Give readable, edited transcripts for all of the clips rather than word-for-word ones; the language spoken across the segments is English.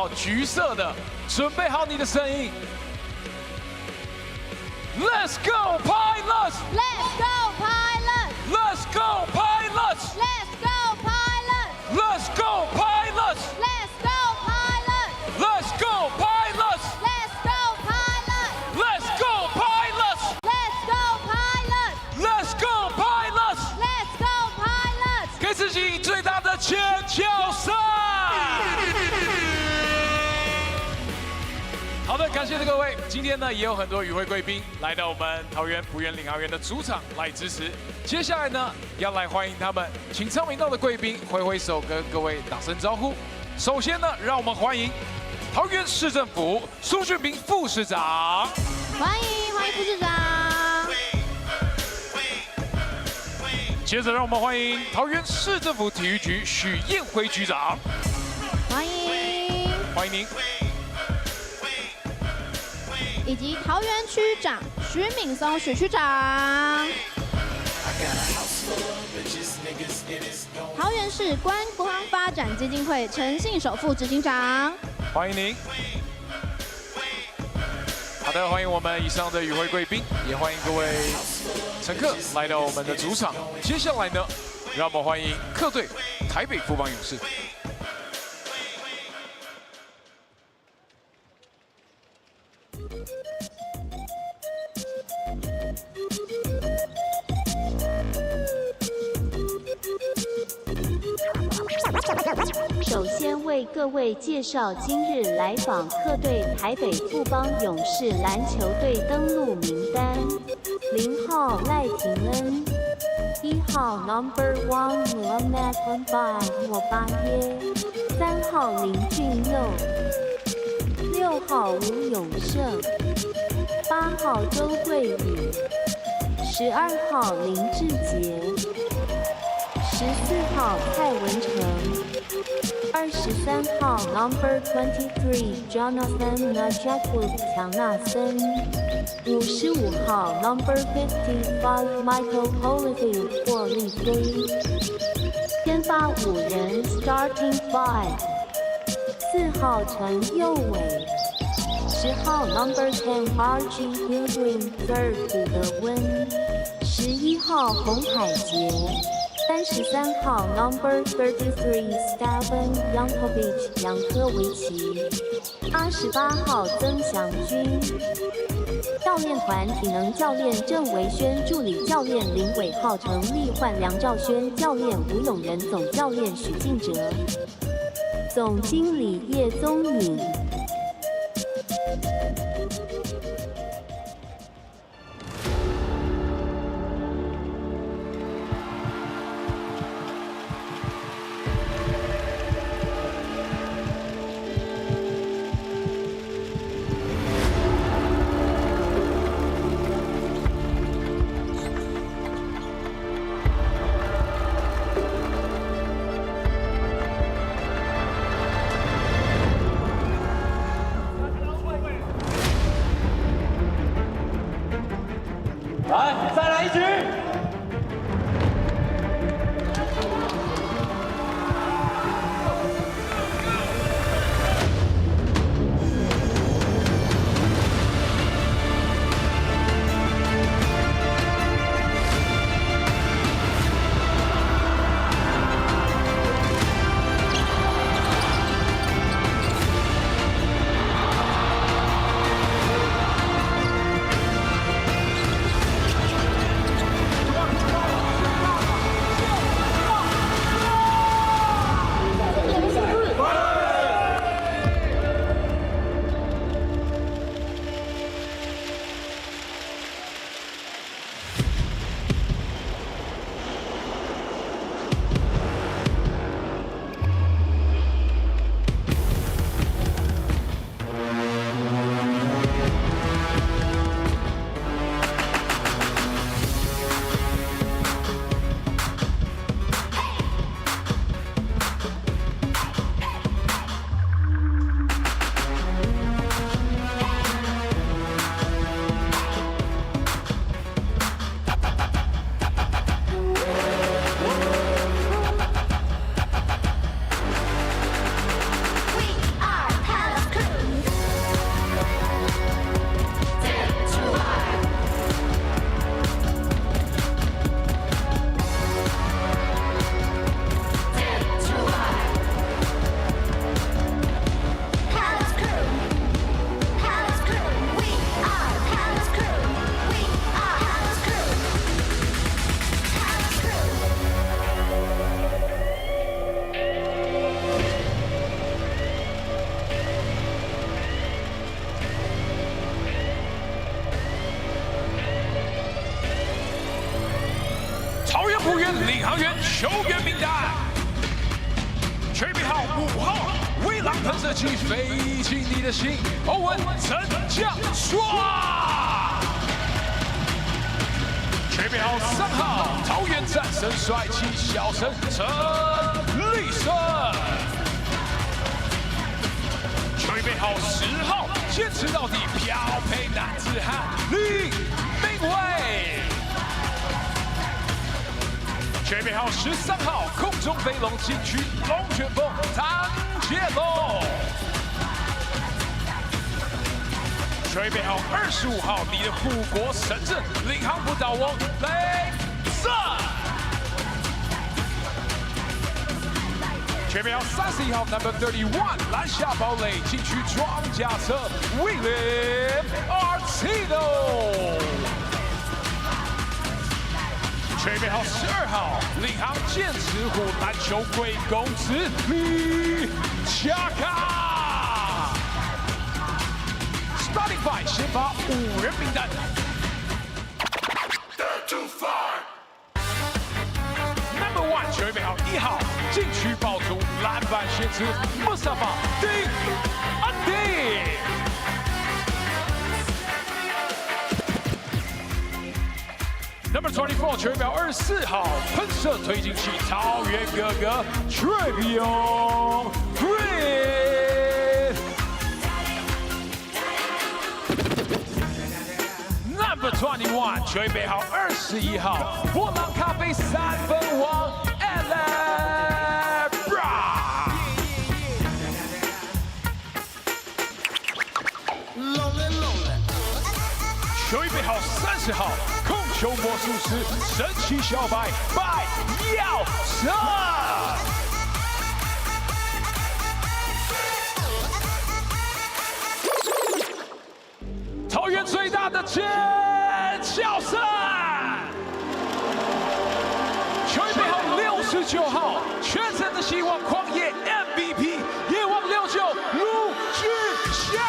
到橘色的，准备好你的声音。Let's go pilots! Let's go pilots! Let's go pilots! Let's go pilots! Let's go pilots! Let's go pilots! Let's go pilots! Let's go pilots! Let's go pilots! Let's go pilots! Let's go pilots! Let's go pilots! 给自己最大的尖叫声！好的，感谢各位。今天呢，也有很多与会贵宾来到我们桃园浦园领航员的主场来支持。接下来呢，要来欢迎他们，请昌明道的贵宾挥挥手跟各位打声招呼。首先呢，让我们欢迎桃园市政府苏俊明副市长，欢迎副市长。接着让我们欢迎桃园市政府体育局许彦辉局长，欢迎您。以及桃园区长徐敏松许区长，桃园市观光发展基金会陈信守副执行长，欢迎您。好的，欢迎我们以上的与会贵宾，也欢迎各位乘客来到我们的主场。接下来呢，让我们欢迎客队台北富邦勇士。首先为各位介绍今日来访客队台北富邦勇士篮球队登录名单：0号赖廷恩，1号 Number 1 Muhammad Unbai 莫巴耶，3号林俊佑，6号吴永胜，8号周桂宇，12号林志杰，14号蔡文成，23号 Number 23 Jonathan Najapwood 强纳森，55号 Number 55 Michael Holyfield 霍利菲。先发5人 Starting 5，4号陈佑伟，10号 Number 10 RG Hildring 3古德温，11号洪海杰。33号 Number 33 Steven Yankovic 杨科维奇，28号曾祥军。教练团体能教练郑维轩，助理教练林伟浩、程立焕、梁兆轩，教练吴永仁，总教练许敬哲，总经理叶宗敏。领航员球员名单。吹背号5号，微浪喷射机飞进你的心，欧文陈将刷。吹背号3号，桃园战神帅气小神陈立胜。吹背号10号，坚持到底漂配男子汉李明伟。吹背号13号，空中飞龙禁区龙卷风唐杰龙。吹背号25号，你的护国神阵领航不倒翁雷瑟。吹背号31号 ，Number 31，篮下堡垒禁区装甲车 William Artino。吹背号12号，领航剑齿虎篮球贵公子李恰卡。Starting five， 先发5人名单。Number 1， 吹背号1号，禁区爆出篮板先知穆萨法丁安迪。Number 24， 吹背号24号，喷射推进器桃园哥哥 Travion Green。Number 21， 吹背号21号，波浪咖啡3分王 Alabra。吹背号30号，控球魔术师神奇小白白耀生。桃园最大的尖叫声。吹背号69号，全身的希望狂野 MVP 野王69卢志祥。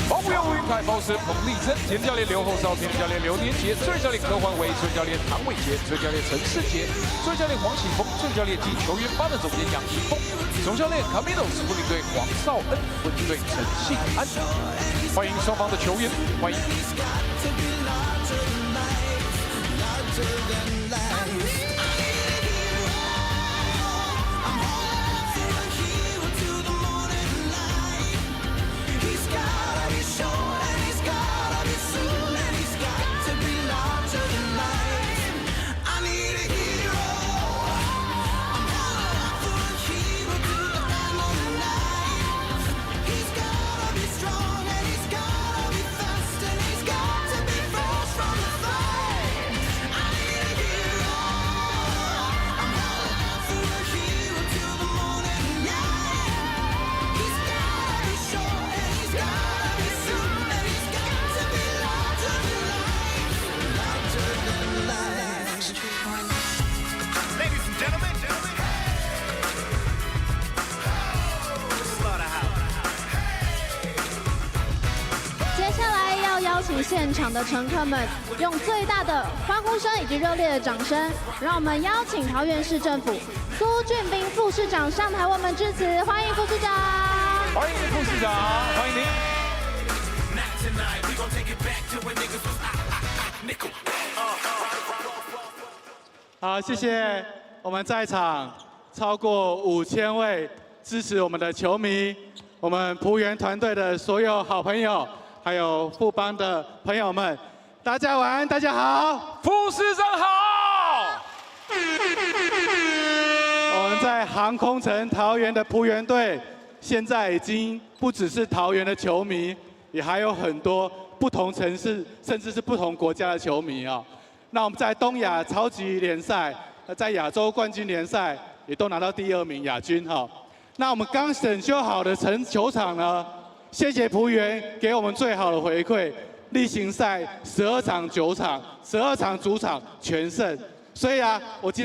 保护员吴云凯、包师彭丽珍、田教练刘厚少、田教练刘年杰、最教练柯焕伟、最教练唐伟杰、最教练陈世杰、最教练黄启峰、最教练及球员班的总监杨一峰、总教练卡米诺斯副领队黄少恩、副领队陈信安。欢迎双方的球员，欢迎。请现场的乘客们用最大的欢呼声以及热烈的掌声，让我们邀请桃园市政府苏俊彬副市长上台为我们致辞，欢迎副市长。欢迎副市长，欢迎您。好，谢谢我们在场超过5000位支持我们的球迷，我们璞园团队的所有好朋友。还有富邦的朋友们，大家晚安，大家好，副市长好。我们在航空城桃园的璞园队，现在已经不只是桃园的球迷，也还有很多不同城市，甚至是不同国家的球迷啊。那我们在东亚超级联赛，在亚洲冠军联赛也都拿到第2名亚军哈。那我们刚整修好的球场呢？谢谢璞园给我们最好的回馈，例行赛12场9场，12场主场全胜。所以啊，我今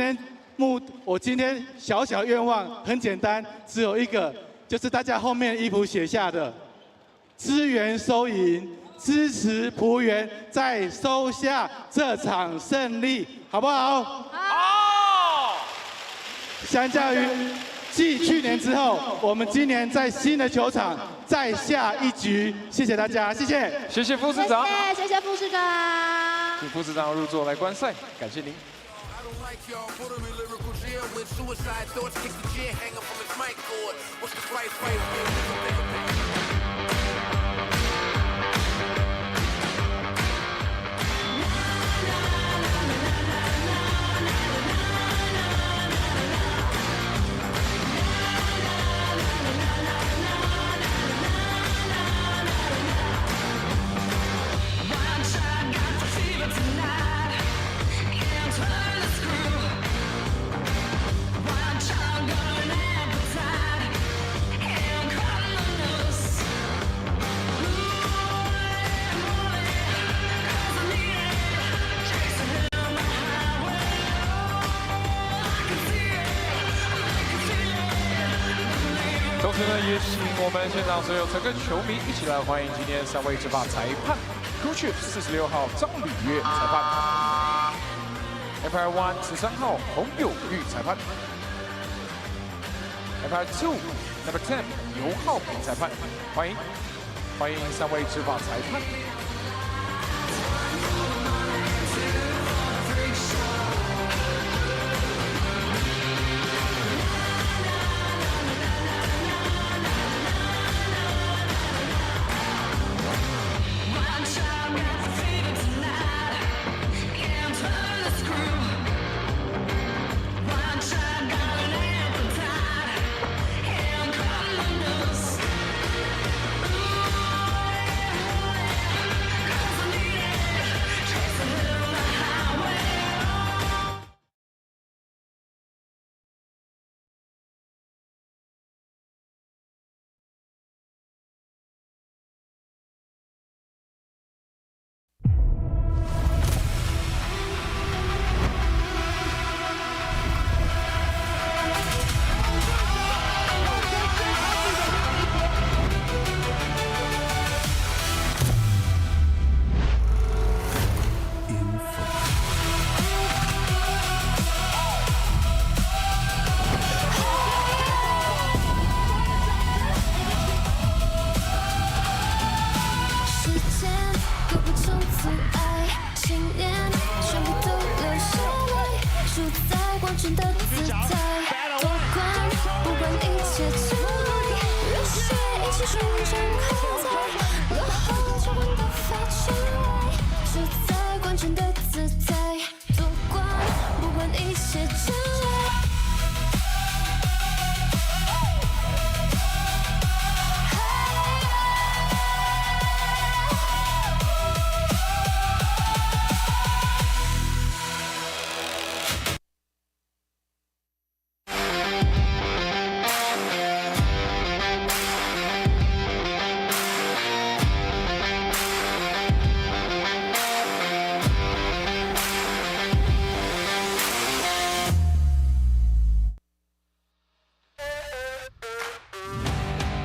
天小愿望很简单，只有一个，就是大家后面衣服写下的，支援收银，支持璞园再收下这场胜利，好不好？好。相较于继去年之后，我们今年在新的球场再下一局，谢谢大家，谢谢。谢谢副市长，谢谢副市长。请副市长入座来观赛，感谢您。 同时呢，也请我们现场所有乘客球迷一起来欢迎今天3位执法裁判 ：Crew 46号张履约裁判 ，Empire One 13号洪友玉裁判 ，Empire Two Number 10尤浩平裁判，欢迎3位执法裁判。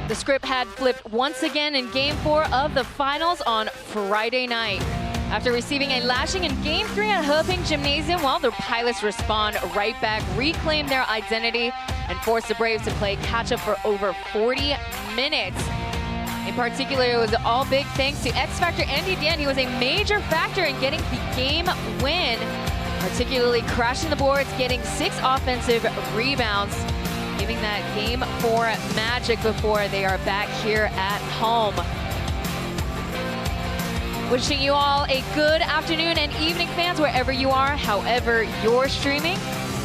The script had flipped once again in Game 4 of the finals on Friday night. After receiving a lashing in Game 3 at Heping Gymnasium, well, the pilots respond right back, reclaim their identity, and force the Braves to play catch-up for over 40 minutes. In particular, it was all big thanks to X-Factor Andy Dan. He was a major factor in getting the game win, particularly crashing the boards, getting 6 offensive rebounds, giving that Game 4 magic before they are back here at home. Wishing you all a good afternoon and evening, fans, wherever you are, however you're streaming.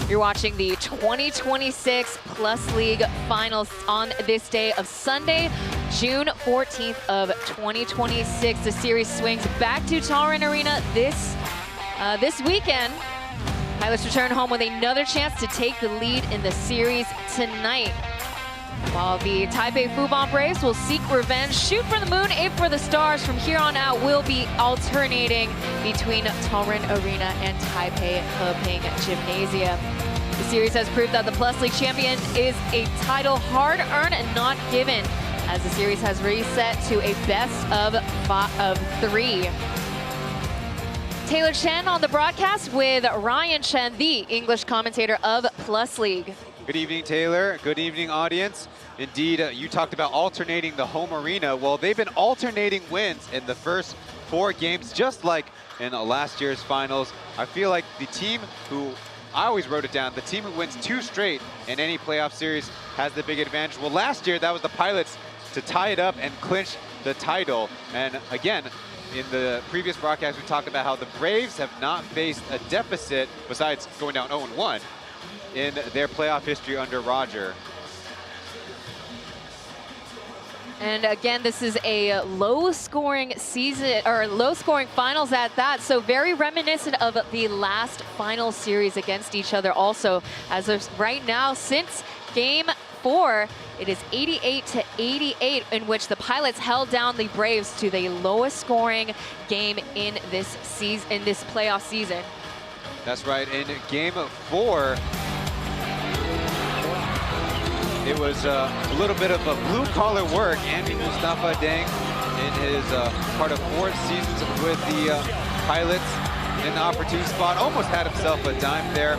You're watching the 2026 Plus League Finals on this day of Sunday, June 14th of 2026. The series swings back to Taoyuan Arena this weekend. Pilots return home with another chance to take the lead in the series tonight. While the Taipei Fubon Braves will seek revenge, shoot for the moon, aim for the stars. From here on out, we'll be alternating between Taoyuan Arena and Taipei Heping Gymnasium. The series has proved that the Plus League champion is a title hard-earned and not given, as the series has reset to a best of 3. Taylor Chen on the broadcast with Ryan Chen, the English commentator of +LEAGUE. Good evening, Taylor. Good evening, audience. Indeed, you talked about alternating the home arena. Well, they've been alternating wins in the first 4 games, just like in last year's finals. I feel like the team who, I always wrote it down, the team who wins 2 straight in any playoff series has the big advantage. Well, last year, that was the Pilots to tie it up and clinch the title. And again, in the previous broadcast, we talked about how the Braves have not faced a deficit, besides going down 0-1, in their playoff history under Roger. And again, this is a low-scoring season, or low-scoring finals at that. So very reminiscent of the last final series against each other. Also, as of right now, since Game 4, it is 88-88, in which the Pilots held down the Braves to the lowest-scoring game in this season, in this playoff season. That's right. In Game 4. It was a little bit of a blue-collar work. Andy Mustafa Deng, in his part of 4 seasons with the Pilots, in the opportune spot, almost had himself a dime there.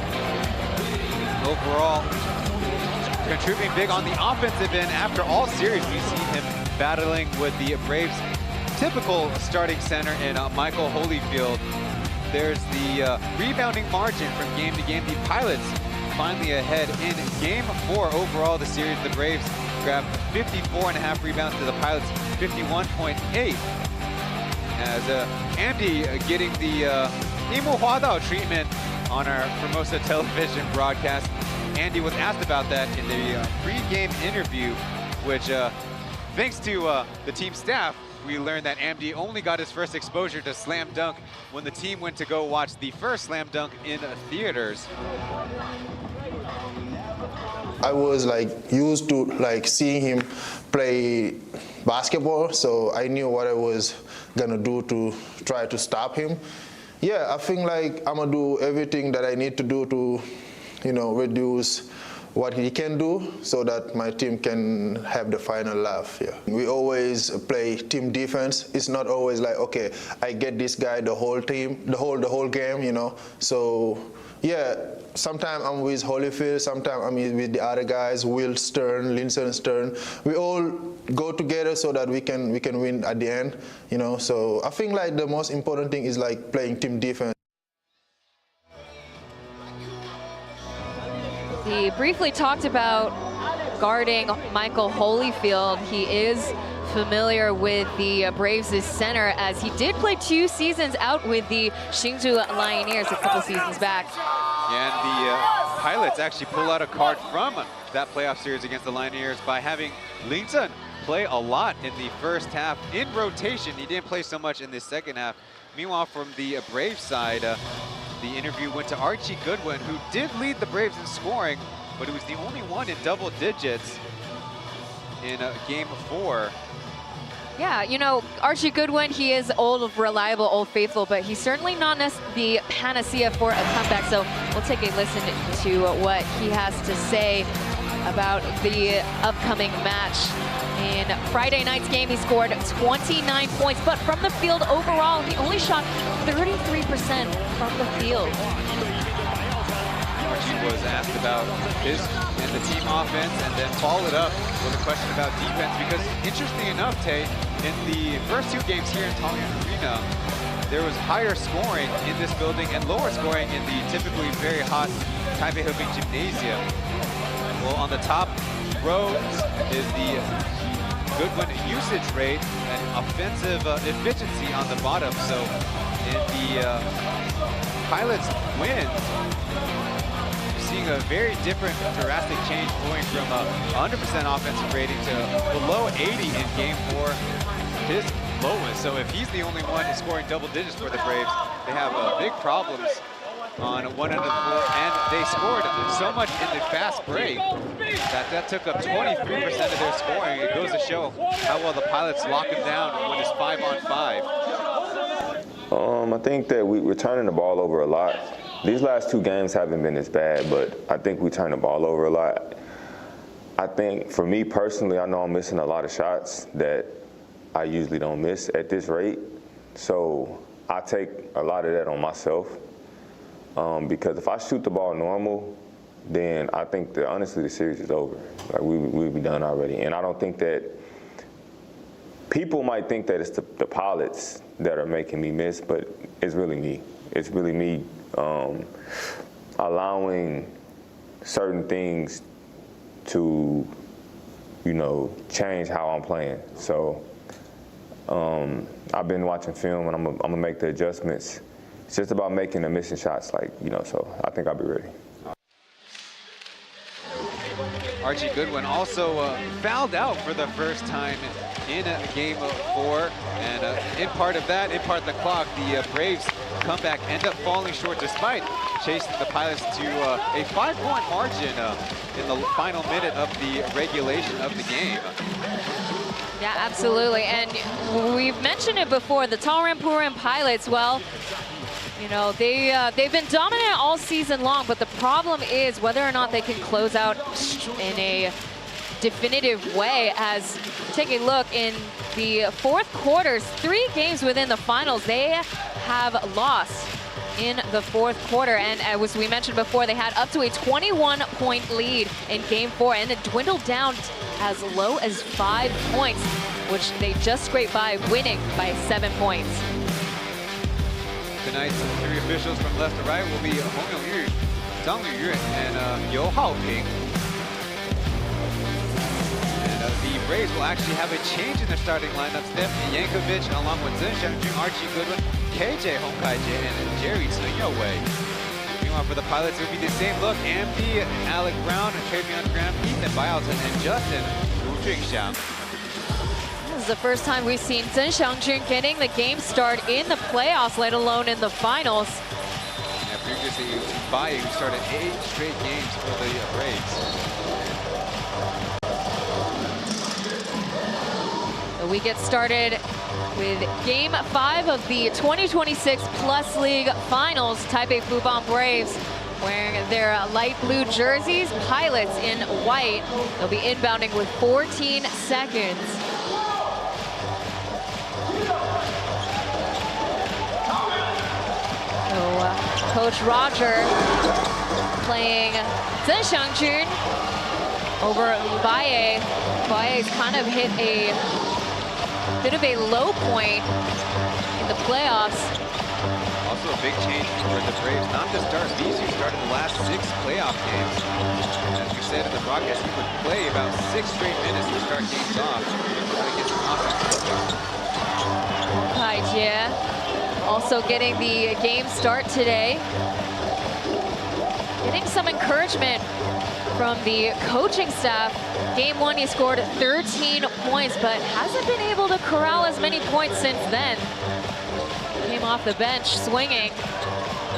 Overall, contributing big on the offensive end. After all series, we see him battling with the Braves' typical starting center in Michael Holyfield. There's the rebounding margin from game to game. The Pilots finally ahead in Game 4 overall. The series, the Braves grabbed 54.5 rebounds to the Pilots 51.8. As Andy getting the Imu Huadao treatment on our Formosa television broadcast. Andy was asked about that in the pre-game interview, which thanks to the team staff, we learned that Andy only got his first exposure to slam dunk when the team went to go watch the first slam dunk in theaters. I was used to seeing him play basketball, so I knew what I was gonna do to try to stop him. Yeah, I think I'm gonna do everything that I need to do to, reduce what he can do so that my team can have the final laugh. Yeah. We always play team defense. It's not always okay, I get this guy the whole team, the whole game, So yeah, sometimes I'm with Holyfield, sometimes I'm with the other guys, Will Stern, Linson Stern. We all go together so that we can win at the end, So I think the most important thing is playing team defense. He briefly talked about guarding Michael Holyfield. He is familiar with the Braves' center, as he did play 2 seasons out with the Hsinchu Lioneers a couple seasons back. And the Pilots actually pull out a card from that playoff series against the Lioneers by having Linson play a lot in the first half in rotation. He didn't play so much in the second half. Meanwhile, from the Braves side, the interview went to Archie Goodwin, who did lead the Braves in scoring, but he was the only one in double digits in Game 4. Yeah, Archie Goodwin, he is old, reliable, old faithful, but he's certainly not the panacea for a comeback. So we'll take a listen to what he has to say about the upcoming match. In Friday night's game, he scored 29 points, but from the field overall, he only shot 33% from the field. Archie was asked about his and the team offense, and then followed up with a question about defense, because interesting enough, Tay, in the first 2 games here in Taoyuan Arena, there was higher scoring in this building and lower scoring in the typically very hot Taipei Hubing Gymnasium. Well, on the top row is the Goodwin usage rate and offensive efficiency on the bottom. So in the Pilots win, you're seeing a very different drastic change, going from 100% offensive rating to below 80 in Game 4, his lowest. So if he's the only one who's scoring double digits for the Braves, they have big problems on one end of the floor, and they scored so much in the fast break that took up 23% of their scoring. It goes to show how well the Pilots lock them down when it's 5-on-5. I think that we're turning the ball over a lot. These last 2 games haven't been as bad, but I think we turn the ball over a lot. I think for me personally, I know I'm missing a lot of shots that I usually don't miss at this rate. So I take a lot of that on myself because if I shoot the ball normal, then I think that honestly the series is over. Like we'll be done already. And I don't think that people might think that it's the pilots that are making me miss, but it's really me. It's really me allowing certain things to, you know, change how I'm playing. So I've been watching film and I'm gonna make the adjustments. It's just about making the missing shots, like, you know, so I think I'll be ready. Archie Goodwin also fouled out for the first time in game 4. And in part of that, in part the clock, the Braves comeback end up falling short despite chasing the Pilots to a 5-point margin in the final minute of the regulation of the game. Yeah, absolutely. And we've mentioned it before, the Taoyuan Pauian Pilots, well, you know, they've been dominant all season long, but the problem is whether or not they can close out in a definitive way. As take a look in the fourth quarters, 3 games within the finals, they have lost in the fourth quarter. And as we mentioned before, they had up to a 21-point lead in game 4, and it dwindled down as low as 5 points, which they just scraped by, winning by 7 points. Tonight's 3 officials from left to right will be Hong Yongyu, Zhang Liyuan, and You Haoping. And the Braves will actually have a change in their starting lineup. Stephanie Yankovic, along with Zheng Xiangjun, Archie Goodwin, KJ Hong Kai-jie, and Jerry Tsun Wei. Meanwhile, for the Pilots, it will be the same look. Amity, Alec Brown, Travion Graham, Ethan Byalton, and Justin Wu Jingxiang. This is the first time we've seen Zheng Xiangjun getting the game start in the playoffs, let alone in the finals. Yeah, previously, it was Bai who started 8 straight games for the Braves. So we get started with game 5 of the 2026 Plus League Finals. Taipei Fubon Braves wearing their light blue jerseys, Pilots in white. They'll be inbounding with 14 seconds. So Coach Roger playing Zheng Xiangjun over Baye. Baye's kind of hit a bit of a low point in the playoffs. Also a big change for the Braves, not to start Visu, started the last 6 playoff games. As we said in the broadcast, he would play about 6 straight minutes to start games off. Try to get some offense. Kai-jie also getting the game start today. Getting some encouragement from the coaching staff. Game 1, he scored 13 points, but hasn't been able to corral as many points since then. Came off the bench swinging.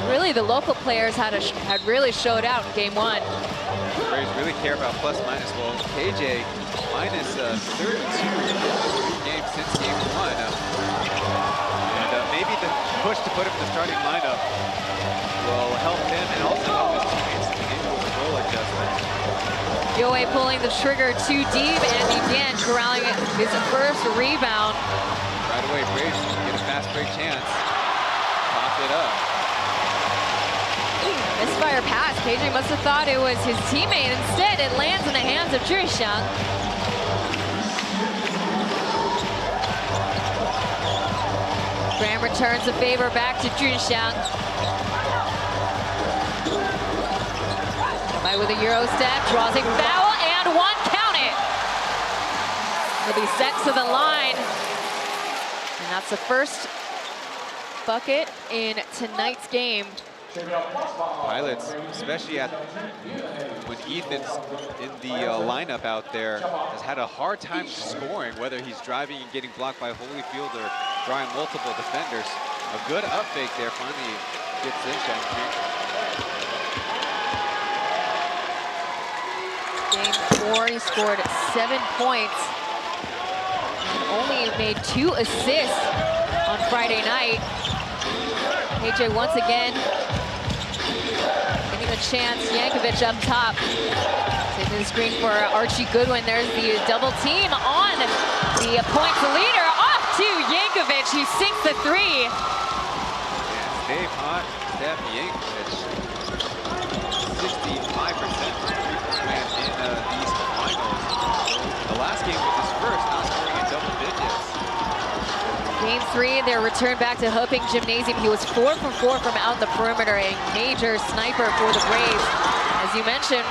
Really, the local players had really showed out in game 1. The Braves really care about plus minus. Well, KJ minus 32 games since game 1. And maybe the push to put him in the starting lineup will help him and also help his teammates into a role adjustment. Yue pulling the trigger too deep, and again corralling his first rebound. Right away, Braves get a fast break chance. Pop it up. Misfire pass. KJ must have thought it was his teammate. Instead, it lands in the hands of Zhixiang. Graham returns the favor back to Zhixiang. By with a Euro step, draws a foul, and 1, count it. He'll be sent to the line. And that's the first bucket in tonight's game. Pilots, especially when Ethan's in the lineup out there, has had a hard time scoring, whether he's driving and getting blocked by Holyfield or drawing multiple defenders. A good up fake there finally gets in Chen. Game 4, he scored 7 points and only made 2 assists on Friday night. KJ once again getting a chance. Yankovic up top. Taking the screen for Archie Goodwin. There's the double team on the points leader. Off to Yankovic, who sinks the three. Yeah, Dave Hunt, Steph Yankovic, 65% three-point in these finals. The last game was his first, not scoring in double digits. Game 3, their return back to Huping Gymnasium. He was 4 from 4 from out the perimeter, a major sniper for the Braves. As you mentioned,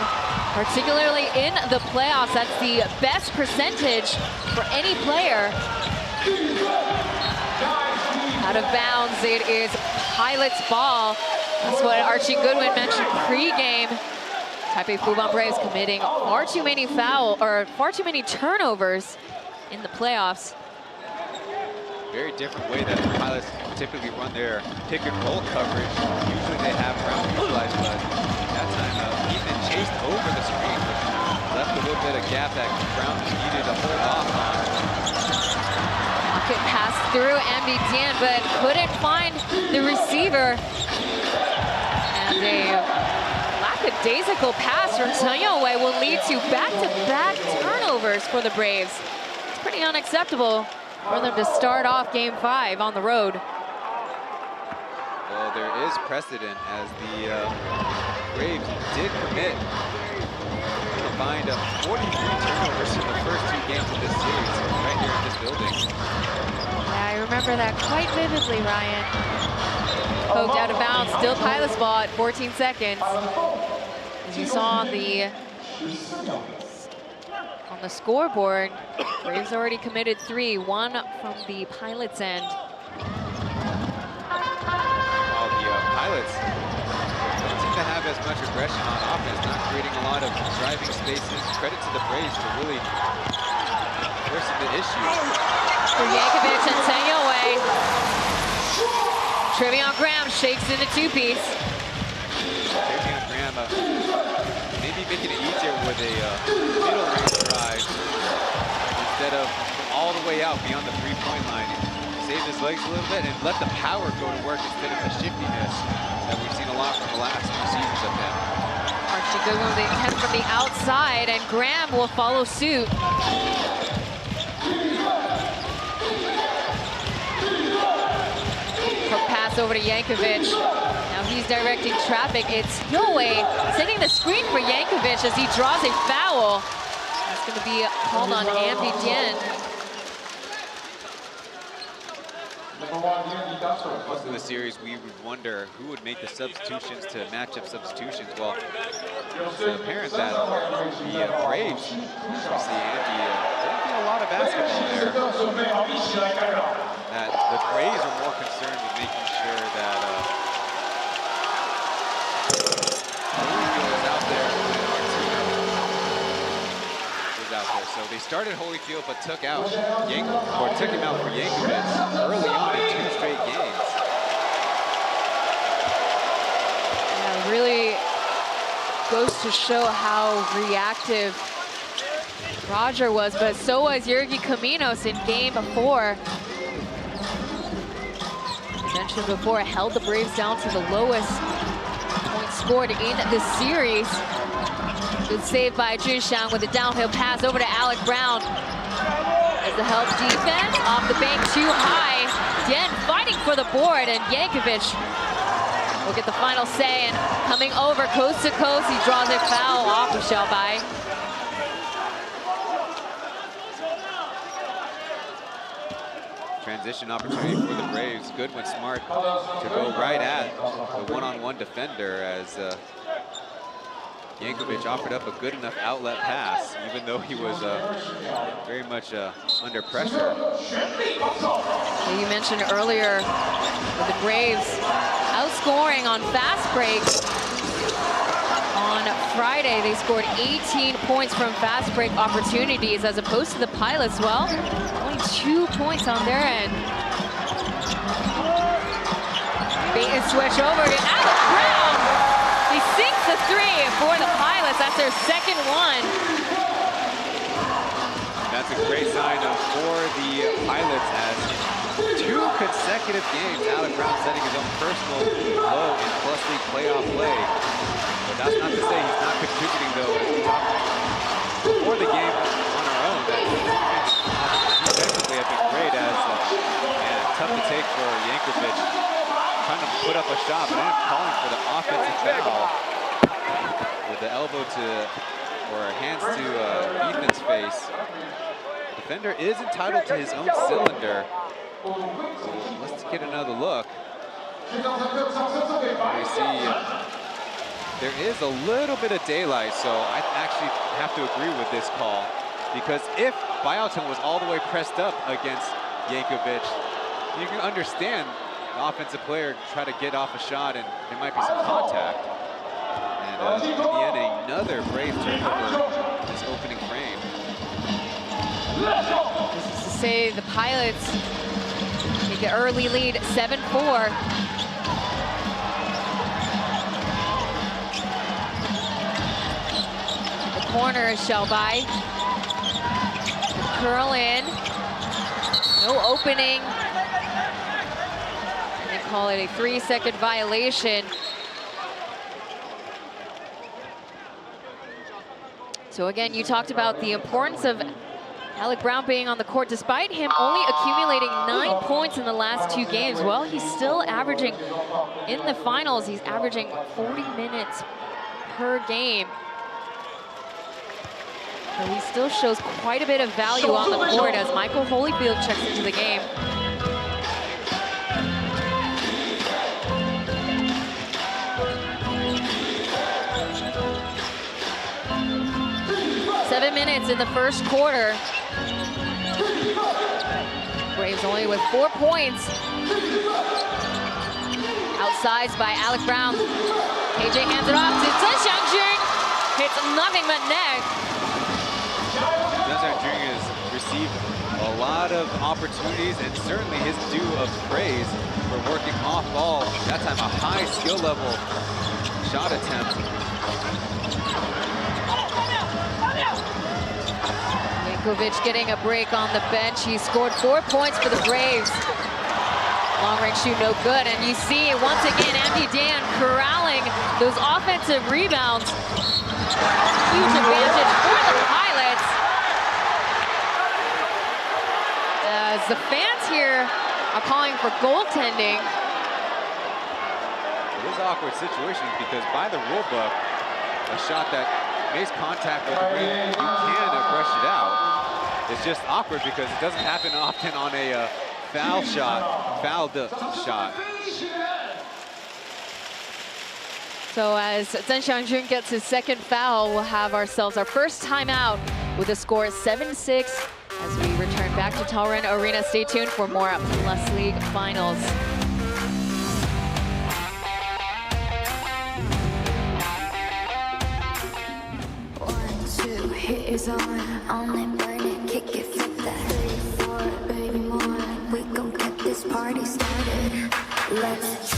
particularly in the playoffs, that's the best percentage for any player. Out of bounds, it is Pilot's ball. That's what Archie Goodwin mentioned pre-game. Taipei Fubon Braves committing far too many turnovers in the playoffs. Very different way that the Pilots typically run their pick and roll coverage. Usually they have Brown neutralized, but that time Ethan chased over the screen, which left a little bit of gap that Brown just needed to hold off on. Pocket pass through Ambidien, but couldn't find the receiver. And a lackadaisical pass from Taoyuan will lead to back-to-back turnovers for the Braves. It's pretty unacceptable for them to start off Game 5 on the road. Well, there is precedent as the Braves did commit combined 43 turnovers in the first 2 games of this series, right here in this building. Yeah, I remember that quite vividly, Ryan. Poked out of bounds, still Pilot's ball at 14 seconds. As you saw on the scoreboard, Braves already committed 3, 1 from the Pilots' end. While the Pilots don't seem to have as much aggression on offense, not creating a lot of driving spaces. Credit to the Braves for really forcing the issue. For Yankovic and Taoyuan. Trevion Graham shakes in a 2-piece. Trevion Graham maybe making it easier with a middle range drive instead of all the way out beyond the 3-point line. Save his legs a little bit and let the power go to work instead of the shiftiness that we've seen a lot from the last few seasons of him. Archie Goodwin with the attempt from the outside, and Graham will follow suit. Hook pass over to Yankovic. Now he's directing traffic. It's Yowei setting the screen for Yankovic as he draws a foul. That's going to be called on Ambidien. Most of the series, we would wonder who would make the substitutions to match up substitutions. Well, it's apparent that the Braves, obviously Andy, don't get a lot of basketball there. That the Braves are more concerned with making sure that Holyfield is out there when Arturo is out there. So they started Holyfield but took him out for Yankovic early on in 2 straight games. Yeah, really goes to show how reactive Roger was, but so was Yergi Caminos in Game 4. I mentioned before, held the Braves down to the lowest points scored in the series. Good save by Junxiang with a downhill pass over to Alec Brown. As the help defense off the bank too high. Dien fighting for the board, and Yankovic will get the final say. And coming over coast to coast, he draws a foul off of Xiaobai. Transition opportunity for the Braves. Goodwin smart to go right at the one-on-one defender as Yankovic offered up a good enough outlet pass, even though he was very much under pressure. You mentioned earlier with the Braves outscoring on fast breaks. On Friday, they scored 18 points from fast break opportunities, as opposed to the Pilots. Well, only 2 points on their end. Bait and switch over to Alec Brown. He sinks the 3 for the Pilots. That's their second one. That's a great sign for the Pilots, as in 2 consecutive games, Alec Brown setting his own personal low in Plus League playoff play. But that's not to say he's not contributing, though, as we talked put up a shot, but ended up calling for the offensive foul with the elbow to, or hands to Ethan's face. The defender is entitled to his own cylinder. So let's get another look. We see there is a little bit of daylight, so I actually have to agree with this call, because if Pauian was all the way pressed up against Jankovic, you can understand the offensive player try to get off a shot and there might be some contact. And in the end, another brave turnover this opening frame. This is to say the Pilots take an early lead, 7-4. The corner is Xiaobai. Curl in. No opening. And they call it a 3-second violation. So again, you talked about the importance of Alec Brown being on the court, despite him only accumulating 9 points in the last 2 games. Well, he's still averaging, in the finals, he's averaging 40 minutes per game. So he still shows quite a bit of value on the court as Michael Holyfield checks into the game. Seven minutes in the first quarter. Braves only with 4 points. Outsized by Alec Brown. KJ hands it off to Chen Xiangjun. Hits nothing but net. Chen Xiangjun has received a lot of opportunities and certainly his due of praise for working off ball. That time a high skill level shot attempt. Jankovic getting a break on the bench. He scored 4 points for the Braves. Long range shoot no good. And you see once again Andy Dan corralling those offensive rebounds. Huge advantage for the Pilots. As the fans here are calling for goaltending. It is an awkward situation because by the rule book, a shot that makes contact with the rim, you can brush it out. It's just awkward because it doesn't happen often on a fouled shot. So as Chen Xiangjun gets his second foul, we'll have ourselves our first timeout with a score 7-6 as we return back to Taoyuan Arena. Stay tuned for more Plus League Finals. Hit is on, only burn it, kick it, flip that. 3, 4, baby, more. We gon' get this party started. Let's.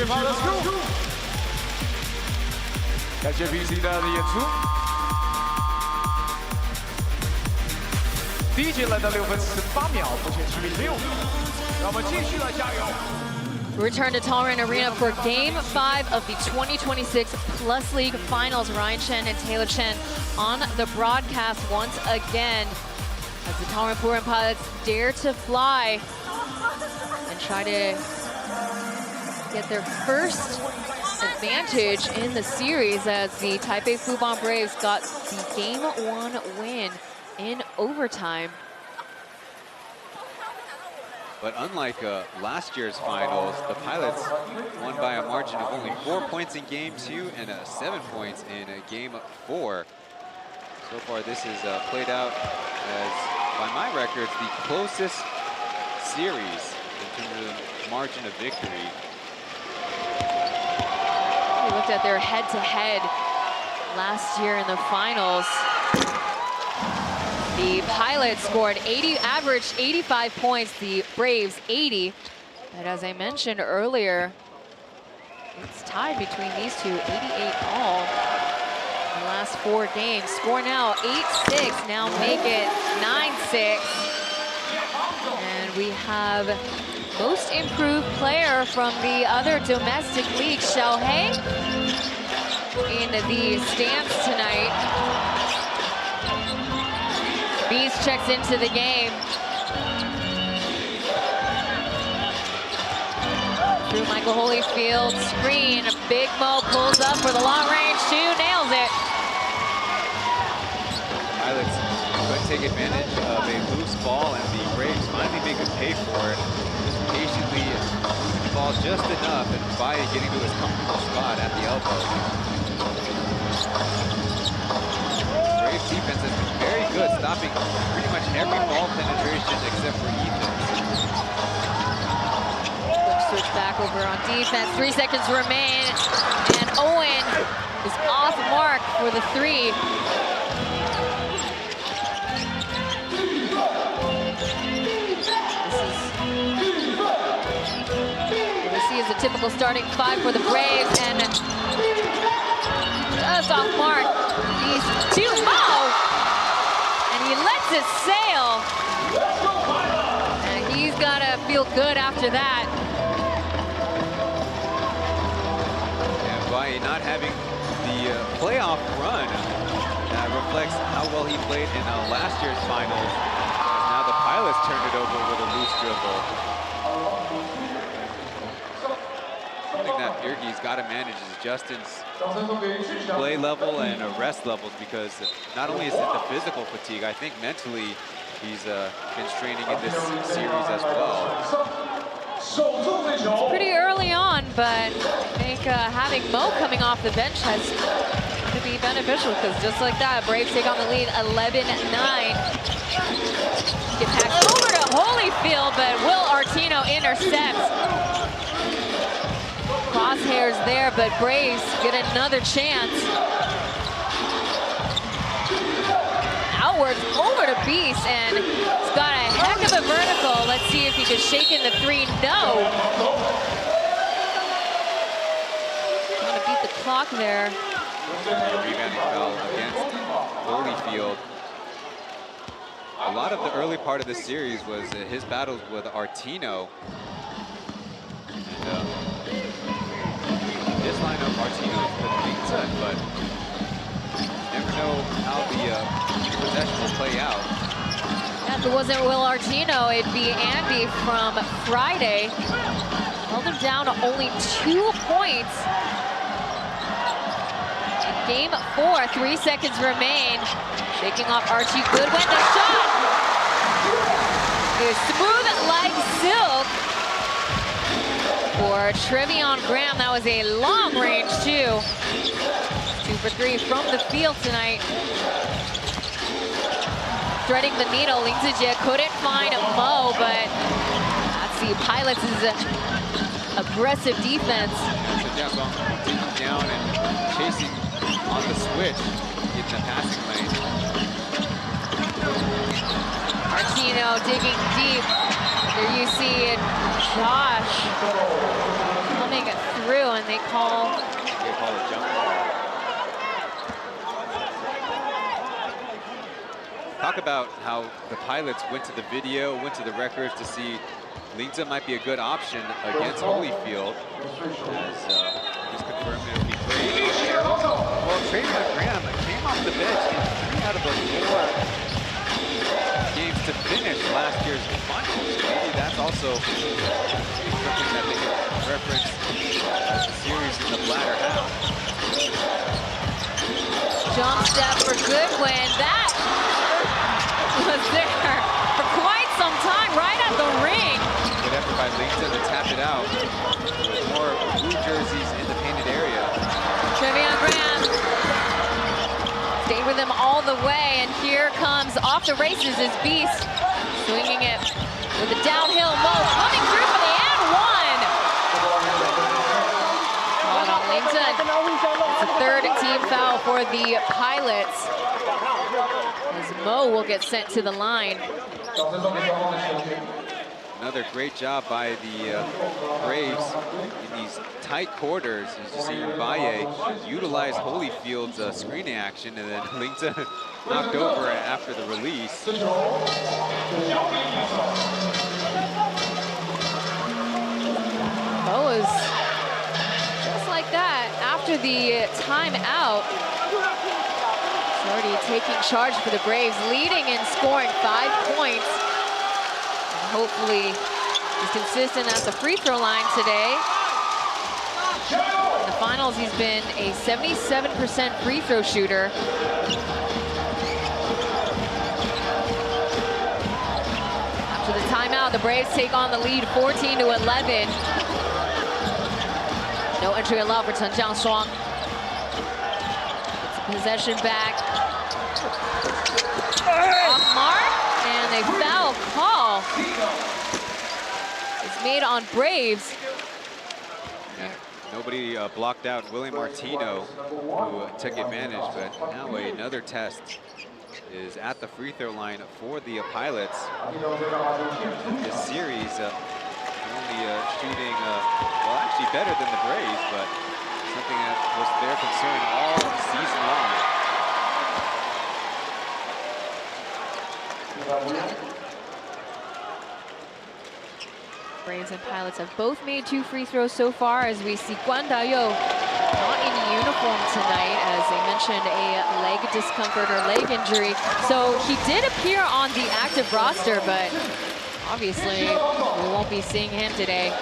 Let's go！ 感谢 PC 的演出。第一节来到6分18秒，目前7比6，让我们继续来加油。 Return to Taoyuan Arena for Game 5 of the 2026 Plus League Finals. Ryan Chen and Taylor Chen on the broadcast once again as the Taoyuan Pilots dare to fly and try to get their first advantage in the series as the Taipei Fubon Braves got the Game 1 win in overtime. But unlike last year's finals, the Pilots won by a margin of only 4 points in Game 2 and 7 points in Game 4. So far, this is played out as, by my records, the closest series in terms of margin of victory. We looked at their head-to-head last year in the finals. The Pilots scored averaged 85 points, the Braves 80. But as I mentioned earlier, It's tied between these two, 88 all in the last 4 games. Score now 8-6, now make it 9-6. And we have most improved player from the other domestic league, Xiaohei, in the stands tonight. Beast checks into the game. Through Michael Holyfield, screen, Big Mo pulls up for the long range shoot, nails it. Pilots could take advantage of a loose ball, and the Braves finally make him pay for it. Just patiently moving the ball just enough, and Pauian getting to his comfortable spot at the elbow. Braves defense has been very good, stopping pretty much every ball penetration except for Ethan's. Switch back over on defense. 3 seconds remain, and Owen is off mark for the 3. This is a typical starting 5 for the Braves, and just off mark. These 2 Mo, and he lets it sail, and he's got to feel good after that. By not having the playoff run that reflects how well he played in last year's finals. Now the Pilots turned it over with a loose dribble. Something that PLEAGUE's got to manage is Justin's play level and rest levels, because not only is it the physical fatigue, I think mentally he's been straining in this series as well. It's pretty early on, but I think having Mo coming off the bench has to be beneficial, because just like that, Braves take on the lead 11-9. Get passed over to Holyfield, but Will Artino intercepts. Crosshairs there, but Braves get another chance. Outwards over to Beast, and he's got a heck of a vertical. Let's see if he can shake in the 3. No. Trying to beat the clock there. Rebounding foul against Holyfield. A lot of the early part of the series was his battles with Artino. And this lineup, Artino is the big ton, but never know how the possession will play out. If it wasn't Will Artino, it'd be Andy from Friday. Held him down to only 2 points. In game 4, 3 seconds remain. Shaking off Archie Goodwin. The shot is smooth like silk for Trevion Graham. That was a long range 2. 2 for 3 from the field tonight. Threading the needle, Ling Zijie couldn't find Mo, but that's the Pilots' aggressive defense. Digging down and chasing on the switch in the passing lane. Artino digging deep. There you see Josh coming through, and they call a jump ball. Talk about how the Pilots went to the video, went to the records to see Lingza might be a good option against Holyfield. As he's confirmed it'll be great. Well, Trevion Graham came off the bench in 3 out of the 4 games to finish last year's finals. Maybe that's also something that they can reference as the series in the latter half. jump step for Goodwin. That was there for quite some time, right at the ring. Good effort by Lingza to tap it out. More blue jerseys in the painted area. Trevion Graham stayed with him all the way, and here comes off the races is Beast, swinging it with a downhill move, coming through for the and one. Called on Lingza. It's a third team foul for the Pilots, as Mo will get sent to the line. another great job by the Braves in these tight quarters. As you see, Mbaye utilized Holyfield's screening action, and then Lingza knocked over after the release. Bo is just like that. After the timeout, he's already taking charge for the Braves, leading and scoring 5 points. And hopefully, he's consistent at the free throw line today. In the finals, he's been a 77% free throw shooter. After the timeout, the Braves take on the lead 14-11. No entry allowed for Chen Jiangshuang. It's a possession back. Off mark, and a foul call is made on Braves. Yeah, nobody blocked out William Martino, who took advantage, but now another test is at the free throw line for the Pilots. This series only shooting, well, actually better than the Braves, but something that was their concern all season long. Braves and Pilots have both made 2 free throws so far, as we see Guan Dayou not in uniform tonight, as they mentioned a leg discomfort or leg injury. So he did appear on the active roster, but obviously we won't be seeing him today.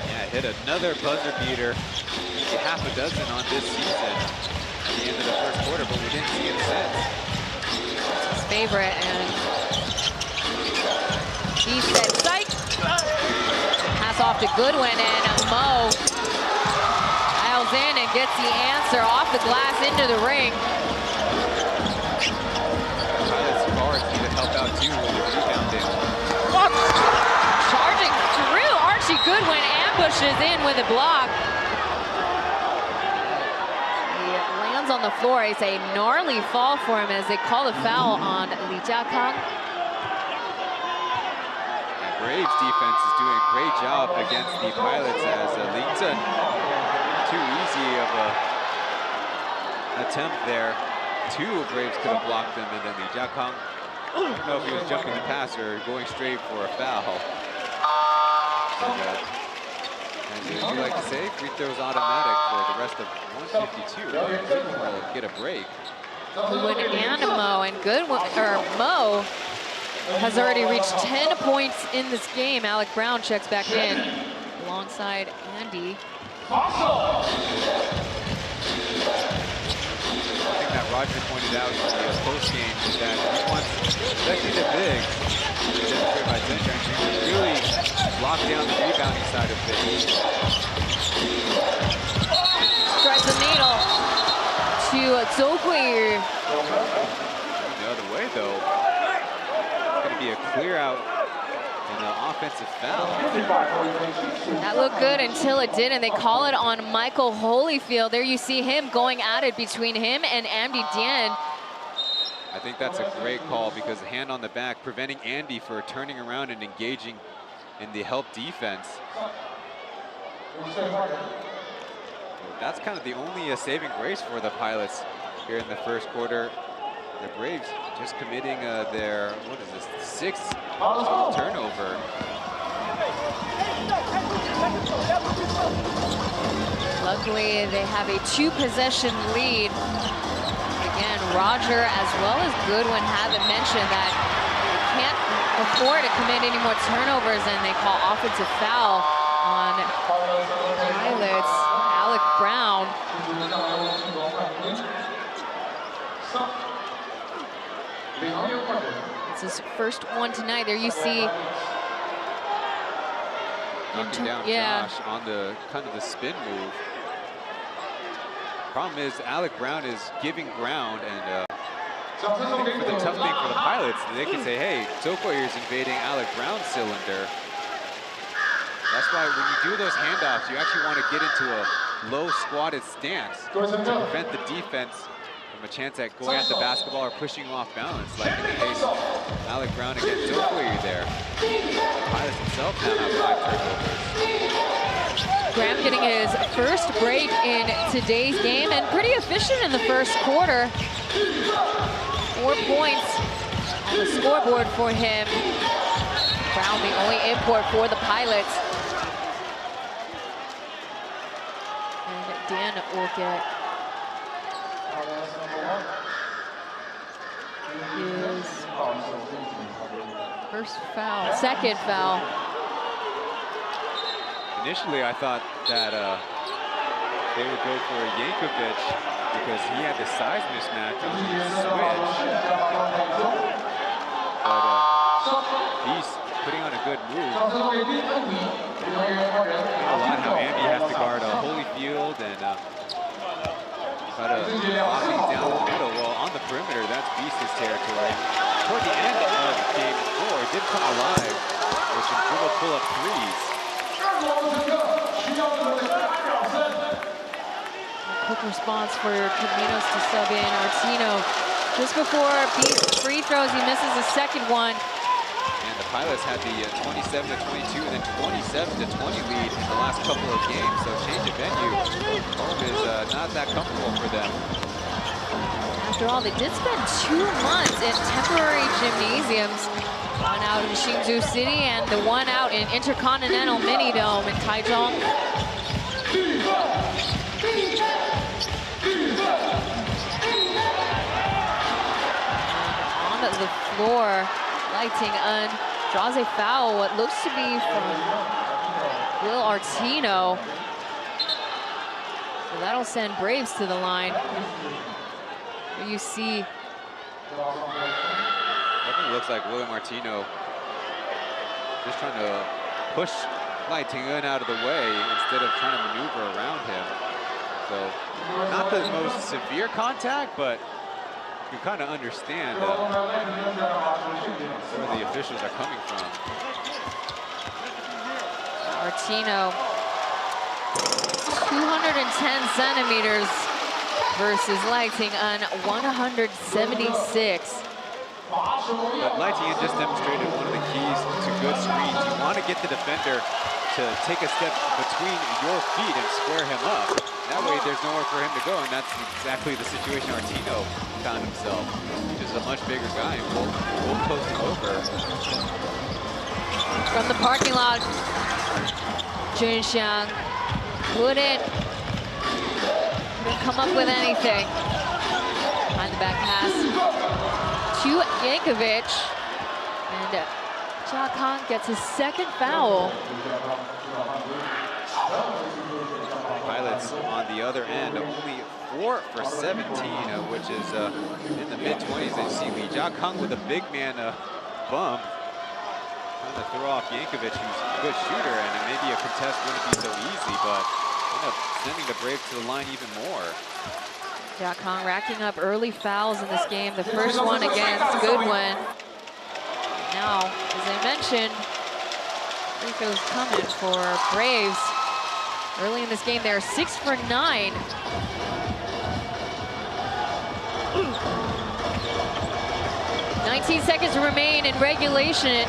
Yeah, hit another buzzer beater, maybe half a dozen on this season at the end of the first quarter, but we didn't see him since. It's his favorite, and he said, psych! Pass off to Goodwin, and Mo dials in and gets the answer off the glass into the ring. Pilots guards need to help out too with the rebounding. Charging through, Archie Goodwin ambushes in with a block. He lands on the floor. It's a gnarly fall for him as they call a foul on Li Jiakang. Braves defense is doing a great job against the Pilots, as Lingza, too easy of a attempt there. 2 Braves could have blocked them, and then Li Jiakang, I don't know if he was jumping the pass or going straight for a foul. And, as you like to say, free throws automatic for the rest of 152. Goodwin will get a break. Goodwin and Mo, and Goodwin, or Mo, has already reached 10 points in this game. Alec Brown checks back in alongside Andy. Something that Roger pointed out in the post game is that he wants, especially the bigs, demonstrated by Chen, to really lock down the rebounding side of things. Strikes the needle to Zhou Guiyu. The other way, though. Be a clear out and an offensive foul. That looked good until it didn't. They call it on Michael Holyfield. There you see him going at it between him and Andy Dian. I think that's a great call, because hand on the back, preventing Andy for turning around and engaging in the help defense. That's kind of the only saving grace for the Pilots here in the first quarter. The Braves just committing their, what is this, 6th turnover. Luckily, they have a 2-possession lead. Again, Roger as well as Goodwin haven't mentioned that they can't afford to commit any more turnovers, and they call offensive foul on Pilots. Alec Brown. It's his first one tonight. There you see. Knocking down Josh on the kind of the spin move. Problem is, Alec Brown is giving ground, and I think for the tough thing for the Pilots, they can say, hey, Zokoyer is invading Alec Brown's cylinder. That's why when you do those handoffs, you actually want to get into a low squatted stance to prevent the defense from a chance at going at the basketball or pushing you off balance, like in the case of Alec Brown against Okoye there. Pilots himself now have 5 turnovers. Graham getting his first break in today's game and pretty efficient in the first quarter. 4 points on the scoreboard for him. Brown, the only import for the Pilots. And Dan will get his first foul, second foul. Initially, I thought that they would go for Yankovic because he had the size mismatch on the switch. But Beast putting on a good move. A lot how Andy has to guard Holyfield and try to lock things down the middle. Well, on the perimeter, that's Beast's territory. Toward the end of game 4, it did come alive with some dribble pull-up threes. Quick response for Caminos to sub in Artino. Just before Beast free throws, he misses the second one. And the Pilots had the 27-22 and then 27-20 lead in the last couple of games. So change of venue, home is not that comfortable for them. After all, they did spend 2 months in temporary gymnasiums. One out in Hsinchu City and the one out in Intercontinental Mini Dome in Taichung. On the floor, Lighting Un draws a foul, what looks to be from Will Artino. So that'll send Braves to the line. You see. Definitely looks like William Martino just trying to push Lighting Un out of the way instead of trying to maneuver around him. So not the most severe contact, but you kind of understand where the officials are coming from. Artino, 210 centimeters versus Lighting Un, 176. But Lighting just demonstrated one of the keys to good screens. You want to get the defender to take a step between your feet and square him up. That way there's nowhere for him to go, and that's exactly the situation Artino found himself. He's just a much bigger guy, and we'll post him over. From the parking lot, Junxiang couldn't come up with anything. Behind the back pass to Yankovic. And Jia Kang gets his second foul. Pilots on the other end, only 4 for 17, which is in the mid-20s. And you see Lee Jia Kang with a big man bump. Trying to throw off Yankovic, who's a good shooter, and maybe a contest wouldn't be so easy, but end up sending the Braves to the line even more. Jia Kang racking up early fouls in this game. The first one against Goodwin. Now, as I mentioned, free throws coming for Braves. Early in this game, they're 6 for 9. 19 seconds remain in regulation.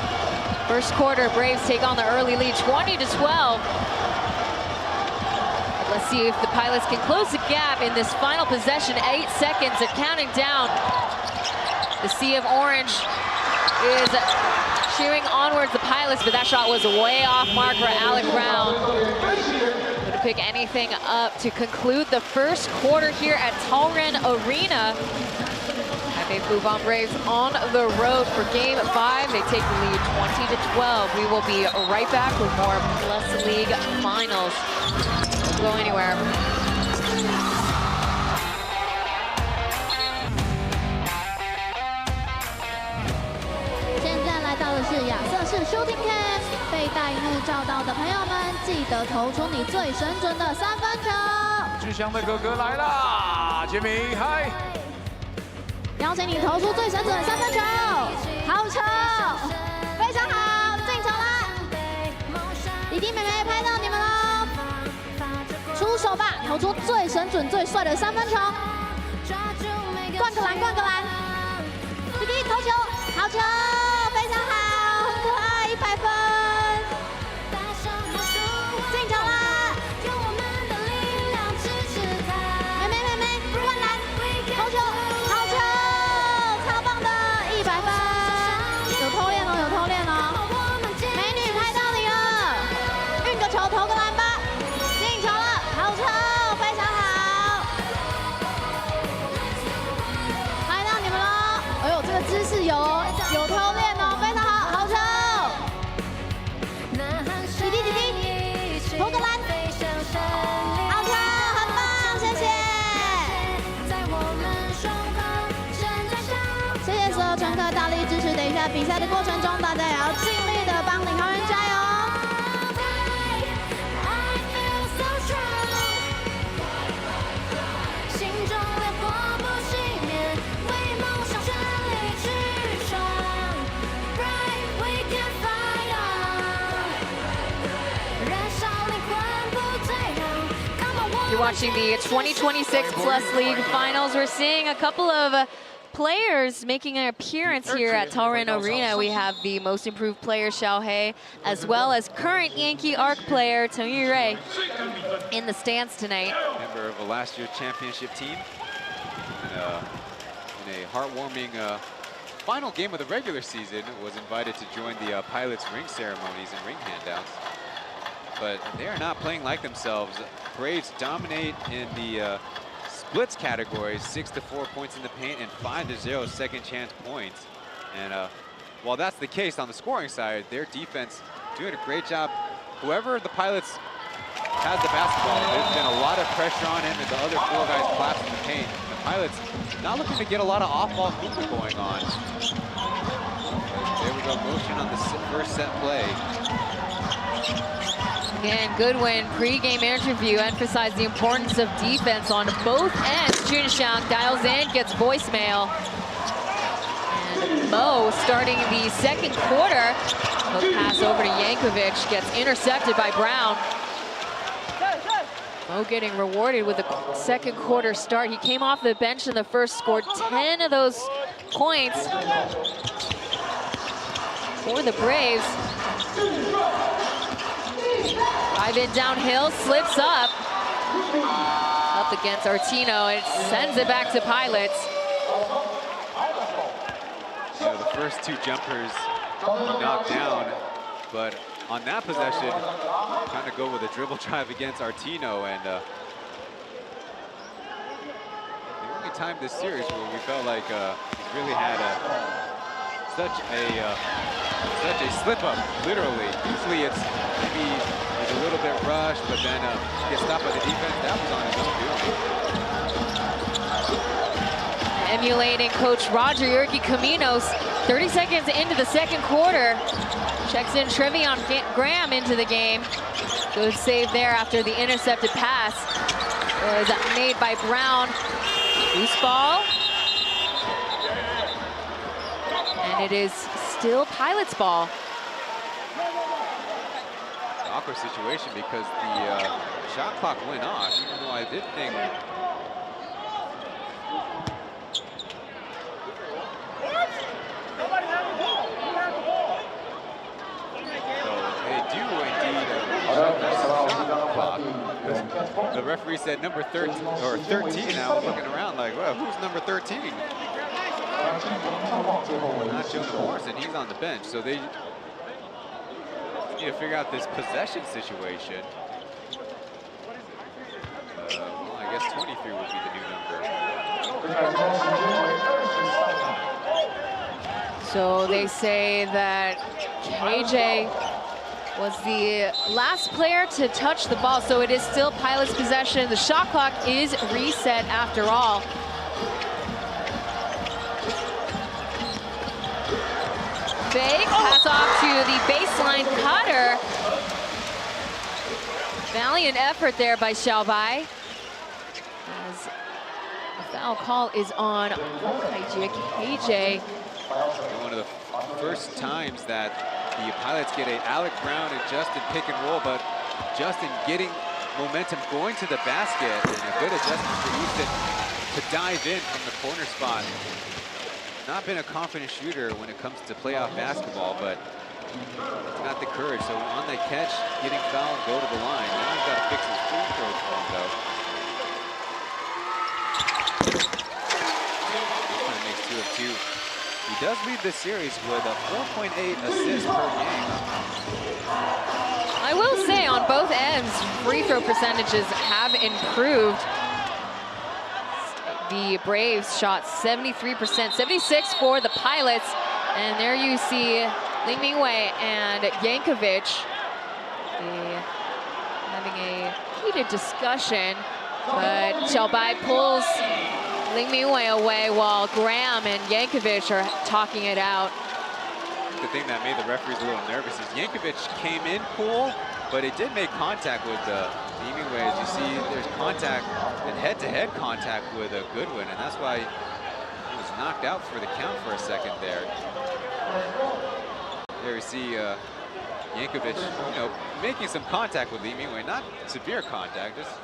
First quarter, Braves take on the early lead, 20-12. Let's see if the Pilots can close the gap in this final possession. 8 seconds, they're counting down. The sea of orange is cheering onwards the Pilots, but that shot was way off mark for Alec Brown. Going to pick anything up to conclude the first quarter here at Taoyuan Arena. Taipei Fubon Braves on the road for game 5. They take the lead 20-12. We will be right back with more Plus League finals. Don't go anywhere. 到的是亚瑟士 Shooting Cam， 被大荧幕照到的朋友们，记得投出你最神准的3分球。巨翔的哥哥来啦，杰明嗨！邀请你投出最神准的3分球，好球，非常好，进球啦！弟弟妹妹拍到你们喽，出手吧，投出最神准、最帅的3分球。灌个篮，灌个篮。弟弟投球，好球，非常好，很可爱，100分。进球了。妹妹，灌篮，投球，好球，超棒的，100分。有偷练哦，有偷练哦。美女拍到你了，运个球，投个篮吧。进球了，好球，非常好。拍到你们了，哎呦，这个姿势有偷练哦，非常好，好球。弟弟，投个篮，好球，很棒，谢谢。谢谢所有乘客大力支持，等一下比赛的过程中，大家也要尽力的帮领航员加油。You're watching the 2026 Plus League Finals. We're seeing a couple of players making an appearance here at Taoyuan Arena. We have the most improved player, Xiao He, as well as current Yankee Arc player, Chen Yurei, in the stands tonight. Member of a last year's championship team. And, in a heartwarming final game of the regular season, was invited to join the pilots' ring ceremonies and ring handouts. But they are not playing like themselves. Braves dominate in the splits categories, 6 to 4 points in the paint and 5 to 0 second chance points. And while that's the case on the scoring side, their defense doing a great job. Whoever the pilots has the basketball, there's been a lot of pressure on him, and the other 4 guys collapse in the paint. The pilots not looking to get a lot of off-ball movement going on. There we go, motion on the first set play. Again, Goodwin pre-game interview emphasized the importance of defense on both ends. Junxiang dials in, gets voicemail. And Mo starting the second quarter. Hook pass over to Yankovic, gets intercepted by Brown. Mo getting rewarded with a second quarter start. He came off the bench in the first, scored 10 of those points for the Braves. Ivan downhill, slips up against Artino, and sends it back to Pilots. You know, the first 2 jumpers he knocked down, but on that possession, trying to go with a dribble drive against Artino, and the only time this series where we felt like he's really had such a slip up, literally. Usually it's maybe a little bit rushed, but then gets stopped by the defense. That was on his own doing. Emulating Coach Roger Yergi Caminos, 30 seconds into the second quarter. Checks in Trevion Graham into the game. Good save there after the intercepted pass was made by Brown. Loose ball. And it is still Pilots ball. Awkward situation because the shot clock went off, even though I did think the referee said number 13 or 13. I was looking around like, well, who's number 13? Not Jonah Morrison, he's on the bench. So they need to figure out this possession situation. Well, I guess 23 would be the new number. So they say that KJ was the last player to touch the ball, so it is still Pilots' possession. The shot clock is reset after all. Fake, pass off to the baseline cutter. Valiant effort there by Xiaobai. As the foul call is on KJ. One of the first times that the Pilots get a Alec Brown and Justin pick and roll, but Justin getting momentum, going to the basket, and a good adjustment for Houston. to dive in from the corner spot. Not been a confident shooter when it comes to playoff basketball, but he's got the courage. So on that catch, getting fouled, go to the line. Now he's got to fix his free throw form, though. Kind of makes 2 of 2. He does lead this series with a 4.8 assists per game. I will say on both ends, free throw percentages have improved. The Braves shot 73%, 76 for the Pilots. And there you see Ling Mingwei and Yankovic having a heated discussion. But Xiaobai pulls Ling Mingwei away while Graham and Yankovic are talking it out. The thing that made the referees a little nervous is Yankovic came in cool, but it did make contact with Ling Mingwei. As you see, there's contact and head-to-head contact with Goodwin, and that's why he was knocked out for the count for a second there. There you see Yankovic, making some contact with Ling Mingwei, not severe contact, just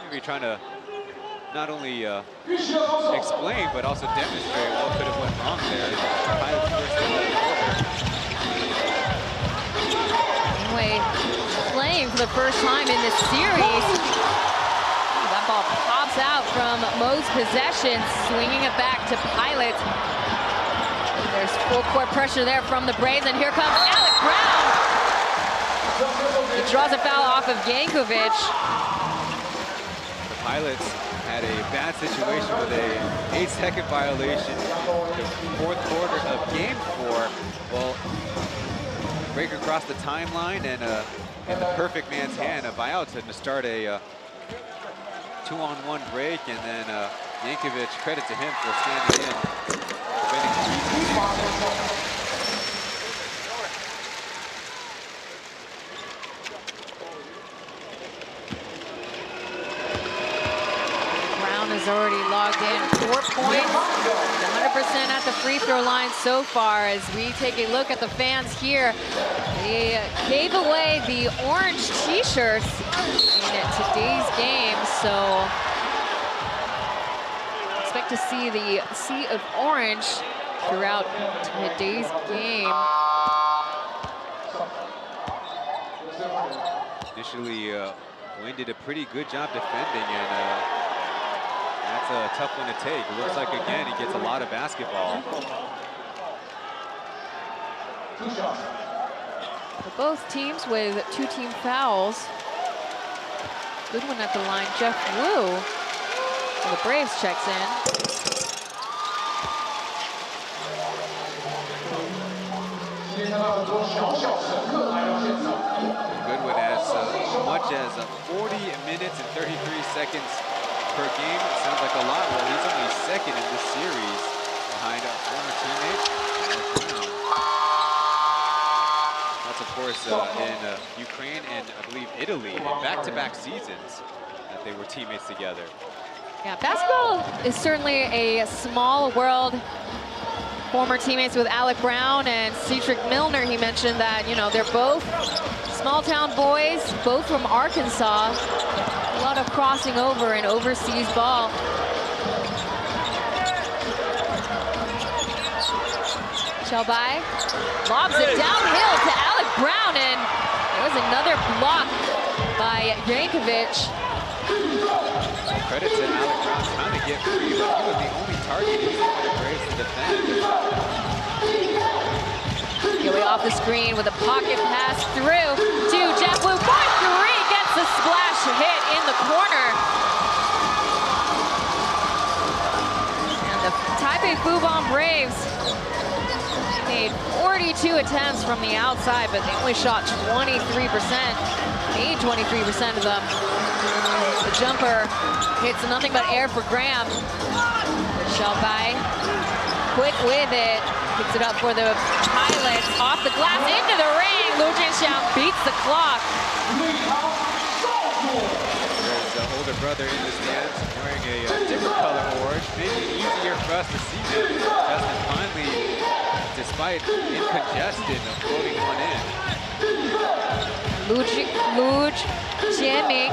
maybe trying to not only explain, but also demonstrate what could have went wrong there. Mingwei playing for the first time in this series. That ball pops out from Mo's possession, swinging it back to Pilots. There's full court pressure there from the Braves, and here comes Alec Brown. He draws a foul off of Yankovic. The Pilots had a bad situation with a 8-second violation. The 4th quarter of game 4. Well, break across the timeline, and in the perfect man's hand, Bayao to start a 2-on-1 break, and then Yankovic, credit to him for standing in. Brown is already logged in 4 points, 100% at the free throw line so far. As we take a look at the fans here, they gave away the orange t-shirts in today's game, so expect to see the sea of orange throughout today's game. Initially, Wayne did a pretty good job defending, and that's a tough one to take. It looks like, again, he gets a lot of basketball. For both teams with 2 team fouls. Good one at the line, Jeff Wu. So the Braves checks in. Goodwin has much as 40 minutes and 33 seconds per game. It sounds like a lot. Well, he's only 2nd in this series behind our former teammate. That's, of course, in Ukraine and, I believe, Italy in back-to-back seasons that they were teammates together. Yeah, basketball is certainly a small world. Former teammates with Alec Brown and Cedric Milner, he mentioned that, they're both small-town boys, both from Arkansas. A lot of crossing over and overseas ball. Xiaobai lobs it downhill to Alec Brown, and there was another block by Yankovic. Credit to Alec Brown trying to get free, but he was the only target easy for the Braves to defend. Gilly off the screen with a pocket pass through to Jeff Wu. 4-3, gets the splash hit in the corner. And the Taipei Fubon Braves made 42 attempts from the outside, but they only shot 23%. Made 23% of them. The jumper hits nothing but air for Graham. Xiaobai, quick with it, picks it up for the Pilots. Off the glass, into the ring. Lu Jinxiang beats the clock. There's an older brother in the stands wearing a different color orange. Maybe easier for us to see him. Justin finally, despite incongested, floating one in. Lu Jianming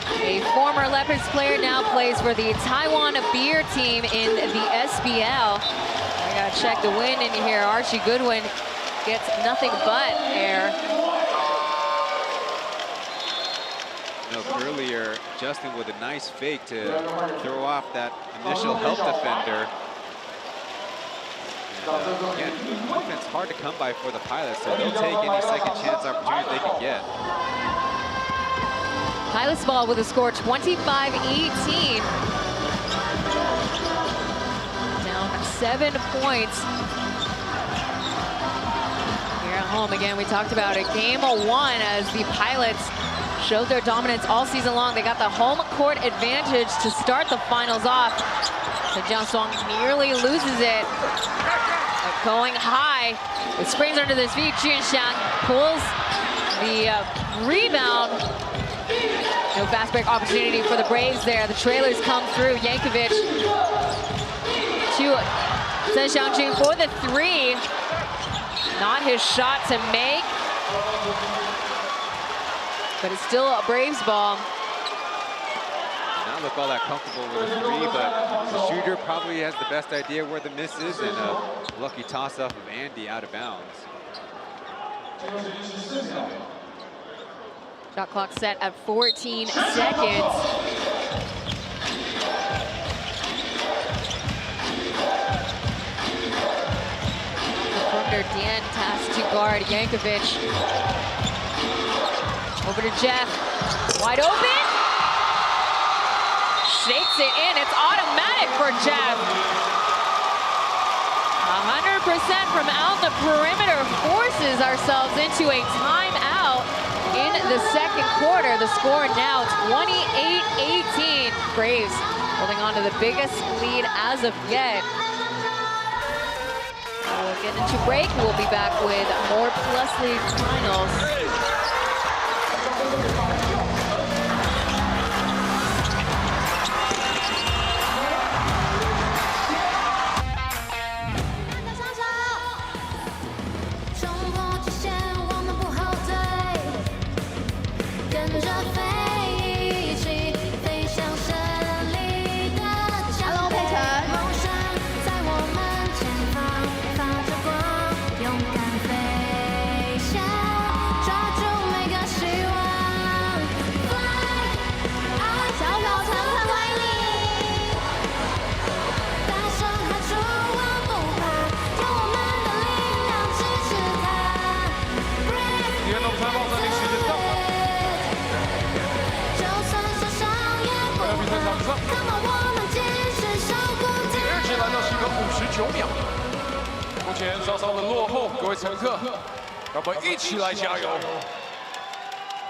A former Leopards player now plays for the Taiwan beer team in the SBL. I gotta check the win in here. Archie Goodwin gets nothing but air. Earlier, Justin with a nice fake to throw off that initial help defender. And, again, defense hard to come by for the Pilots, so they'll take any second chance opportunities they can get. Pilots ball with a score 25-18. Down 7 points. Here at home, again, we talked about it. Game 1 as the Pilots showed their dominance all season long. They got the home court advantage to start the finals off. So Jiang Song nearly loses it. But going high, it springs under his feet. Jun Xiang pulls the rebound. No fast break opportunity for the Braves there. The trailers come through. Yankovic to Chen Xiangjun for the 3. Not his shot to make. But it's still a Braves ball. Not look all that comfortable with a 3, but the shooter probably has the best idea where the miss is, and a lucky toss-off of Andy out of bounds. Shot clock set at 14 seconds. Defender Dan tasked to guard Yankovic. Over to Jeff, wide open. Shakes it in, it's automatic for Jeff. 100% from out the perimeter forces ourselves into a timeout in the second quarter. The score now 28-18. Braves holding on to the biggest lead as of yet. We'll get into break. We'll be back with more Plus League finals.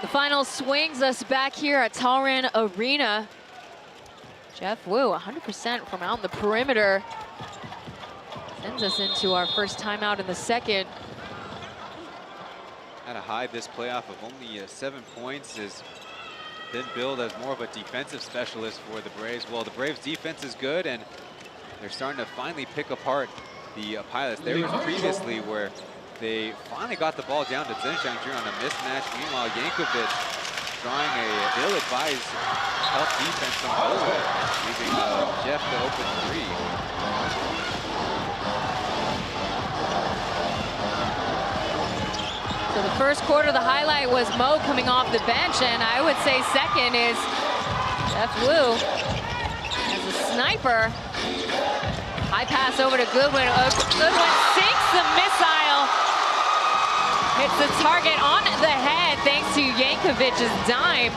The final swings us back here at Taoyuan Arena. Jeff Wu, 100% from out in the perimeter. Sends us into our first timeout in the second. Had to hide this playoff of only 7 points. Has been billed as more of a defensive specialist for the Braves. Well, the Braves defense is good, and they're starting to finally pick apart the Pilots. There was previously where they finally got the ball down to Chen Xiangjun on a mismatch. Meanwhile, Yankovic drawing a ill-advised help defense from Pauian, leaving Jeff the open 3. So the first quarter, the highlight was Mo coming off the bench, and I would say second is Jeff Wu as a sniper. High pass over to Goodwin. Goodwin sinks the missile. Hits the target on the head thanks to Yankovic's dime.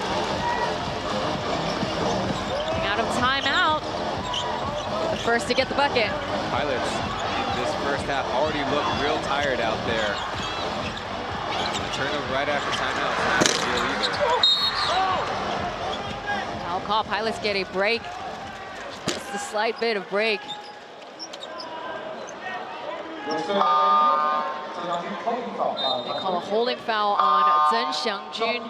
Out of timeout. The first to get the bucket. Pilots in this first half already look real tired out there. The turnover right after timeout is not a deal either. Foul call. Pilots get a break. Just a slight bit of break. They call a holding foul on Chen Xiangjun.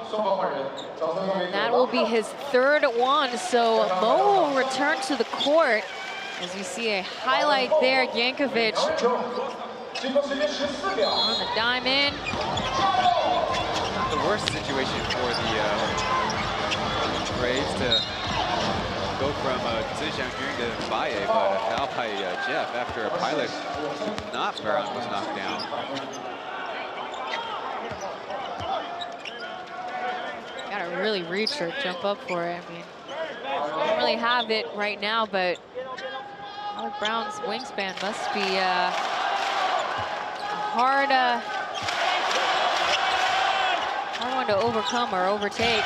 And that will be his third one, so Mo will return to the court. As you see a highlight there, Yankovic on the dime in. Not the worst situation for the Braves to go from Zhi Xiangjun to Baye, but a foul by Jeff after a pilot not Brown was knocked down. Gotta really reach or jump up for it. I mean, don't really have it right now, but Alec Brown's wingspan must be a hard one to overcome or overtake.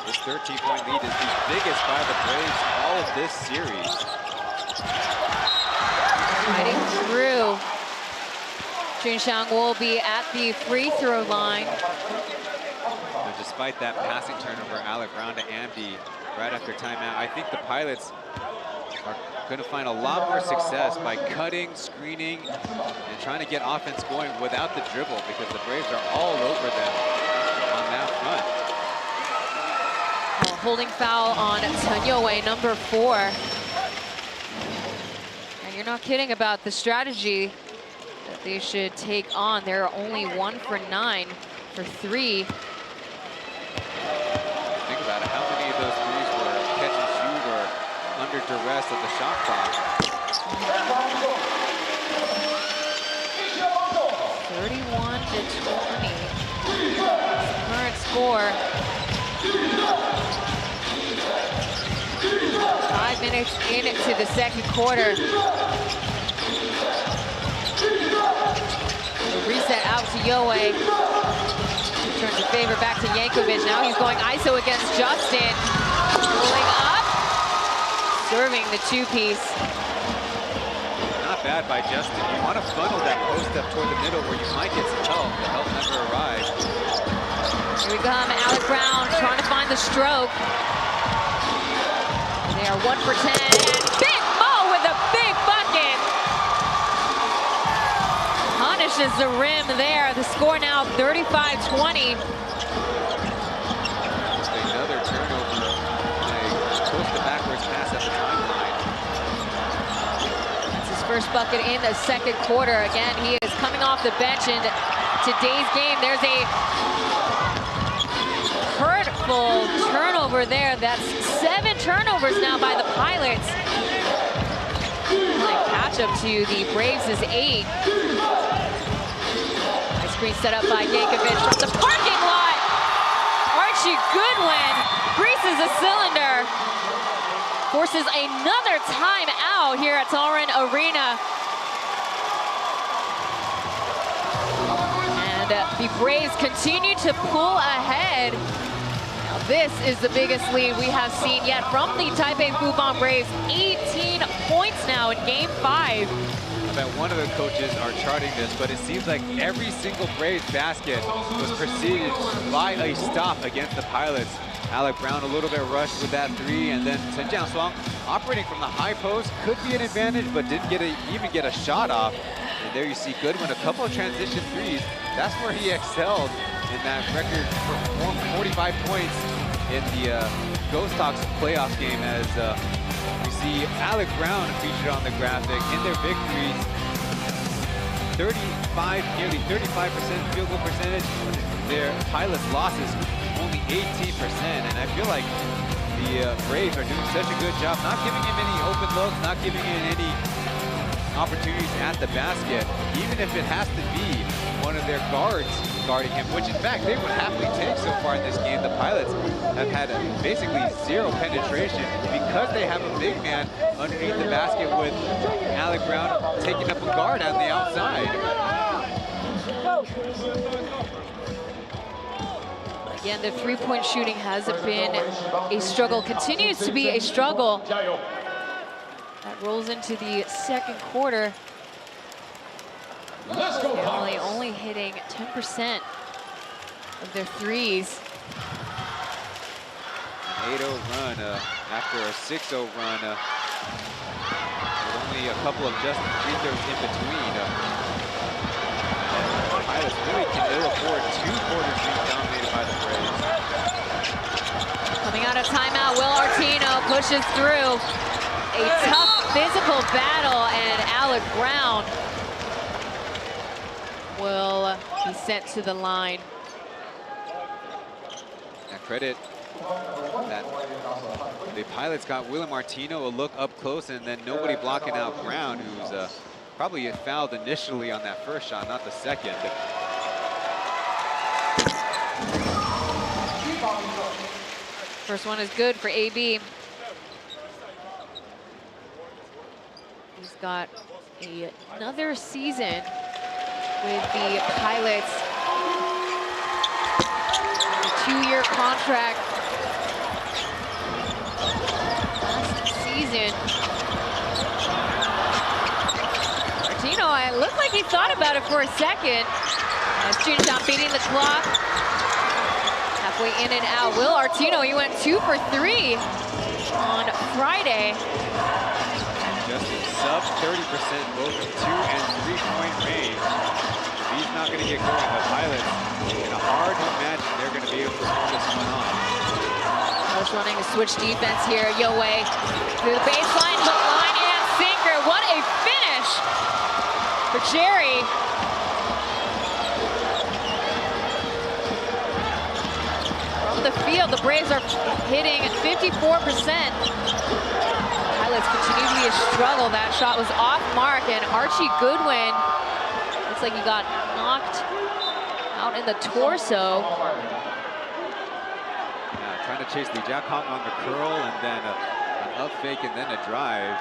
This 13-point lead is the biggest by the Braves all of this series. Fighting through. Junxiang will be at the free throw line. But despite that passing turnover, Alec Brown to Amdi right after timeout, I think the Pilots are going to find a lot more success by cutting, screening, and trying to get offense going without the dribble, because the Braves are all over them on that front. Holding foul on Chen Youwei, number 4. And you're not kidding about the strategy that they should take on. They're only 1 for 9 for 3. Think about it. How many of those threes were catch and shoot or under duress of the shot clock? 31 to 20. Current score. 5 minutes into the second quarter. The reset out to Youwei. Turns the favor back to Yankovic. Now he's going ISO against Justin. Pulling up. Serving the 2-piece. Not bad by Justin. You want to funnel that post up toward the middle where you might get some help. The help never arrives. Here we come. Alec Brown trying to find the stroke. They are 1 for 10. And Big Mo with a big bucket. Punishes the rim there. The score now 35-20. Another turnover. A post-to-backwards pass at the timeline. That's his first bucket in the second quarter. Again, he is coming off the bench in today's game. There's a hurtful turnover there. That's 7 turnovers now by the Pilots. Like catch up to the Braves is 8. Nice screen set up by Yankovic from the parking lot. Archie Goodwin greases a cylinder. Forces another timeout here at Taoyuan Arena. And the Braves continue to pull ahead. Now this is the biggest lead we have seen yet from the Taipei Fubon Braves. 18 points now in Game 5. I bet one of the coaches are charting this, but it seems like every single Braves basket was preceded by a stop against the Pilots. Alec Brown a little bit rushed with that 3, and then Chen Jianshuang operating from the high post could be an advantage, but didn't even get a shot off. And there you see Goodwin, a couple of transition threes. That's where he excelled in that record for 45 points in the Ghost Talks playoff game, as we see Alec Brown featured on the graphic in their victories. Nearly 35% field goal percentage. Their Pilots losses, only 18%. And I feel like the Braves are doing such a good job, not giving him any open looks, not giving him any opportunities at the basket, even if it has to be one of their guards guarding him, which in fact they would happily take so far in this game. The Pilots have had basically 0 penetration because they have a big man underneath the basket with Alec Brown taking up a guard on the outside. Again, the 3-point shooting has been a struggle, continues to be a struggle. That rolls into the second quarter. Family only hitting 10% of their threes. An 8-0 run after a 6-0 run. With only a couple of just free throws in between. Pilots really can ill afford 2 quarters being dominated by the Braves. Coming out of timeout, Will Artino pushes through. A tough physical battle, and Alec Brown will be sent to the line. credit that the Pilots got William Martino a look up close, and then nobody blocking out Brown, who's probably fouled initially on that first shot, not the second. First one is good for AB. He's got another season with the Pilots. A 2-year contract. Last season. Martino, it looked like he thought about it for a second. As Junshang beating the clock. Halfway in and out. Will Artino, he went 2 for 3 on Friday. Just sub 30% both from 2 and 3-point range. He's not going to get going. The Pilots, it's hard to imagine they're going to be able to pull this one off. Just running a switch defense here. Yowei through the baseline, hook, line, and sinker. What a finish for Jerry. From the field, the Braves are hitting 54%. Pilots continue to be a struggle. That shot was off mark, and Archie Goodwin looks like he got knocked out in the torso. Trying to chase Lee Jae-Kong on the curl, and then an up fake, and then a drive.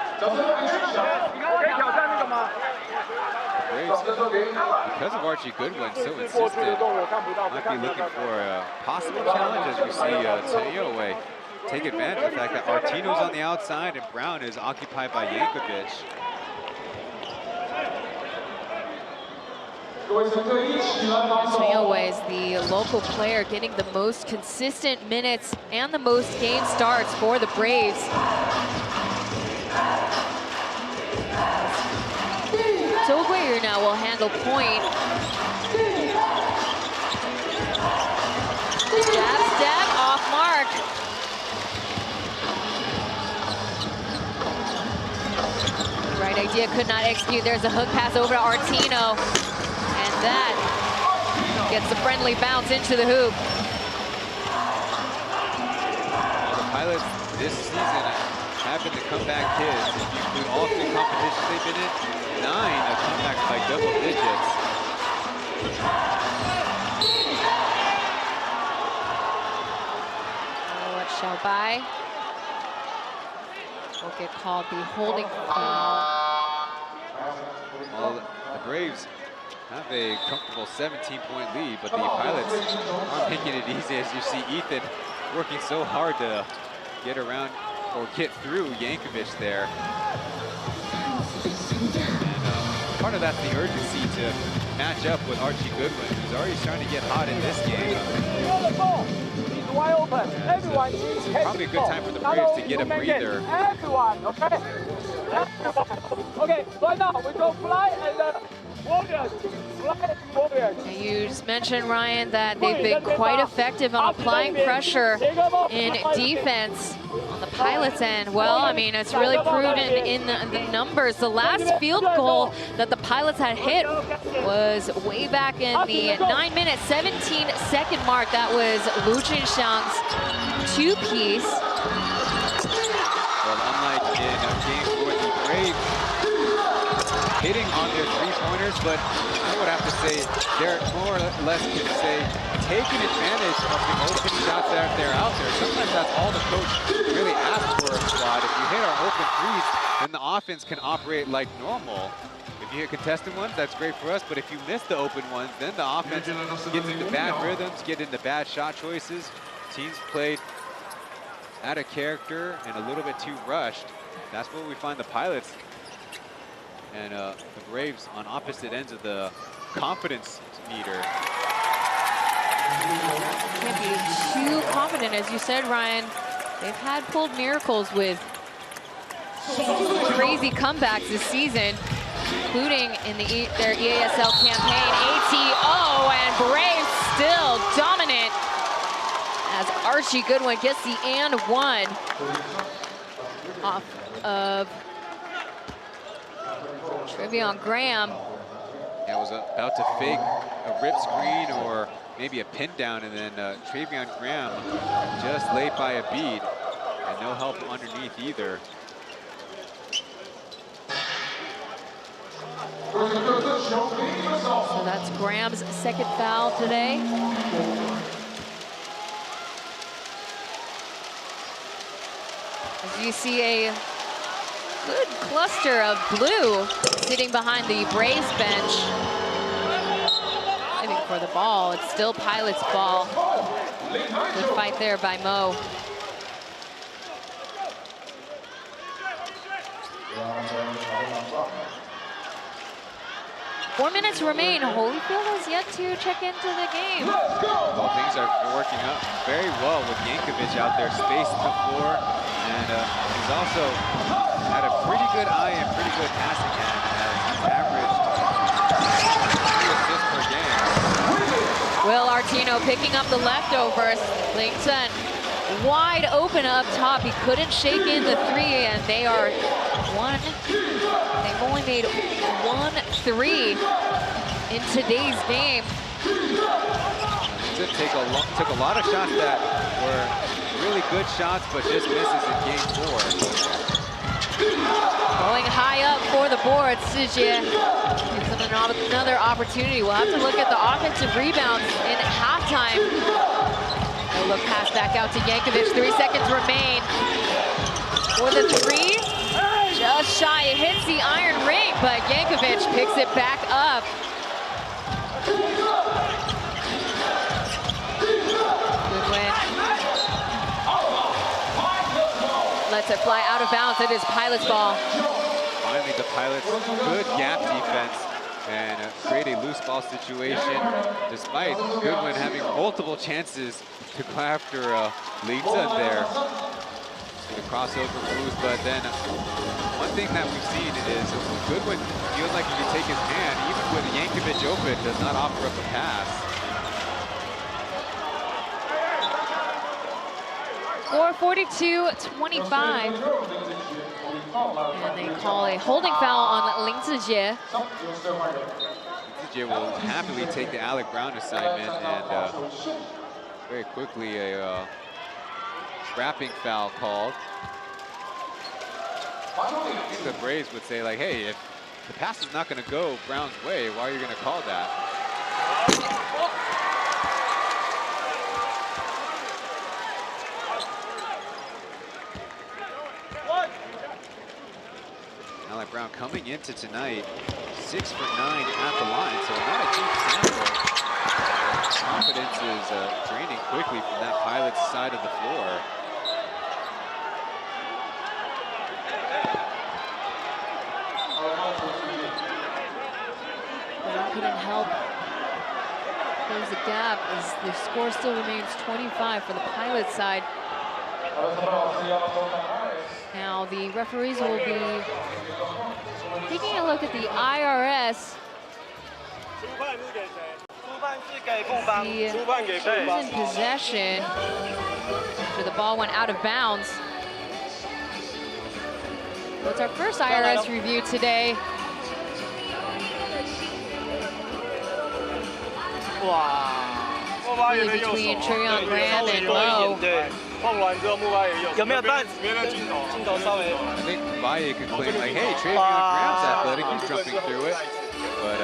Braves, because of Archie Goodwin, so insistent, might be looking for a possible challenge as we see Taoyuan take advantage of the fact that Artino's on the outside and Brown is occupied by Yankovic. Taoyuan is the local player getting the most consistent minutes and the most game starts for the Braves. Taoyuan now will handle point. Jab step off mark. Right idea, could not execute. There's a hook pass over to Artino. And that gets a friendly bounce into the hoop. Well, the Pilots this season have been the comeback kids. If you include all 3 competitions they've been in, 9 have come back by double digits. What shall by? Will get called the holding foul. Well, the Braves have a comfortable 17-point lead, but the Pilots aren't making it easy, as you see Ethan working so hard to get around or get through Yankovic there. And part of that's the urgency to match up with Archie Goodwin, who's already starting to get hot in this game. He's wide open. Everyone It's probably a good time for the Braves to get a breather. Everyone, okay? Everyone. Okay, right now we go fly and Warriors. Fly Warriors. And you just mentioned, Ryan, that they've been quite effective on applying pressure in defense on the Pilots' end. Well, I mean, it's really proven in the numbers. The last field goal that the Pilots had hit was way back in the 9-minute, 17-second mark. That was Lu Junshang's 2-piece. Well, unlike in games where the Braves hitting on their 3-pointers, but I would have to say they're more or less can say taking advantage of the open shots that they're out there. Sometimes that's all the coach really asks for a squad. If you hit our open threes, then the offense can operate like normal. If you hit contested ones, that's great for us, but if you miss the open ones, then the offense gets into bad rhythms, get into bad shot choices. Teams played out of character and a little bit too rushed. That's where we find the Pilots and the Braves on opposite ends of the confidence meter. Can't be too confident, as you said, Ryan. They've had pulled miracles with crazy comebacks this season, including in their EASL campaign. ATO, and Braves still dominant as Archie Goodwin gets the and one off of Trevion Graham. Yeah, was about to fake a rip screen or maybe a pin down, and then Travion Graham just late by a bead, and no help underneath either. So that's Graham's second foul today. As you see a good cluster of blue sitting behind the Braves bench. Waiting for the ball. It's still Pilot's ball. Good fight there by Mo. Four minutes remain. Holyfield has yet to check into the game. Well, things are working out very well with Yankovic out there, spacing the floor, and he's also had a pretty good eye and pretty good passing hand, as he's averaged 2 assists per game. Will Artino picking up the leftovers. Ling-Chen wide open up top. He couldn't shake in the three, and they are they've only made 1 3 in today's game. Took a lot of shots that were really good shots, but just misses in game 4. Going high up for the board, Sijie gives them another opportunity. We'll have to look at the offensive rebounds in halftime. A look pass back out to Yankovic. 3 seconds remain for the three. Just shy, it hits the iron ring, but Yankovic picks it back up. Good win. Lets it fly out of bounds. It is Pilot's ball. Finally, the Pilots, good gap defense and create a loose ball situation, despite Goodwin having multiple chances to go after Ling-Chen there. The crossover moves, but then one thing that we've seen is Goodwin feels like he can take his man, even with Yankovic open, does not offer up a pass. Score 42-25. And they call a holding foul on Ling Zijie. Zijie will happily take the Alec Brown assignment, and very quickly a wrapping foul called. I think the Braves would say, like, hey, if the pass is not going to go Brown's way, why are you going to call that? Alec Brown coming into tonight, 6 for 9 at the line, so not a cheap sample. Confidence is draining quickly from that Pilot's side of the floor. Couldn't help close the gap as the score still remains 25 for the Pilot side. Now the referees will be taking a look at the IRS. The in possession after the ball went out of bounds. So it's our first IRS review today. Really between Travion Graham and Mo. I think Baye could claim, like, hey, Travion Graham's athletic, he's jumping through it. But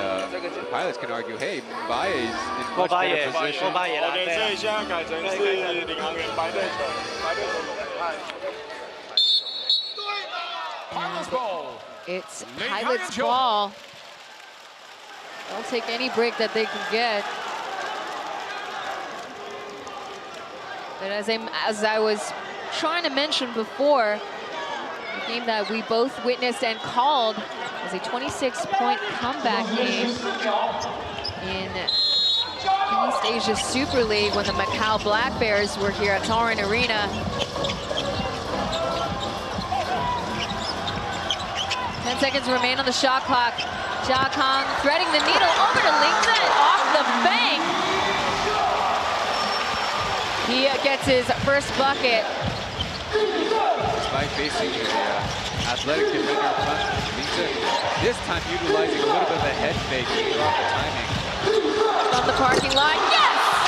the Pilots can argue, hey, Baye's in much better position. It's Pilot's ball. They'll take any break that they can get. But as I was trying to mention before, the game that we both witnessed and called was a 26-point comeback game in East Asia Super League when the Macau Black Bears were here at Taoyuan Arena. 10 seconds remain on the shot clock. Jia Kang threading the needle over to Ling-Chen off the bank. He gets his first bucket. Despite facing the athletic defender in front, Ling-Chen this time utilizing a little bit of a head fake to throw off the timing. From the parking lot, yes!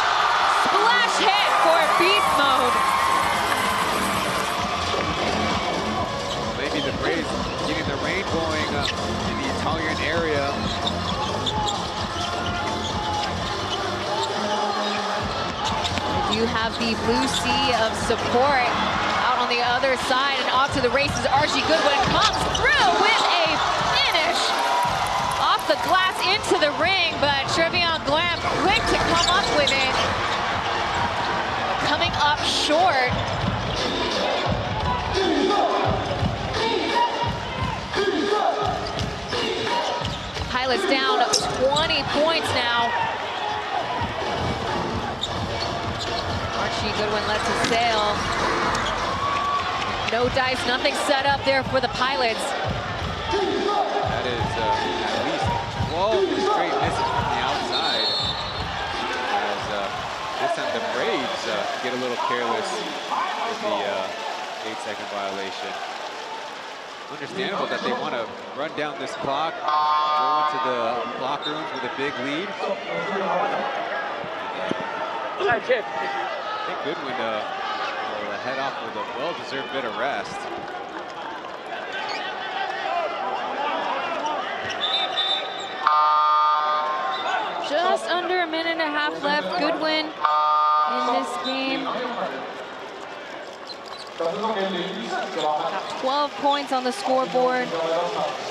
hit for beast mode. Maybe the Braves getting the rain going in the Taoyuan area. You have the blue sea of support out on the other side, and off to the races. Archie Goodwin comes through with a finish off the glass into the ring, but Trevion Glam quick to come up with it. Coming up short. Pilots down 20 points now. Archie Goodwin lets it sail. No dice, nothing set up there for the Pilots. That is at least 12 straight misses from the outside. As this time the Braves get a little careless with the 8-second violation. Understandable that they want to run down this clock, go into the locker rooms with a big lead. I think Goodwin will head off with a well-deserved bit of rest. Just under a minute and a half left. Goodwin in this game. 12 points on the scoreboard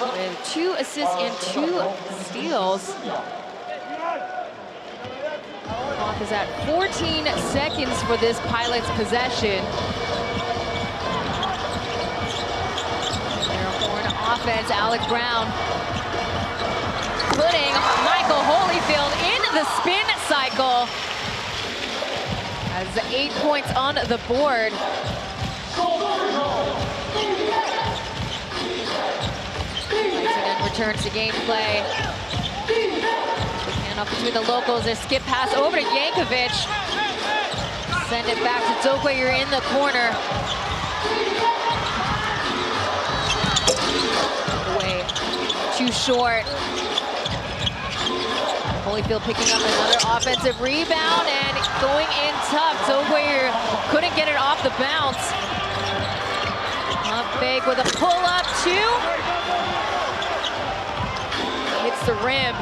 with 2 assists and 2 steals. Clock is at 14 seconds for this Pilots possession. Airborne offense, Alec Brown putting Michael Holyfield in the spin cycle. Has 8 points on the board. Tyson returns to gameplay. Hand off between the locals. A skip pass over to Yankovic. Send it back to Dzokwe. You're in the corner. Away. Too short. Holyfield picking up another offensive rebound and going in tough. Dzokwe couldn't get it off the bounce. Up big with a pull-up, 2. Hits the rim.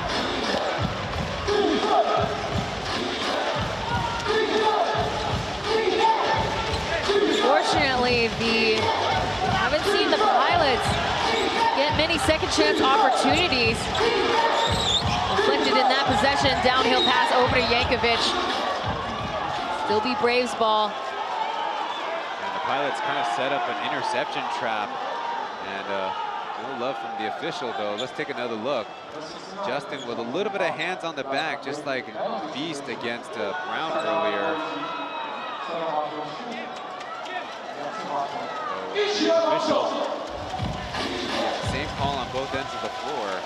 Unfortunately, we haven't seen the Pilots get many second chance opportunities. Reflected in that possession, downhill pass over to Yankovic. Still be Braves ball. And the Pilots kind of set up an interception trap. And no love from the official, though. Let's take another look. Justin with a little bit of hands on the back, just like Beast against Brown earlier. So, official, same call on both ends of the floor.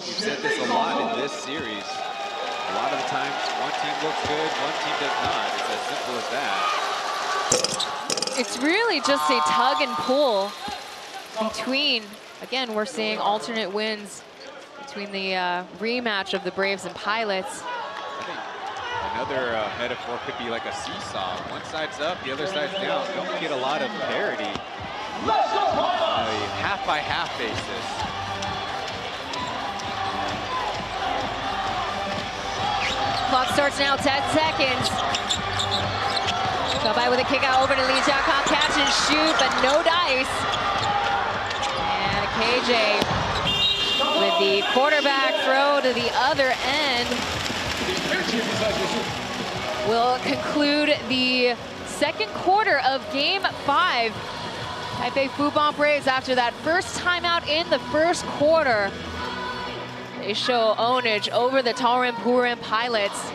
We've said this a lot in this series. A lot of the times, one team looks good, one team does not. It's as simple as that. It's really just a tug and pull between, again, we're seeing alternate wins between the rematch of the Braves and Pilots. I think another metaphor could be like a seesaw. One side's up, the other side's down. Don't get a lot of parity. Half by half basis. Clock starts now, 10 seconds. Go by with a kick out over to Lee Jiakon, catch and shoot, but no dice. And KJ with the quarterback throw to the other end will conclude the second quarter of Game 5. Taipei Fubon Braves, after that first timeout in the first quarter, they show ownage over the Taoyuan Pauian Pilots.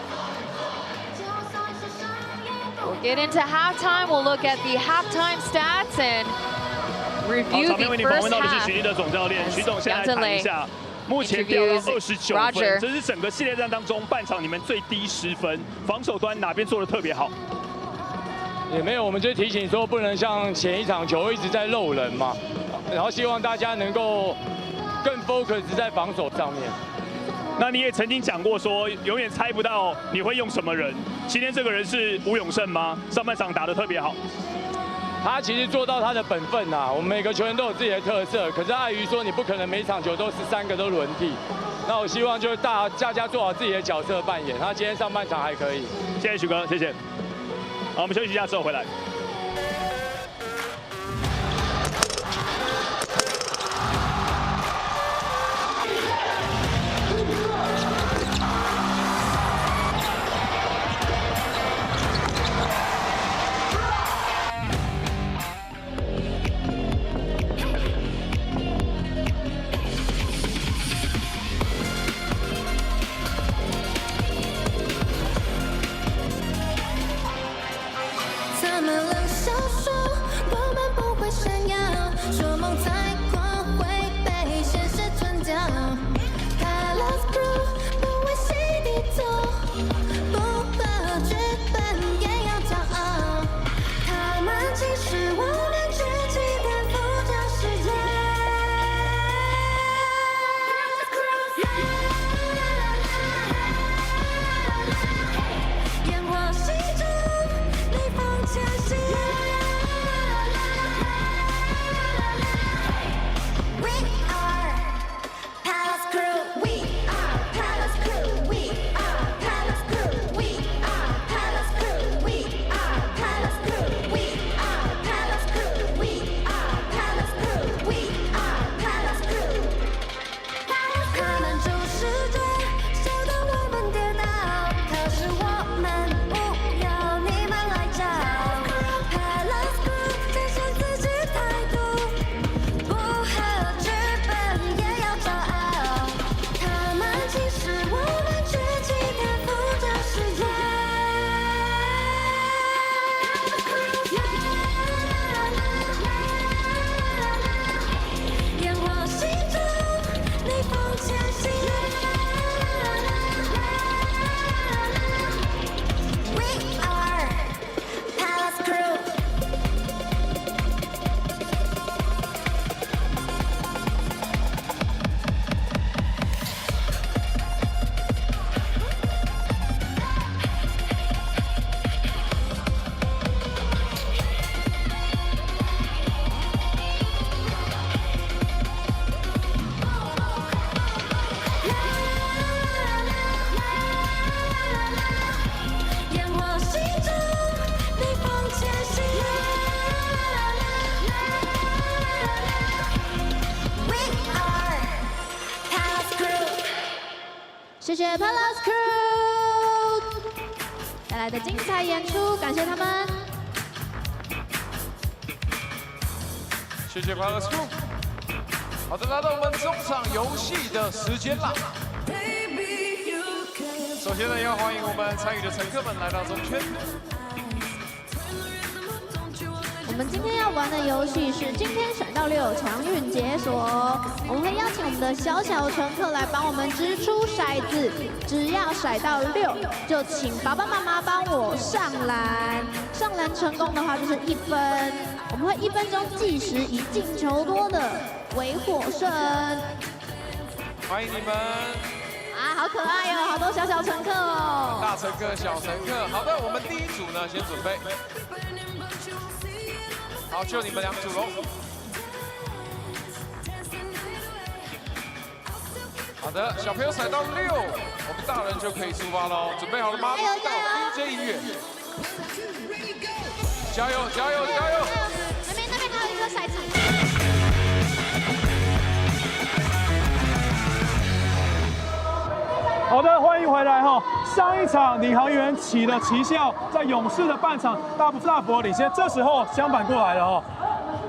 We'll get into halftime. We'll look at the halftime stats and review the first half. As 目前掉到29分，这是整个系列战当中半场你们最低10分，防守端哪边做得特别好？也没有，我们就提醒说不能像前一场球一直在漏人嘛，然后希望大家能够更 focus 在防守上面。那你也曾经讲过说，永远猜不到你会用什么人。今天这个人是吴永胜吗？上半场打得特别好。他其实做到他的本分呐，我们每个球员都有自己的特色，可是碍于说你不可能每场球都13个都轮替。那我希望就是大家做好自己的角色扮演。他今天上半场还可以。谢谢许哥，谢谢。好，我们休息一下之后回来。怎么了？小说我们不会闪耀，说梦太狂会被现实吞掉。Palace Crew 不为谁低头，不合剧本也要骄傲。他们其实我们自己颠覆这世界。烟火心中。逆风前行 We are Palace Crew We are Palace Crew We are Palace Crew We are Palace Crew We are Palace Crew We are Palace Crew We are Palace Crew We are Palace Crew 他们就是对，笑得我们跌倒，可是我们不要你们来找。Palace Crew 展现自己态度，不合剧本也要骄傲。他们其实我们自己颠覆这世界。烟火心中，逆风前行。We are Palace Crew。烟火心中，逆风前行。We are Palace Crew。谢谢 Palace Crew 带来的精彩演出，感谢他们。谢谢 Palace Crew。好的，来到我们中场游戏的时间啦。首先呢，要欢迎我们参与的乘客们来到中圈。我们今天要玩的游戏是今天甩到6强运解锁，我们会邀请我们的小小乘客来帮我们掷出骰子，只要甩到6，就请爸爸妈妈帮我上篮，上篮成功的话就是1分，我们会1分钟计时，以进球多的为获胜。欢迎你们。啊，好可爱哦，好多小小乘客哦。大乘客、小乘客。好的，我们第一组呢，先准备。好，就你们2组喽。好的，小朋友甩到6，我们大人就可以出发喽。准备好了吗？加油加油 DJ 音乐，加油加油加油！那边还有一个骰子。好的，欢迎回来哈。上一场领航员起了奇效，在勇士的半场大幅领先，这时候相反过来了哦。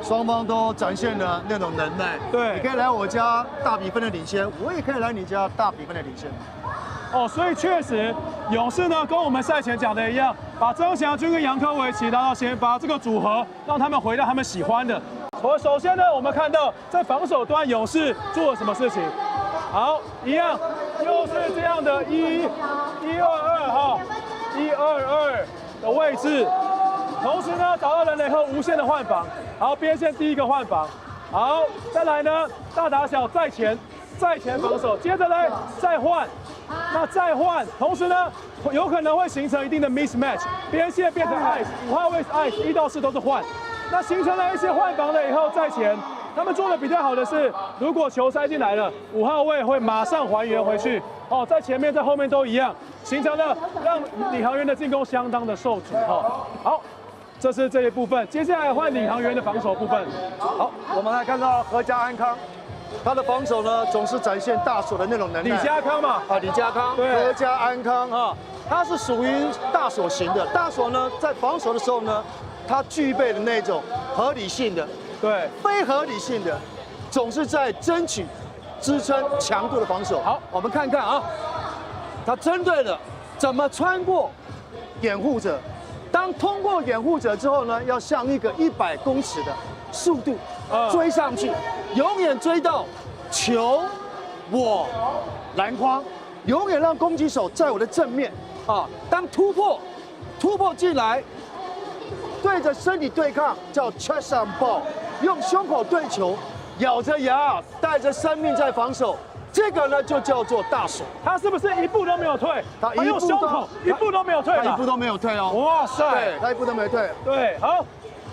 双方都展现了那种能耐。对，你可以来我家大比分的领先，我也可以来你家大比分的领先。哦，所以确实，勇士呢跟我们赛前讲的一样，把曾祥军跟杨科维奇拉到先发，这个组合让他们回到他们喜欢的。首先呢，我们看到在防守端勇士做了什么事情？好，一样，又是这样的1-2-2哈，1-2-2的位置，同时呢找到人了以后无限的换防，好，边线第一个换防，好，再来呢大打小在前防守，接着呢再换，那再换，同时呢有可能会形成一定的 mismatch， 边线变成 ice， 5号位是 ice， 1到4都是换，那形成了一些换防了以后在前。他们做的比较好的是，如果球塞进来了，5号位会马上还原回去。哦，在前面在后面都一样，形成了让领航员的进攻相当的受阻。哦，好，这是这一部分。接下来换领航员的防守部分。好，我们来看到何家安康，他的防守呢总是展现大锁的那种能耐。李家康嘛，啊，李家康，对，何家安康啊，他是属于大锁型的。大锁呢，在防守的时候呢，他具备的那种合理性的。对，非合理性的，总是在争取支撑强度的防守。好，我们看看啊，他针对了怎么穿过掩护者，当通过掩护者之后呢，要像一个100公尺的速度追上去，永远追到球我篮筐，永远让攻击手在我的正面啊。当突破进来，对着身体对抗叫 chest on ball。用胸口对球，咬着牙，带着生命在防守，这个呢就叫做大锁。他是不是一步都没有退？他用胸口一步都没有退，他一步都没有退哦。哇塞，对，他一步都没退。对，好。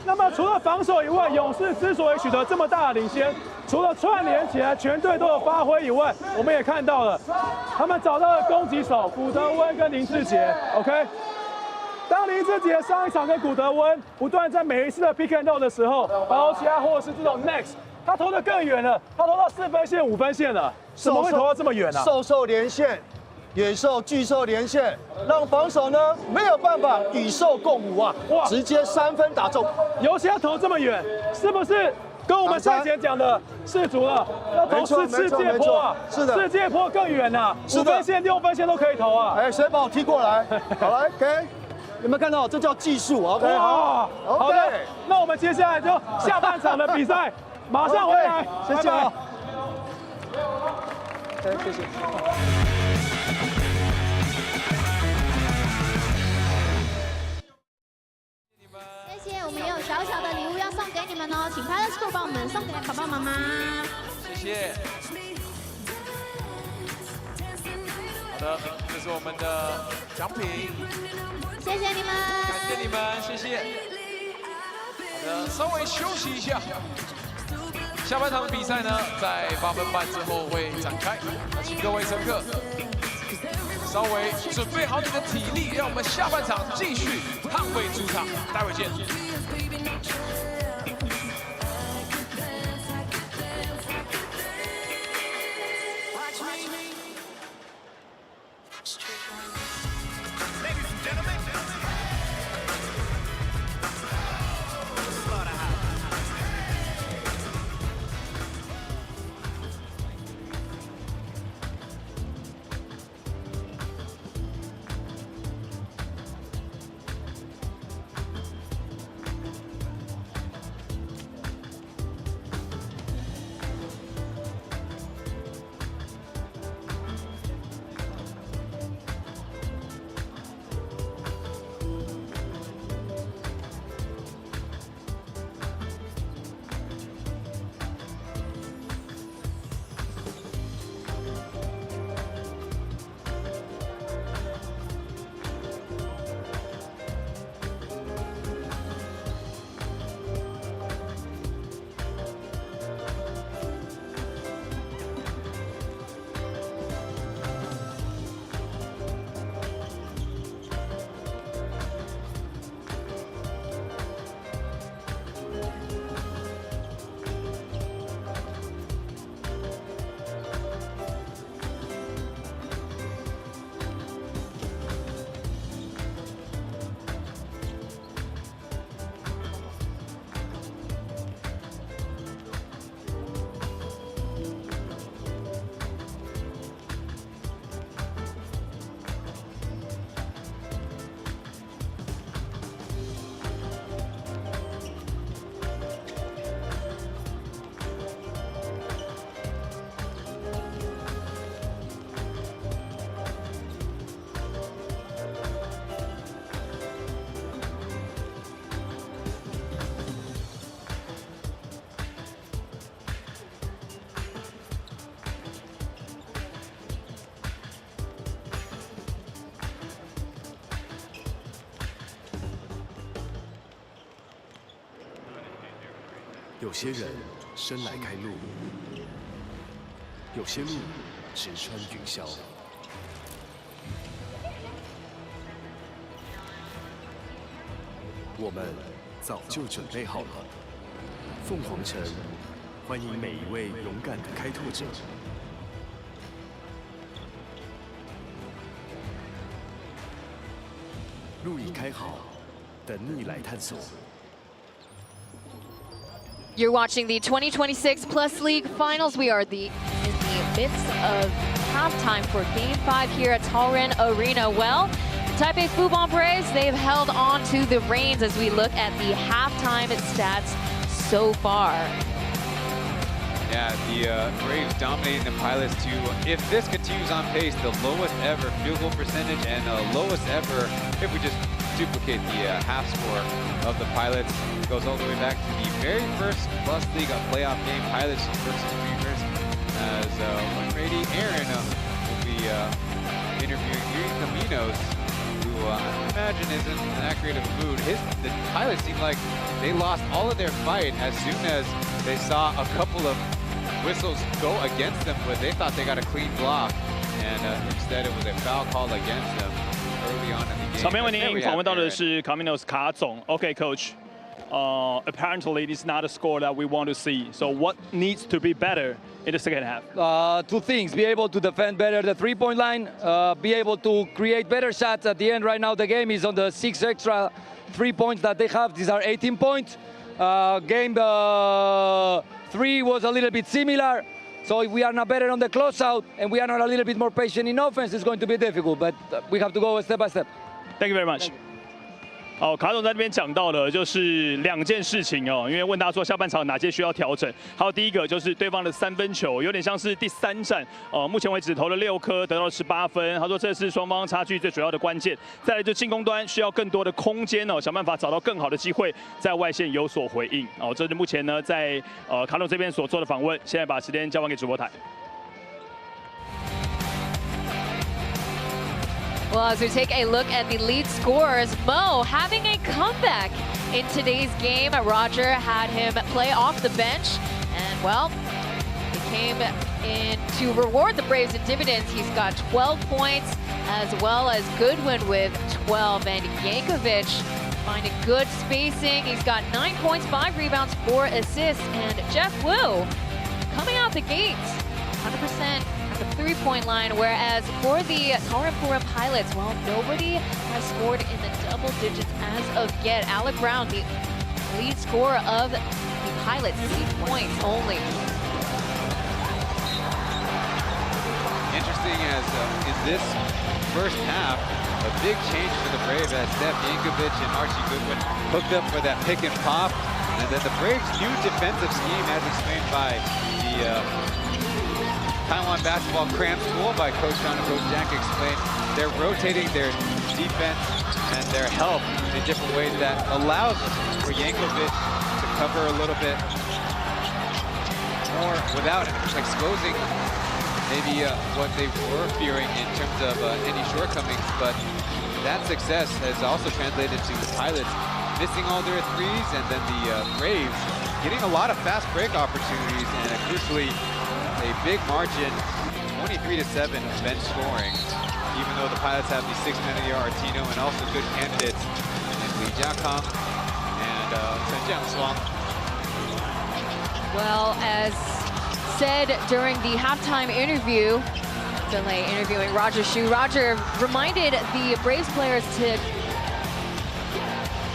那么除了防守以外，勇士之所以取得这么大的领先，除了串联起来全队都有发挥以外，我们也看到了，他们找到了攻击手古德温跟林志杰。OK。当林志杰上一场跟古德温不断在每一次的 pick and roll 的时候包起来，或者是这种 next， 他投得更远了，他投到4分线、5分线了，怎么会投到这么远呢？兽连线，野兽、巨兽连线，让防守呢没有办法与兽共舞啊！哇，直接3分打中，尤其他投这么远，是不是跟我们赛前讲的世足了？要投世界波啊！是的，世界波更远呐，5分线、6分线都可以投啊！哎，谁把我踢过来？好来，给。有没有看到？这叫技术 ，OK， 好，好的。那我们接下来就下半场的比赛，马上回来，谢谢。谢谢。谢谢，我们也有小小的礼物要送给你们哦，请拍的时候帮我们送给爸爸妈妈。谢谢。好的，这是我们的奖品。谢谢你们，感谢你们，谢谢。好的，稍微休息一下。下半场的比赛呢，在8分半之后会展开。请各位乘客稍微准备好你的体力，让我们下半场继续捍卫主场。待会见。有些人生来开路，有些路直穿云霄。我们早就准备好了。凤凰城欢迎每一位勇敢的开拓者。路已开好，等你来探索。 You're watching the 2026 Plus League Finals. We are in the midst of halftime for Game 5 here at Taoyuan Arena. Well, the Taipei Fubon Braves, they've held on to the reins as we look at the halftime stats so far. Yeah, the Braves dominating the Pilots to, if this continues on pace, the lowest ever field goal percentage and the lowest ever, if we just duplicate the half score of the Pilots, goes all the way back to the very first Plus League playoff game, Pilots versus Dreamers, as when Brady Aaron will be interviewing Yuri Caminos, who I imagine isn't in that great of a mood. The Pilots seem like they lost all of their fight as soon as they saw a couple of whistles go against them, where they thought they got a clean block, and instead it was a foul call against them early on in the game. 场边为您访问到的是 Caminos 卡总。Okay, coach. Apparently, it's not a score that we want to see. So, what needs to be better in the second half? 2 things: be able to defend better the 3-point line, be able to create better shots at the end. Right now, the game is on the 6 extra 3 points that they have. These are 18 points. Game 3 was a little bit similar. So if we are not better on the closeout and we are not a little bit more patient in offense, it's going to be difficult. But we have to go step by step. Thank you very much. 好，卡总在这边讲到的就是2件事情哦，因为问他说下半场哪些需要调整。还有第一个就是对方的3分球，有点像是第3战目前为止投了6颗，得到18分。他说这是双方差距最主要的关键。再来就进攻端需要更多的空间哦，想办法找到更好的机会，在外线有所回应哦。这是目前呢在卡总这边所做的访问。现在把时间交还给主播台。 Well, as we take a look at the lead scorers, Mo having a comeback in today's game. Roger had him play off the bench, and well, he came in to reward the Braves in dividends. He's got 12 points, as well as Goodwin with 12, and Yankovic finding good spacing. He's got 9 points, 5 rebounds, 4 assists, and Jeff Wu coming out the gates, 100%. The 3-point line, whereas for the Taoyuan Pilots, well, nobody has scored in the double digits as of yet. Alec Brown, the lead scorer of the Pilots, 8 points only. Interesting as in this first half, a big change for the Braves as Steph Yankovic and Archie Goodwin hooked up for that pick and pop. And then the Braves' new defensive scheme, as explained by the Taiwan basketball cram school by Coach John and Coach Jack, explained they're rotating their defense and their help in different ways that allows for Yankovic to cover a little bit more without exposing maybe what they were fearing in terms of any shortcomings. But that success has also translated to the Pilots missing all their threes, and then the Braves getting a lot of fast break opportunities, and crucially, a big margin, 23-7 of bench scoring, even though the Pilots have the 6-man of the year Artino and also good candidates in Li Jiakang and Chen Jiangshuang. Well, as said during the halftime interview, Delay interviewing Roger Shu, Roger reminded the Braves players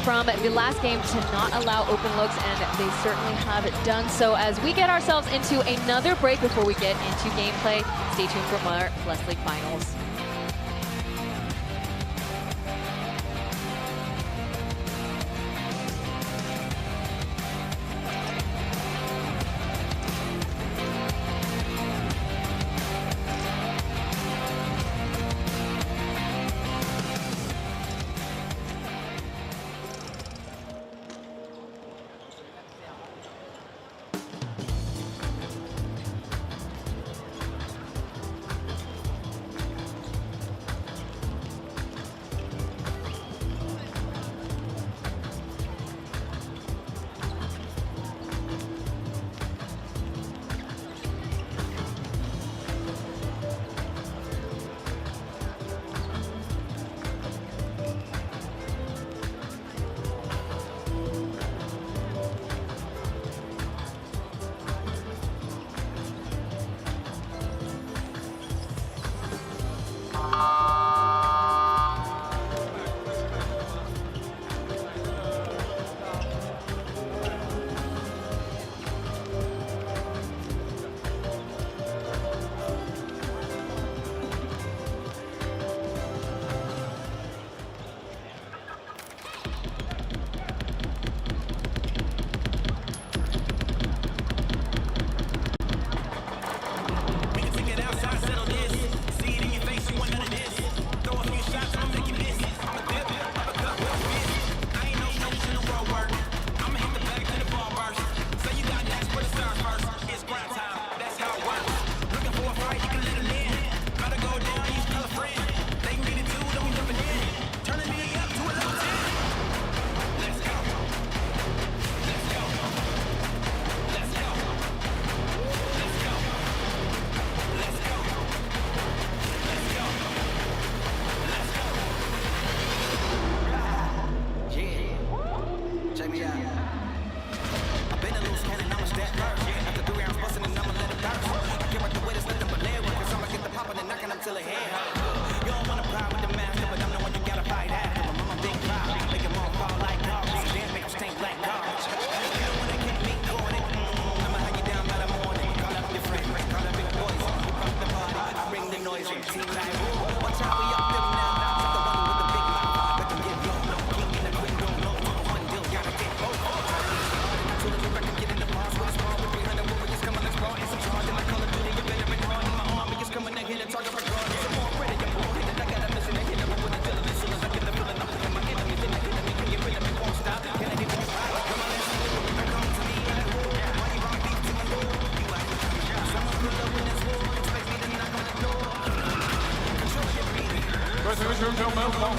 from the last game to not allow open looks, and they certainly have done so. As we get ourselves into another break before we get into gameplay, stay tuned for more Plus League Finals.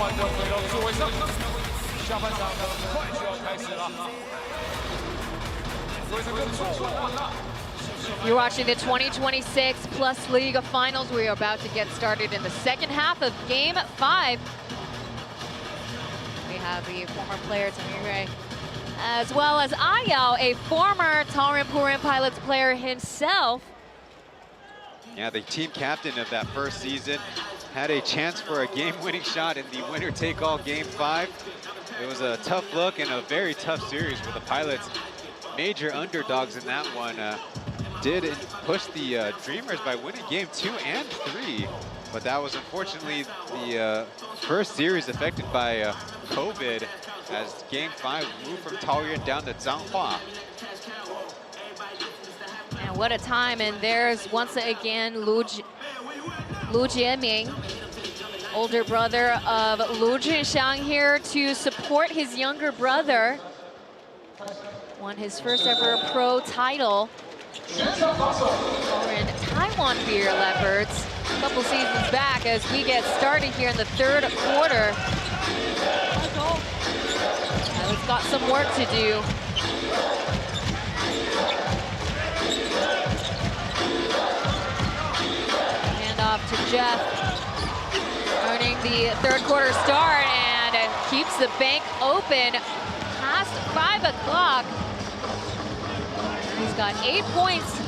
缓的回到座位上，下半场很快就要开始了。所以这个错了。 You're watching the 2026 Plus League Finals. We are about to get started in the second half of Game 5. We have the former player Taoyuan, as well as Ayao, a former Taoyuan Pauian Pilots player himself. Yeah, the team captain of that first season had a chance for a game-winning shot in the winner-take-all Game 5. It was a tough look and a very tough series for the Pilots. Major underdogs in that one. Did push the Dreamers by winning Game 2 and 3. But that was unfortunately the first series affected by COVID, as Game 5 moved from Taoyuan down to Zhanghua. And what a time, and there's once again Lu Jieming, older brother of Lu Junxiang, here to support his younger brother. Won his first ever pro title in Taiwan Beer Leopards a couple seasons back, as we get started here in the third quarter. It's got some work to do. Hand off to Jeff, earning the third quarter start, and keeps the bank open past 5 o'clock. He's got 8 points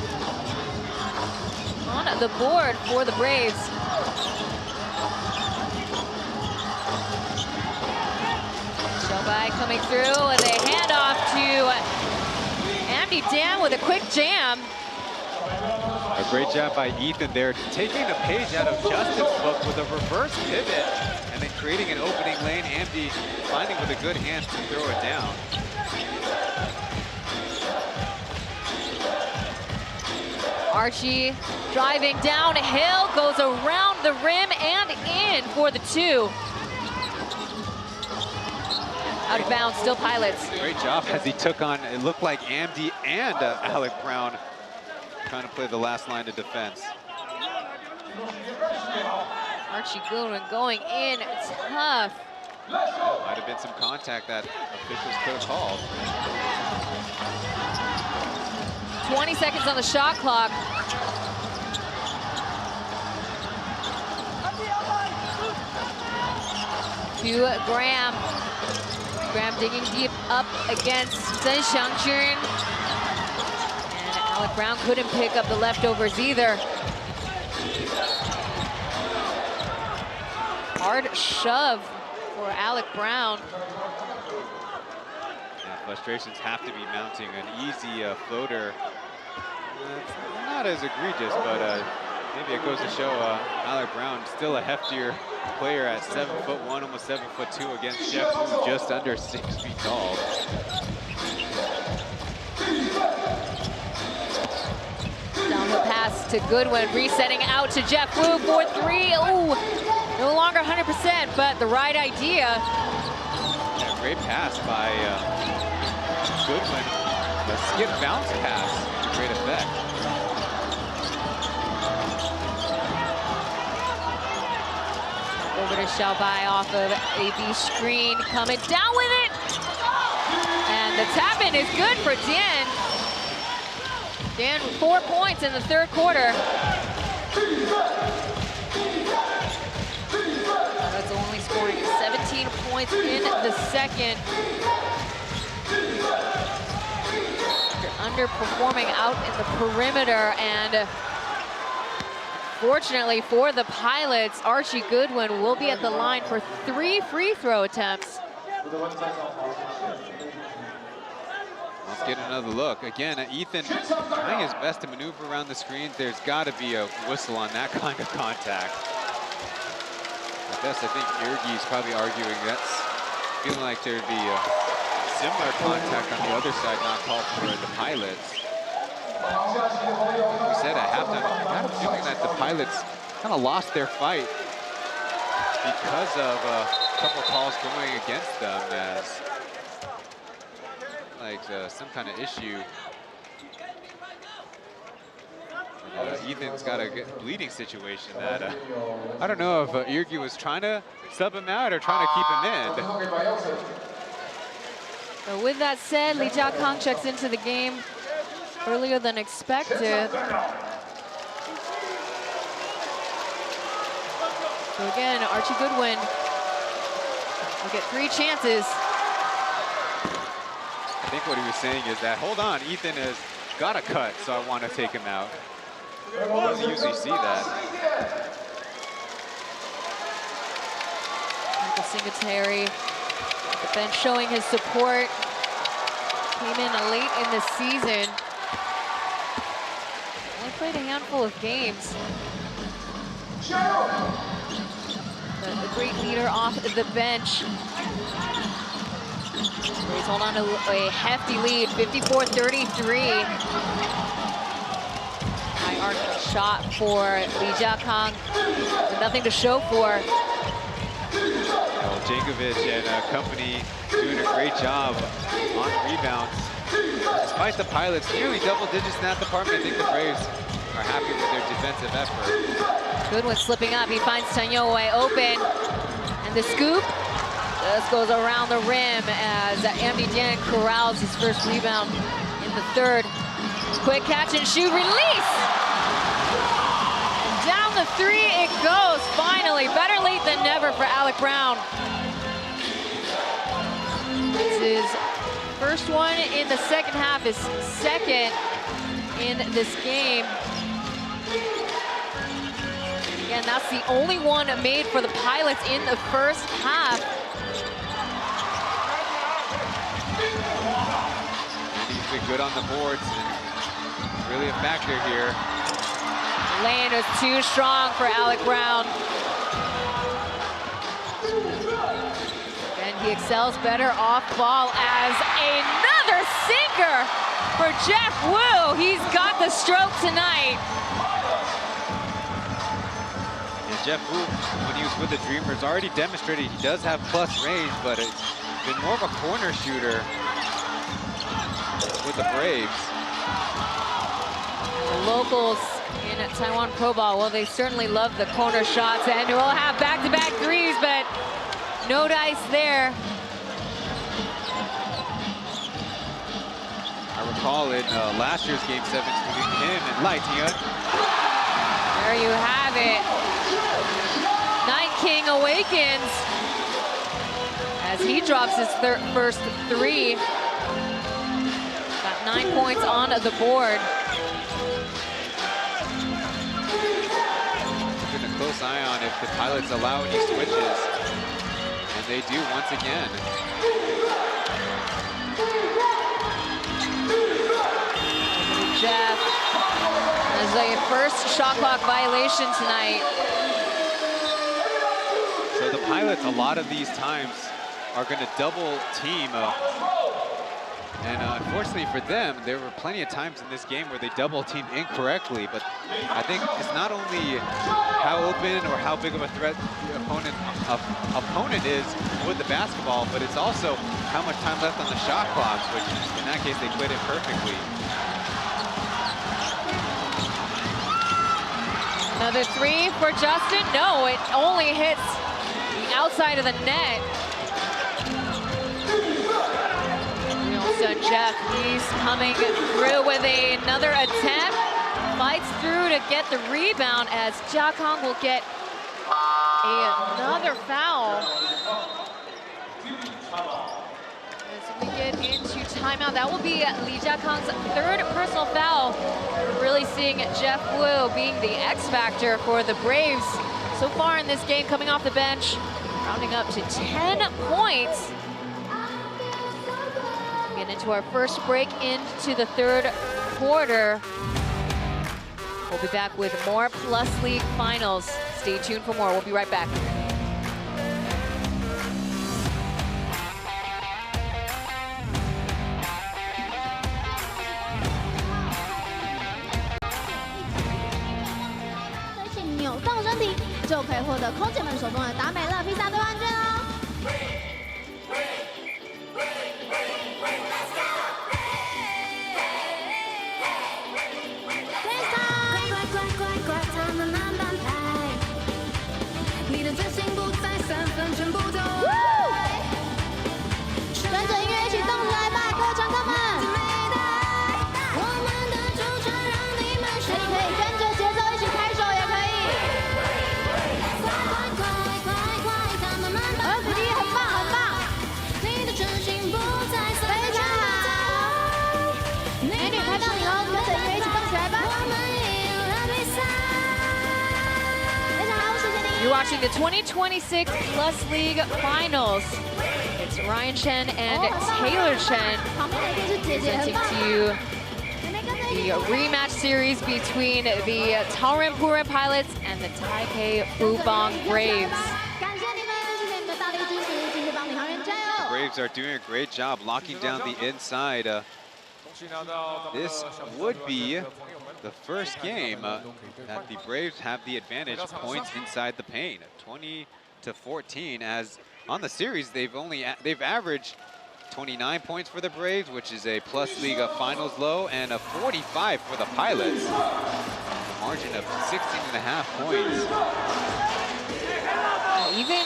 on the board for the Braves. Shobai coming through with a handoff to Andy Dan with a quick jam. A great job by Ethan there, taking a page out of Justin's book with a reverse pivot and then creating an opening lane. Andy finding with a good hand to throw it down. Archie driving downhill, goes around the rim and in for the 2. Out of bounds, still Pilots. Great job as he took on, it looked like Amdi and Alec Brown trying to play the last line of defense. Archie Goodwin going in tough. Might have been some contact that officials could have called. 20 seconds on the shot clock. To Graham. Graham digging deep up against Zhen Xiangjun. And Alec Brown couldn't pick up the leftovers either. Hard shove for Alec Brown. Yeah, frustrations have to be mounting. An easy floater. It's not as egregious, but maybe it goes to show Alec Brown still a heftier player at 7'1", almost 7'2" against Jeff Wu, just under 6 feet tall. Downhill pass to Goodwin, resetting out to Jeff Wu for 3. Ooh, no longer 100%, but the right idea. Yeah, great pass by Goodwin. A skip bounce pass to great effect. Over to Xiaobai off of AB screen, coming down with it. And the tap-in is good for Dan. Dan with 4 points in the third quarter. That's only scoring 17 points in the second. Underperforming out in the perimeter, and fortunately for the Pilots, Archie Goodwin will be at the line for 3 free throw attempts. Let's get another look. Again, Ethan trying his best to maneuver around the screens. There's got to be a whistle on that kind of contact. At best, I think Yergi's probably arguing that's feeling like there'd be a similar contact on the other side, not called for the Pilots. Like we said at halftime, I got a feeling that the Pilots kind of lost their fight because of a couple calls going against them, as like some kind of issue. Ethan's got a good bleeding situation that I don't know if PLEAGUE was trying to sub him out or trying to keep him in. So with that said, Lee Jiakang checks into the game earlier than expected. So again, Archie Goodwin will get 3 chances. I think what he was saying is that, hold on, Ethan has got a cut, so I want to take him out. Doesn't usually see that. Michael Singletary, the bench showing his support. Came in late in the season. Only played a handful of games. The great leader off the bench. He's holding on to a hefty lead, 54-33. High arcing shot for Lee Jiakang, but nothing to show for. Jankovic and company doing a great job on rebounds. Despite the Pilots nearly double digits in that department, I think the Braves are happy with their defensive effort. Goodwin slipping up, he finds Tanyoe open, and the scoop just goes around the rim as Amdi Dieng corrals his first rebound in the third. Quick catch and shoot, release! And down the 3 it goes, finally. Better late than never for Alec Brown. This is first one in the second half, his second in this game. Again, that's the only one made for the Pilots in the first half. He's been good on the boards and really a factor here. Lane was too strong for Alec Brown. And he excels better off ball as another sinker for Jeff Wu. He's got the stroke tonight. And Jeff Wu, when he was with the Dreamers, already demonstrated he does have plus range, but it's been more of a corner shooter with the Braves. The locals in Taiwan Pro Ball, well, they certainly love the corner shots, and will have back-to-back threes, but no dice there. I recall in last year's Game 7 between him and Lai Tian. There you have it. Night King awakens as he drops his first 3. Got 9 points on the board. Keeping a close eye on if the Pilots allow any switches. And they do once again. Jeff has a first shot clock violation tonight. So the Pilots, a lot of these times, are going to double team. And unfortunately for them, there were plenty of times in this game where they double teamed incorrectly. But I think it's not only how open or how big of a threat the opponent is with the basketball, but it's also how much time left on the shot clock, which in that case they played it perfectly. Another 3 for Justin. No, it only hits the outside of the net. Jeff, he's coming through with another attempt. Fights through to get the rebound as Jiakang will get another foul. As we get into timeout, that will be Lee Jiakang's 3rd personal foul. We're really seeing Jeff Wu being the X factor for the Braves so far in this game, coming off the bench, rounding up to 10 points. Get into our first break into the 3rd quarter. We'll be back with more Plus League finals. Stay tuned for more. We'll be right back.扭动身体就可以获得空姐们手中的达美乐披萨兑换券哦。watching the 2026 Plus League Finals. It's Ryan Chen and Taylor Chen presenting to you the rematch series between the Taoyuan Pauian Pilots and the Taipei Fubon Braves. The Braves are doing a great job locking down the inside. This would be the first game that the Braves have the advantage points inside the paint, 20-14. As on the series, they've averaged 29 points for the Braves, which is a Plus League Finals low, and a 45 for the Pilots. A margin of 16.5 points. Even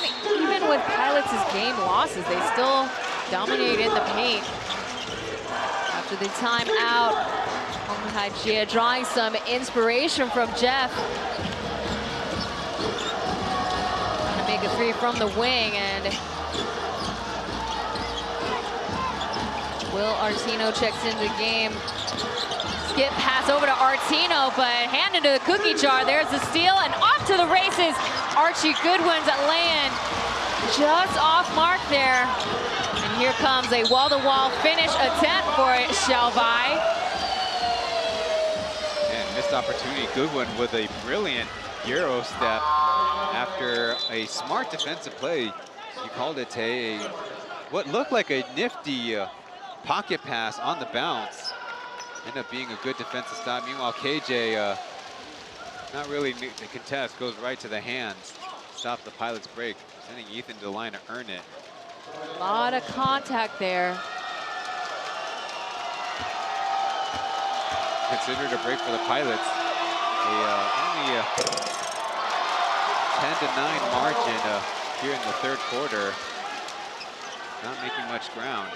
with Pilots' game losses, they still dominate in the paint. After the timeout, Hong Hai-Jie drawing some inspiration from Jeff. Trying to make a three from the wing, and Will Artino checks into the game. Skip pass over to Artino, but hand into the cookie jar. There's the steal, and off to the races. Archie Goodwin's at land, just off mark there. And here comes a wall-to-wall finish attempt for Xiaobai. And missed opportunity. Goodwin with a brilliant Euro step after a smart defensive play. You called it what looked like a nifty pocket pass on the bounce. Ended up being a good defensive stop. Meanwhile, KJ, not really the contest, goes right to the hands. Stops the Pilots' break, sending Ethan to the line to earn it. A lot of contact there. Considered a break for the Pilots. Only a 10-9 margin here in the third quarter. Not making much ground.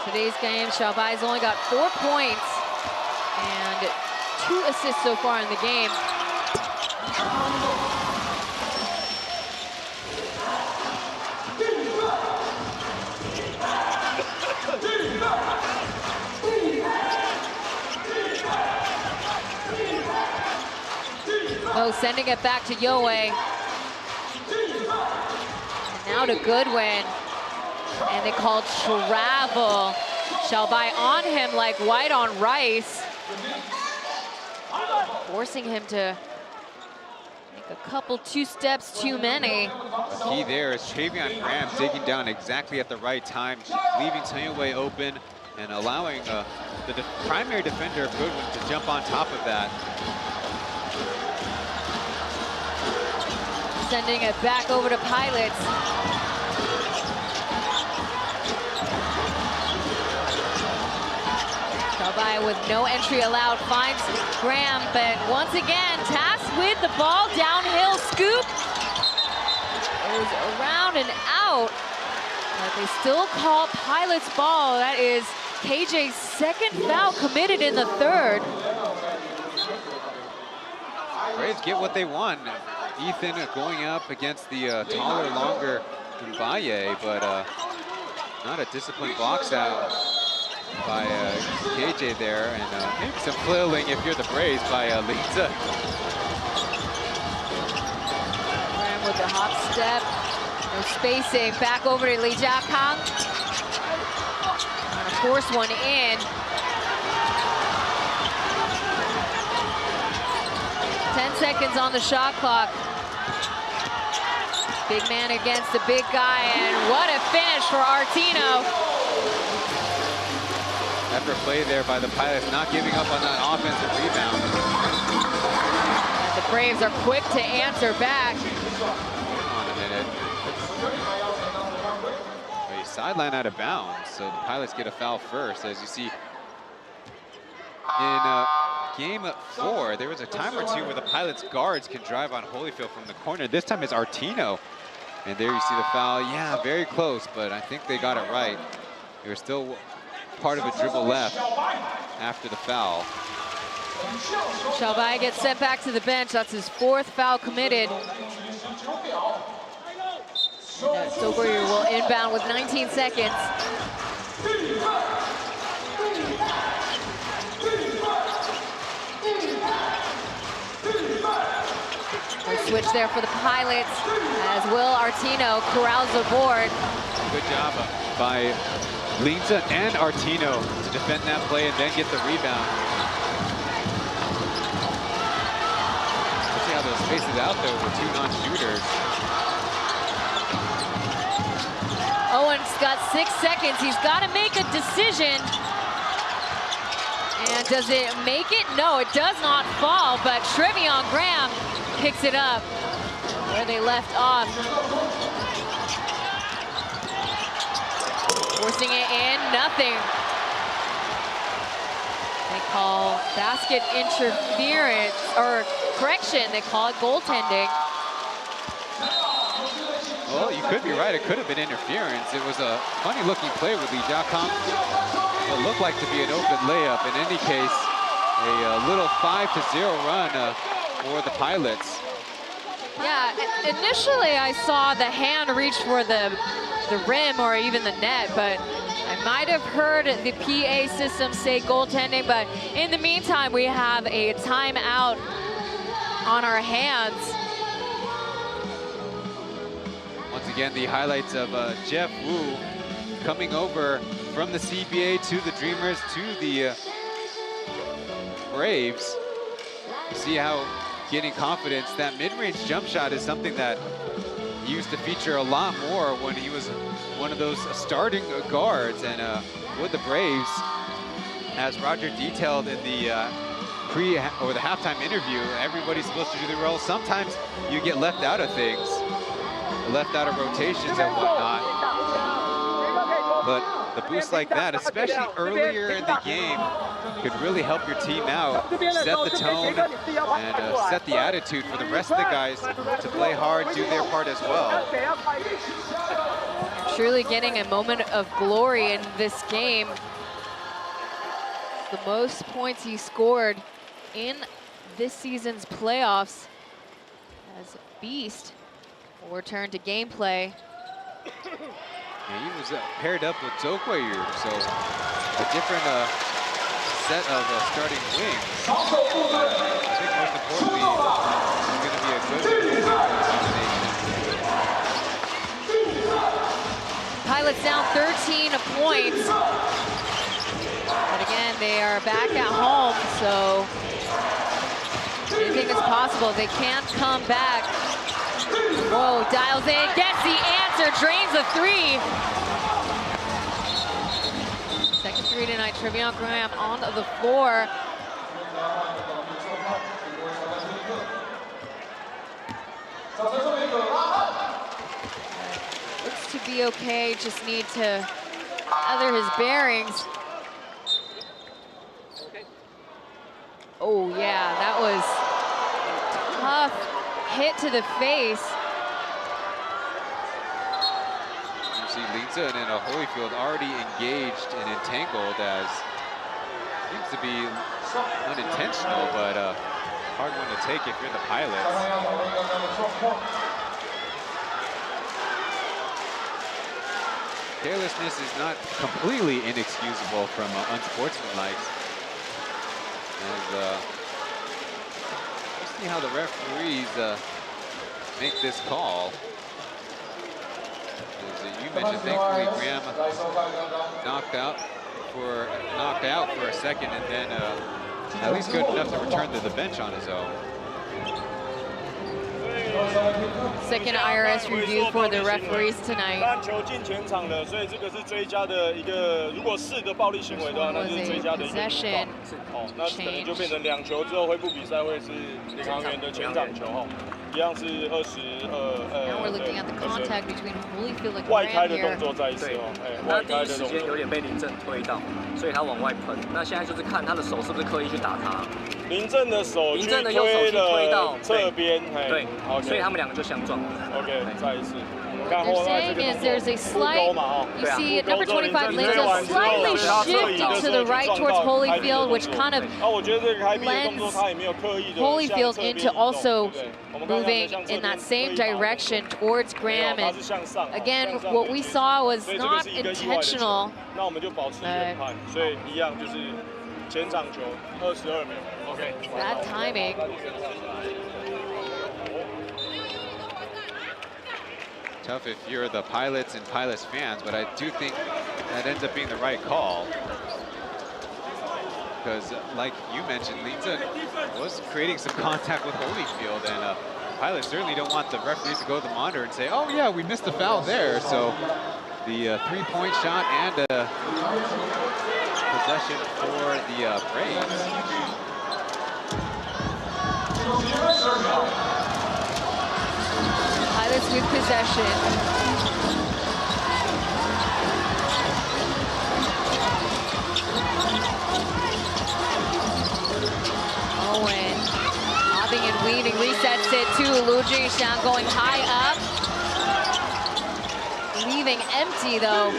Today's game, Xiaobai's only got 4 points and 2 assists so far in the game. Oh, sending it back to Yue. And now to Goodwin. And they called travel. Xiaobai on him like white on rice. Forcing him to make a couple 2 steps too many. The key there is Travion Graham digging down exactly at the right time, leaving Taoyuan open and allowing the primary defender of Goodwin to jump on top of that. Sending it back over to Pilots. Xiaobai with no entry allowed finds Graham, but once again tasked with the ball downhill scoop. Goes around and out, but they still call Pilots ball. That is KJ's second foul committed in the third. Braves get what they want. Ethan going up against the taller, longer Mbaye, but not a disciplined box out by KJ there, and maybe some flailing if you're the Braves by Lisa. Graham with the hop step, no spacing, back over to Li Jiakang. Trying to force one in. 10 seconds on the shot clock. Big man against the big guy, and what a finish for Artino. After a play there by the Pilots, not giving up on that offensive rebound. And the Braves are quick to answer back. Hold on a minute. A sideline out of bounds, so the Pilots get a foul first. As you see, in game 4, there was a time or two where the Pilots guards can drive on Holyfield from the corner. This time it's Artino. And there you see the foul. Yeah, very close, but I think they got it right. They were still part of a dribble left after the foul. Xiaobai gets sent back to the bench. That's his 4th foul committed. Sobrier will inbound with 19 seconds. switch there for the pilots as Will Artino corrals the board. Good job by Linza and Artino to defend that play and then get the rebound. Let's see how those spaces out though with two non-shooters. Owen's got 6 seconds. He's got to make a decision. And does it make it? No, it does not fall, but Trevion Graham picks it up where they left off. Forcing it in, nothing. They call basket interference, or correction, they call it goaltending. Well, you could be right. It could have been interference. It was a funny-looking play with Lee Jiakang. It looked like to be an open layup. In any case, a little 5-0 run for the Pilots. Yeah, initially I saw the hand reach for the rim or even the net, but I might have heard the PA system say goaltending, but in the meantime, we have a timeout on our hands. Once again, the highlights of Jeff Wu coming over from the CBA to the Dreamers to the Braves. You see how getting confidence, that mid-range jump shot is something that used to feature a lot more when he was one of those starting guards. And with the Braves, as Roger detailed in the the halftime interview, everybody's supposed to do the role. Sometimes you get left out of things, left out of rotations and whatnot. But the boost like that, especially earlier in the game, could really help your team out, set the tone, and set the attitude for the rest of the guys to play hard, do their part as well. Truly getting a moment of glory in this game. The most points he scored in this season's playoffs as Beast will return to gameplay. Yeah, he was paired up with Zokweyu, so a different set of starting wings. I think most importantly, it's going to be a good combination. Pilots down 13 points. But again, they are back at home, so anything is possible. They can come back. Whoa, dials in, gets the answer, drains the three. Second three tonight, Trevion Graham on the floor. Looks to be okay, just need to gather his bearings. Oh yeah, that was a tough hit to the face. You see Linza and Holyfield already engaged and entangled, as seems to be unintentional, but hard one to take if you're the Pilots. Carelessness is not completely inexcusable from unsportsmanlike. We'll see how the referees make this call. As you mentioned, thankfully Graham knocked out for a second, and then at least good enough to return to the bench on his own. Second IRS review for the referees tonight. 篮球进前场了，所以这个是追加的一个，如果是个暴力行为的话，那就是追加的一个警告。哦，那可能就变成2球之后恢复比赛会是领航员的前场球哦，一样是22。Now we're looking at the contact between Holyfield and 外开 Graham 的 here. 动作再一次哦，那第一时间有点被林正推到，所以他往外喷。那现在就是看他的手是不是刻意去打他。林正的手去推了侧边，对，所以他们2个就相撞。OK， 再一次。 They're saying is there's a slight, you see number 25 Linza slightly shifting to the right towards Holyfield, which kind of lends Holyfield into also moving in that same direction towards Graham. And again, what we saw was not intentional. Bad timing. Tough if you're the Pilots and Pilots fans, but I do think that ends up being the right call. Because like you mentioned, Linza was creating some contact with Holyfield, and Pilots certainly don't want the referees to go to the monitor and say, oh yeah, we missed a foul there. So the three-point shot and possession for the Braves. Pilots with possession. Owen, bobbing and weaving, resets it to Lu Jingxiang, going high up. Leaving empty though.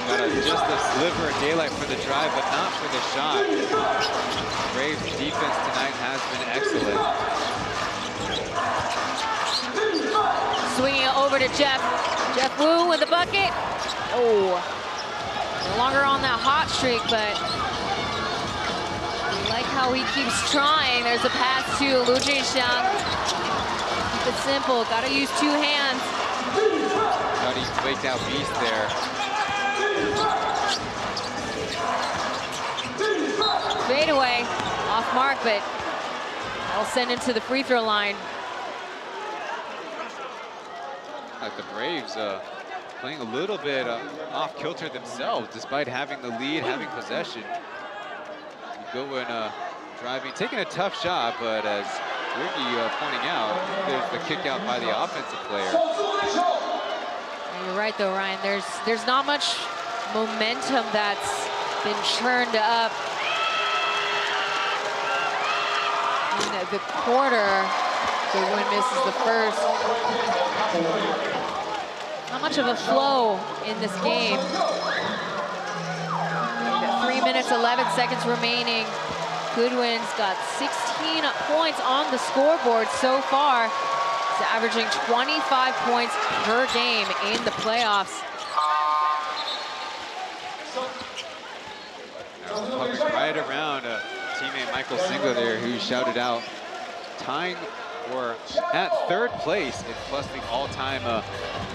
Got just a sliver of daylight for the drive, but not for the shot. Braves defense tonight has been excellent. Swinging it over to Jeff. Jeff Wu with the bucket. Oh, no longer on that hot streak, but I like how he keeps trying. There's a pass to Lu Jingxiang. Keep it simple, gotta use two hands. Thought he faked out beast there. Fade away, off mark, but that'll send him to the free throw line. Like the Braves playing a little bit off kilter themselves, despite having the lead, having possession. Going driving, taking a tough shot, but as Ricky pointing out, there's the kick out by the offensive player. Yeah, you're right though, Ryan. There's not much momentum that's been churned up in the quarter. Goodwin misses the first. Not much of a flow in this game. 3 minutes, 11 seconds remaining. Goodwin's got 16 points on the scoreboard so far. He's averaging 25 points per game in the playoffs. Hovering right around teammate Michael Singler there, who shouted out, tying or at third place in Plus League all-time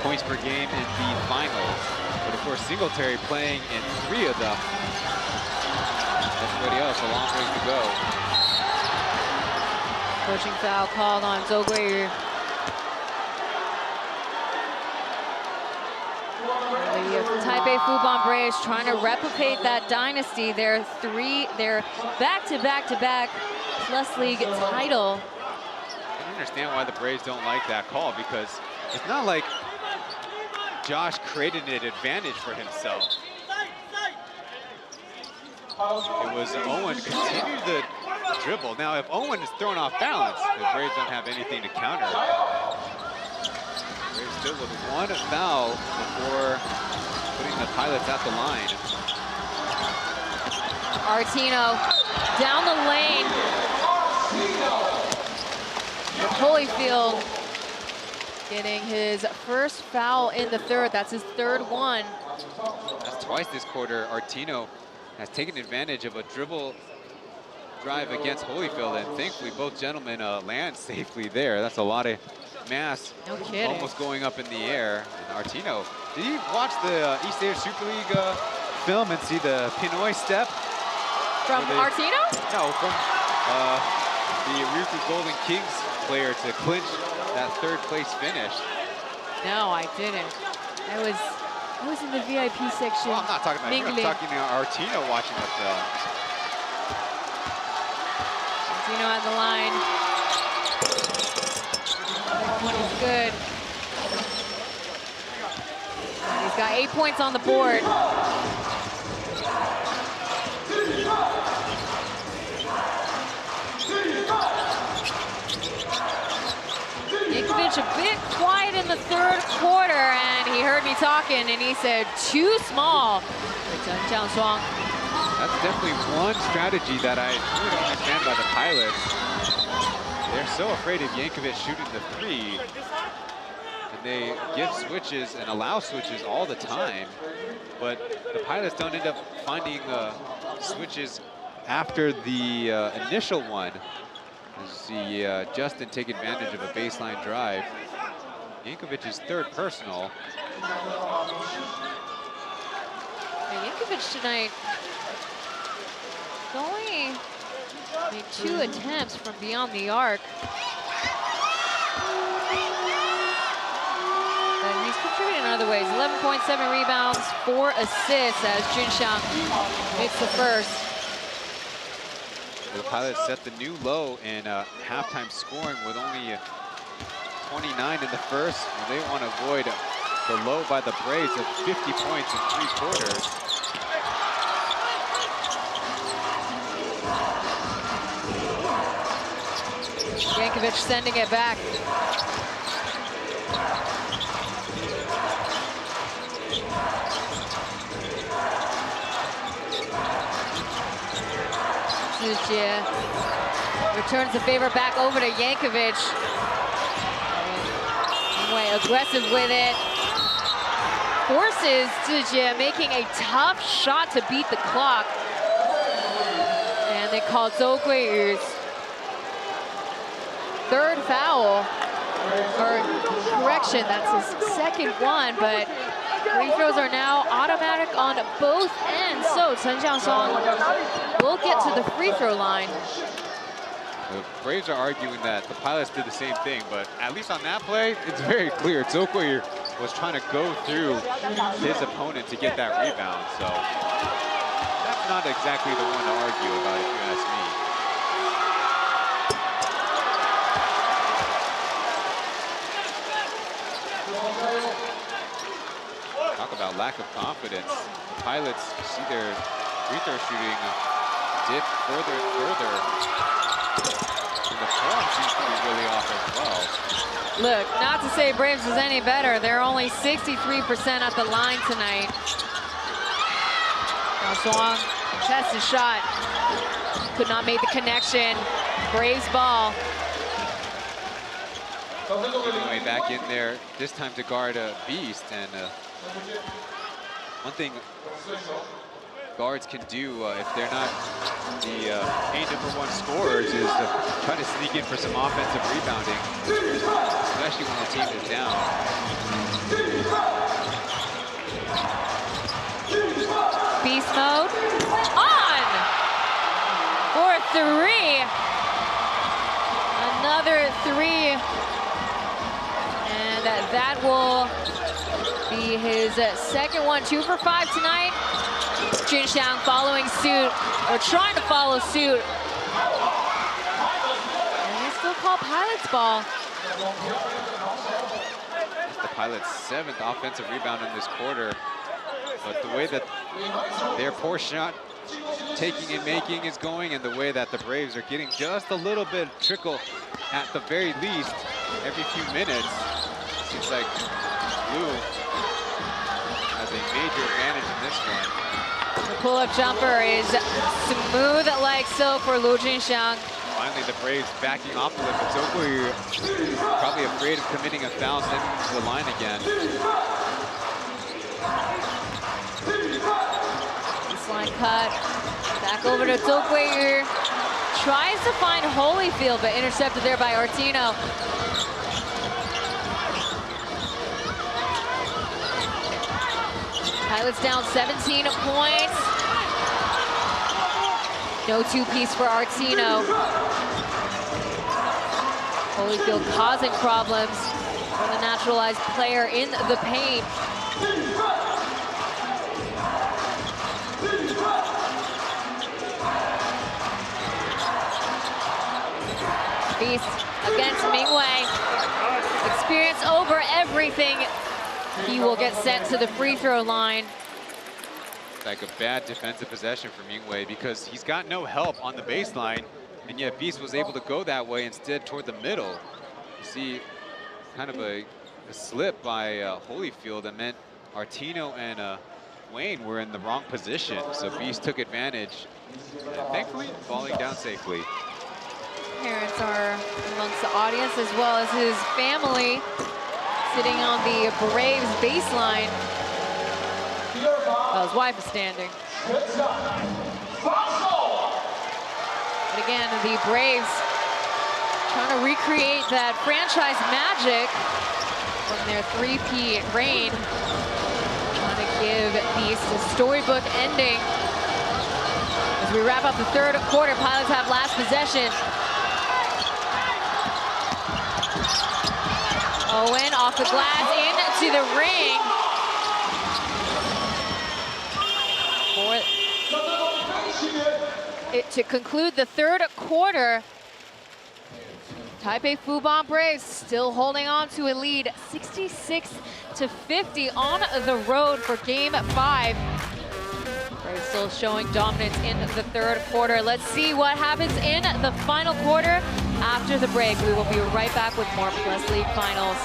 points per game in the finals. But of course, Singletary playing in 3 of them. Everybody else, a long ways to go. Coaching foul called on Zhou Guiyu. The Taipei Fubon Braves trying to replicate that dynasty. Their back-to-back-to-back Plus League title. I don't understand why the Braves don't like that call, because it's not like Josh created an advantage for himself. It was Owen continued the dribble. Now, if Owen is thrown off balance, the Braves don't have anything to counter. Braves still with 1 foul before putting the Pilots at the line. Artino down the lane. With Holyfield getting his first foul in the third. That's his third one. That's twice this quarter. Artino has taken advantage of a dribble drive against Holyfield, and thankfully both gentlemen land safely there. That's a lot of mass, no kidding, almost going up in the air. And Artino, did you watch the East Asia Super League film and see the Pinoy step? From Artino? No, from the Ryukyu Golden Kings player to clinch that third place finish. No, I didn't. I was in the VIP section. Well, I'm not talking about you. I'm talking to Artino watching the film. Artino at the line. That one is good. He's got 8 points on the board. Yankovic a bit quiet in the third quarter, and he heard me talking, and he said, too small for Chen Jiangshuang. That's definitely one strategy that I really don't understand by the Pilots. They're so afraid of Yankovic shooting the 3, and they give switches and allow switches all the time, but the Pilots don't end up finding switches after the initial one. As you see Justin take advantage of a baseline drive. Yankovic's third personal. Yankovic tonight only made 2 attempts from beyond the arc. But he's contributing in other ways. 11.7 rebounds, 4 assists as Junxiang makes the first. The Pilots set the new low in halftime scoring with only 29 in the first. And they want to avoid the low by the Braves of 50 points in 3 quarters. Yankovic sending it back. Zhijie returns the favor back over to Yankovic. Way aggressive with it. Forces Zhijie making a tough shot to beat the clock. And they call Zhou Guiyu's third foul. Or correction, that's his second one, but free throws are now automatic on both ends. So Chen Jiangsong will get to the free throw line. The Braves are arguing that the Pilots did the same thing, but at least on that play, it's very clear. Zhou Guiyu was trying to go through his opponent to get that rebound, so that's not exactly the one to argue about, if you ask me. Talk about lack of confidence. The Pilots see their free throw shooting dip further and further. And the form seems to be really off as well. Look, not to say Braves was any better. They're only 63% at the line tonight. Zhuang tests his shot. Could not make the connection. Braves ball. Way back in there, this time to guard Beast. And one thing guards can do if they're not the #1 scorers is to try to sneak in for some offensive rebounding, especially when the team is down. Beast mode on for 3. Another 3. And that will be his second one. 2 for 5 tonight. Junxiang following suit, or trying to follow suit. And they still call Pilots ball. The Pilots' 7th offensive rebound in this quarter. But the way that their poor shot taking and making is going, and the way that the Braves are getting just a little bit trickle at the very least every few minutes, seems like Blue has a major advantage in this one. The pull-up jumper is smooth like silk for Lu Junxiang. Finally, the Braves backing off a little bit. Zhou probably afraid of committing a foul, sending him to the line again. This line cut. Back over to Zhou Guiyu. Tries to find Holyfield, but intercepted there by Artino. Pilots down 17 points. No 2-piece for Artino. Holyfield causing problems for the naturalized player in the paint. Beast against Mingwei. Experience over everything. He will get sent to the free throw line. Like a bad defensive possession for Mingwei because he's got no help on the baseline, and yet Beast was able to go that way instead toward the middle. You see kind of a slip by Holyfield that meant Artino and Wayne were in the wrong position, so Beast took advantage, and thankfully falling down safely. Parents are amongst the audience as well as his family sitting on the Braves baseline. Well, his wife is standing. But again, the Braves Trying to recreate that franchise magic from their three-peat reign. Trying to give these a storybook ending. As we wrap up the third quarter, Pilots have last possession. Owen off the glass into the ring. To conclude the third quarter, Taipei Fubon Braves still holding on to a lead, 66-50 on the road for Game 5. Braves still showing dominance in the third quarter. Let's see what happens in the final quarter after the break. We will be right back with more Plus League Finals.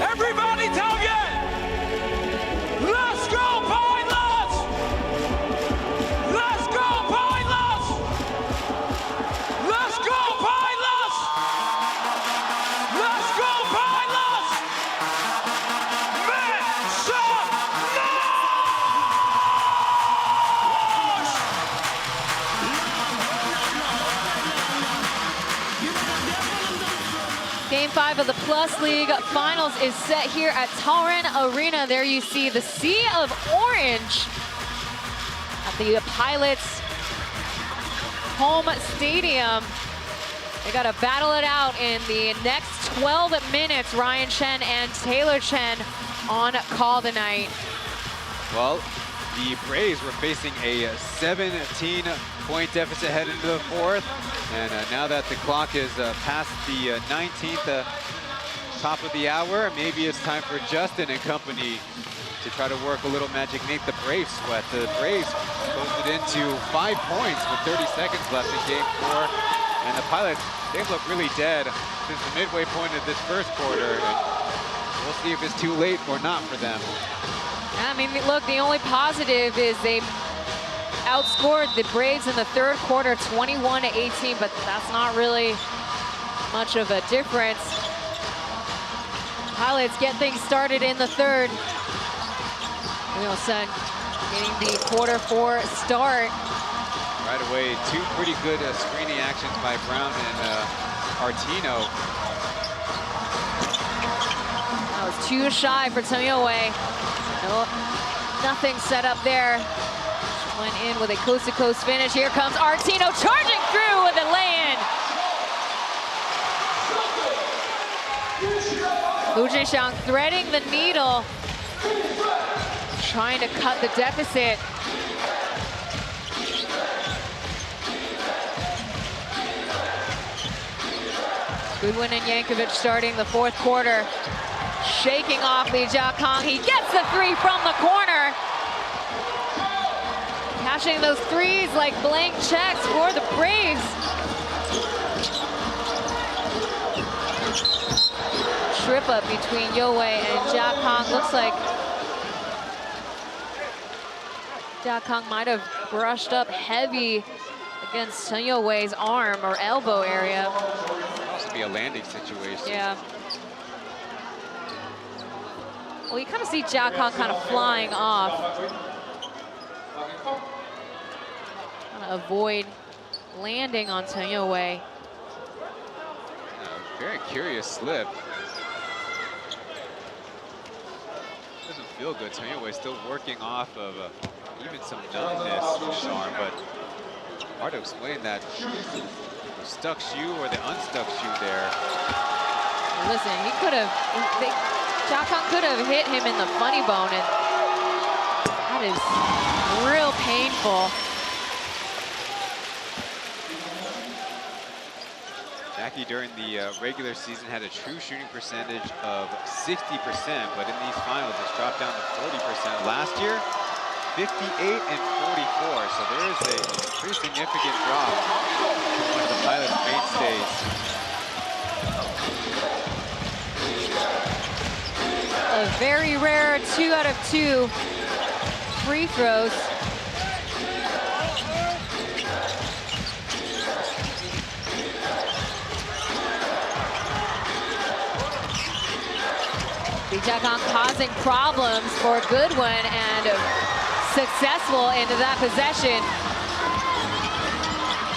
Everybody Taoyuan! Let's go Pilots! Let's go Pilots! Let's go Pilots! Let's go Pilots! Make some noise! Game 5 of the Plus League Finals is set here at Taoyuan Arena. There you see the sea of orange at the Pilots home stadium. They got to battle it out in the next 12 minutes. Ryan Chen and Taylor Chen on call tonight. Well, the Braves were facing a 17-point deficit heading into the fourth. And now that the clock is past the 19th top of the hour, maybe it's time for Justin and company to try to work a little magic, make the Braves sweat. The Braves posted into 5 points with 30 seconds left in Game 4. And the Pilots, they've looked really dead since the midway point of this first quarter. And we'll see if it's too late or not for them. I mean, look, the only positive is they outscored the Braves in the third quarter 21-18, but that's not really much of a difference. Pilots get things started in the third. Wilson getting the quarter 4 start. Right away, two pretty good screening actions by Brown and Artino. That was too shy for Taoyuan. No, nothing set up there. Went in with a coast-to-coast finish. Here comes Artino charging through with a lay-in. Lu Jinxiang threading the needle, trying to cut the deficit. Goodwin and Yankovic starting the fourth quarter. Shaking off Li Jiakang. He gets the three from the corner. Cashing those threes like blank checks for the Braves. Trip up between Yowei and Jiakang. Looks like Jiakang might have brushed up heavy against Chen Youwei's arm or elbow area. Must be a landing situation. Yeah. Well, you kind of see Jiakang kind of flying off. Trying to avoid landing on Chen Youwei. Very curious slip. Doesn't feel good. Chen Youwei still working off of even some numbness in his arm, but hard to explain that the stuck shoe or the unstuck shoe there. Listen, he could have, Jia Kang could have hit him in the funny bone, and that is real painful. Jackie during the regular season had a true shooting percentage of 60%, but in these finals it's dropped down to 40%. Last year, 58 and 44, so there is a pretty significant drop from one of the Pilots' mainstays. A very rare 2 out of 2 free throws. Jia Kang causing problems for Goodwin and successful into that possession.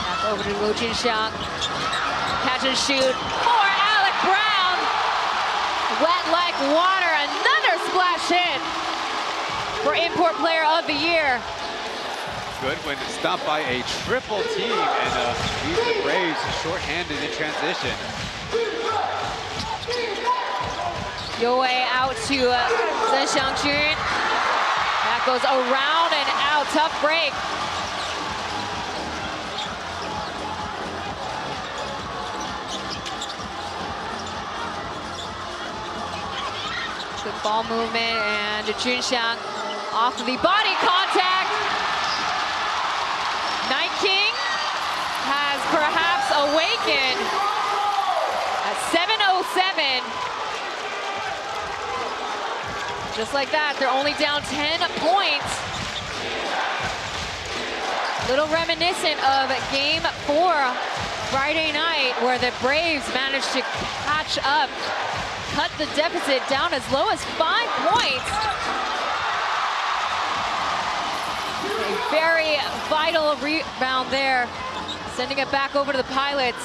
Back over to Luo Junxiang. Catch and shoot for Alec Brown. Wet like water, another splash hit for Import Player of the Year. Goodwin stopped by a triple team and leaves the Braves shorthanded in transition. Youwei out to Zheng Xiangjun. That goes around and out. Tough break. Good ball movement, and Junxiang off of the body contact. Night King has perhaps awakened at 7:07. Just like that, they're only down 10 points. Little reminiscent of Game 4 Friday night, where the Braves managed to catch up, cut the deficit down as low as 5 points. A very vital rebound there, sending it back over to the Pilots.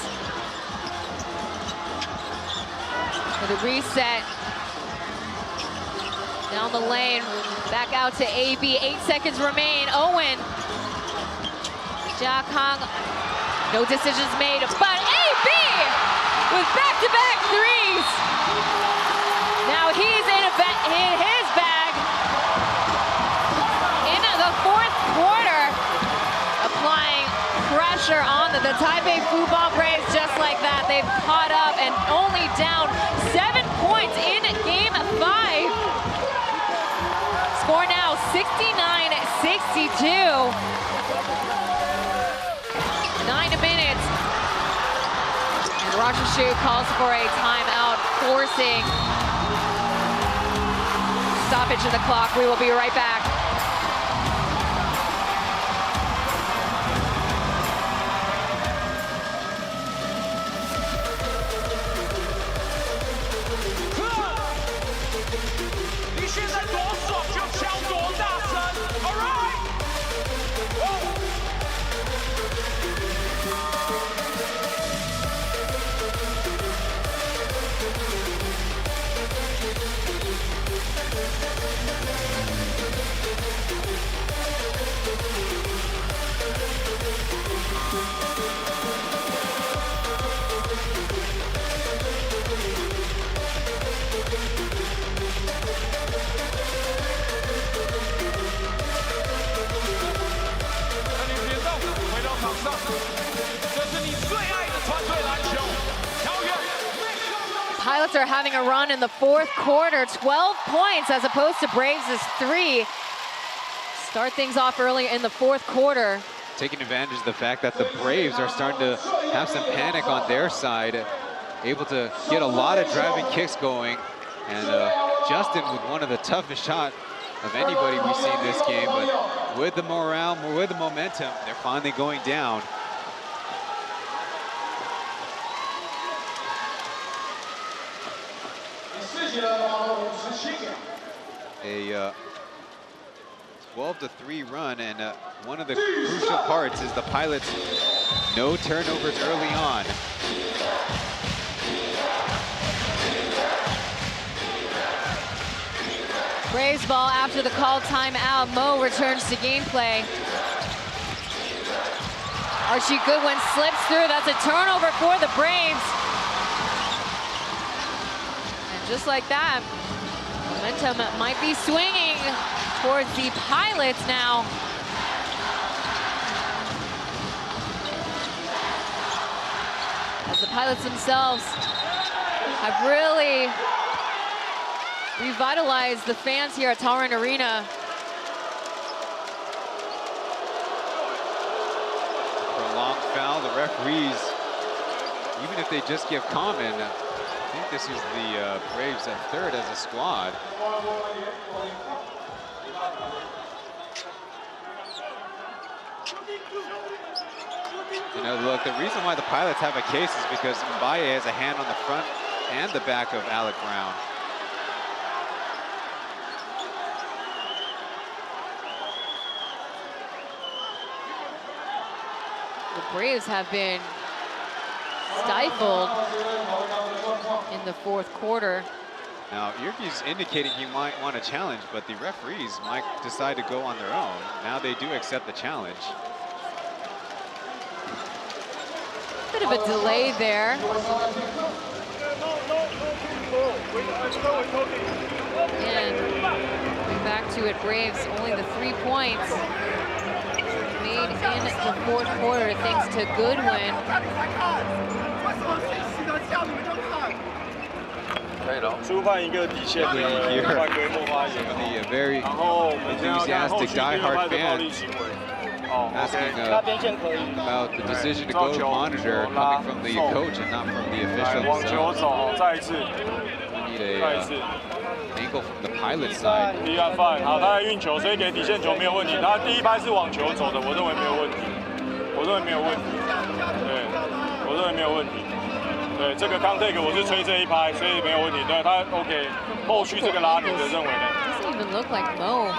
For the reset. Down the lane, back out to AB. 8 seconds remain. Owen. Jia Kang, no decisions made, but AB with back-to-back threes. Now he's in his bag in the fourth quarter, applying pressure on the Taipei Fubon Braves just like that. They've caught up and only down 7 points in Game 5. Score now 69-62. 9 minutes. And Roger Shu calls for a timeout, forcing stoppage of the clock. We will be right back. Pilots are having a run in the fourth quarter, 12 points as opposed to Braves' 3. Start things off early in the fourth quarter. Taking advantage of the fact that the Braves are starting to have some panic on their side, able to get a lot of driving kicks going. And Justin with one of the toughest shots of anybody we've seen this game, but with the morale, with the momentum, they're finally going down. A 12-3 run, and one of the crucial parts is the Pilots No turnovers early on. Braves ball after the called timeout. Mo returns to gameplay. Archie Goodwin slips through. That's a turnover for the Braves. And just like that, momentum might be swinging towards the Pilots now. As the Pilots themselves have really revitalized the fans here at Taoyuan Arena. Prolonged foul, the referees, even if they just give common, I think this is the Braves at third as a squad. You know, look, the reason why the Pilots have a case is because Mbaye has a hand on the front and the back of Alec Brown. The Braves have been stifled in the fourth quarter. Now, Yerke's indicating he might want a challenge, but the referees might decide to go on their own. Now they do accept the challenge. Bit of a delay there. And going back to it, Braves only the 3 points made in the fourth quarter thanks to Goodwin. 初判一个底线的犯规莫发言， The very enthusiastic diehard fans asking about the decision to go monitor coming from the coach and not from the official. 往球走，再一次， We need a angle from the pilot side. 第二犯，好，他在运球，所以给底线球没有问题。他第一拍是往球走的，我认为没有问题，我认为没有问题，对，我认为没有问题。 对，这个刚 take 我是吹这一拍，所以没有问题。对他 OK， 后续这个拉你的认为呢 Doesn't even look like Mo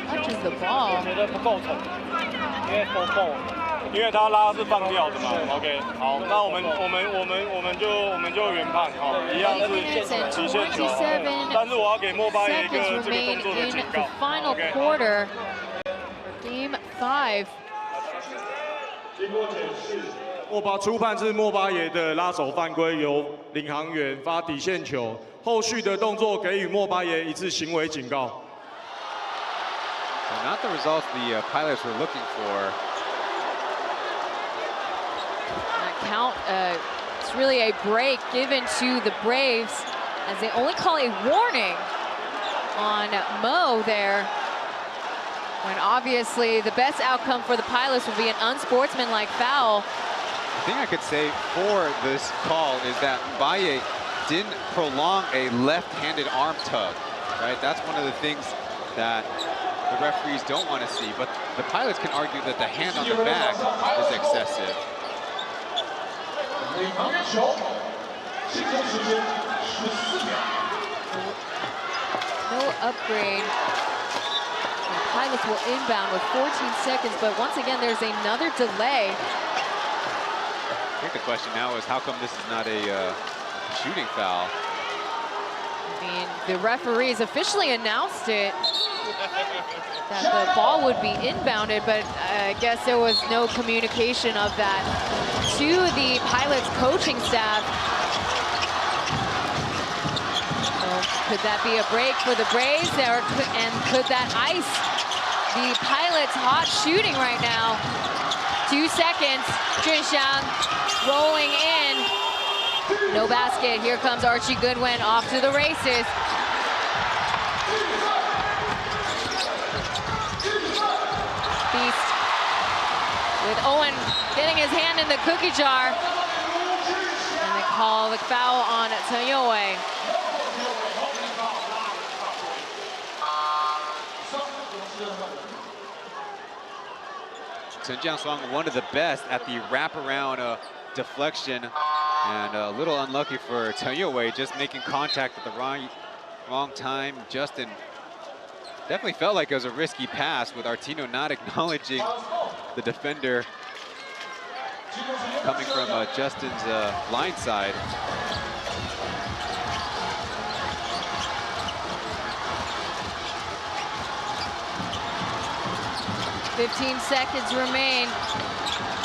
touches the ball. 我觉得不够狠，因为他拉是放掉的嘛。OK， 好，那我们就原判，好，一样是极限球，但是我要给莫巴耶一个这个动作的警告。 Final quarter, Game 5. 经过检视。 莫巴初判是莫巴耶的拉手犯规，由领航员发底线球，后续的动作给予莫巴耶一次行为警告。So not the results the pilots were looking for. That count, it's really a break given to the Braves as they only call a warning on Mo there. When obviously the best outcome for the Pilots would be an unsportsmanlike foul. The thing I could say for this call is that Mbaye didn't prolong a left-handed arm tug, right? That's one of the things that the referees don't want to see, but the Pilots can argue that the hand on the back is excessive. No upgrade. The Pilots will inbound with 14 seconds, but once again, there's another delay. I think the question now is how come this is not a shooting foul? I mean, the referees officially announced it, that the ball would be inbounded, but I guess there was no communication of that to the Pilots coaching staff. So could that be a break for the Braves, and could that ice the Pilots' hot shooting right now? 2 seconds, Junxiang rolling in. No basket, here comes Archie Goodwin off to the races. Beast with Owen getting his hand in the cookie jar. And they call the foul on Taoyuan. Chen Jianshuang, one of the best at the wraparound deflection, and a little unlucky for Taoyuan, just making contact at the wrong time. Justin definitely felt like it was a risky pass with Artino not acknowledging the defender coming from Justin's line side. 15 seconds remain.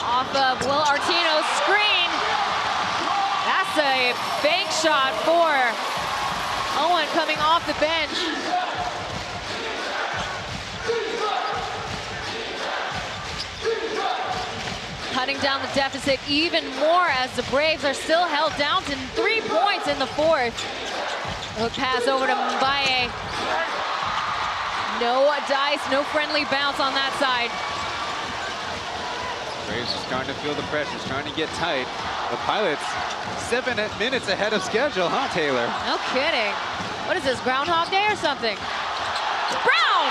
Off of Will Artino's screen. That's a bank shot for Owen coming off the bench. Cutting down the deficit even more as the Braves are still held down to 3 points in the fourth. Hook pass over to Mbaye. No dice, no friendly bounce on that side. Braves are starting to feel the pressure, trying to get tight. The Pilots 7 minutes ahead of schedule, huh, Taylor? No kidding. What is this, Groundhog Day or something? Brown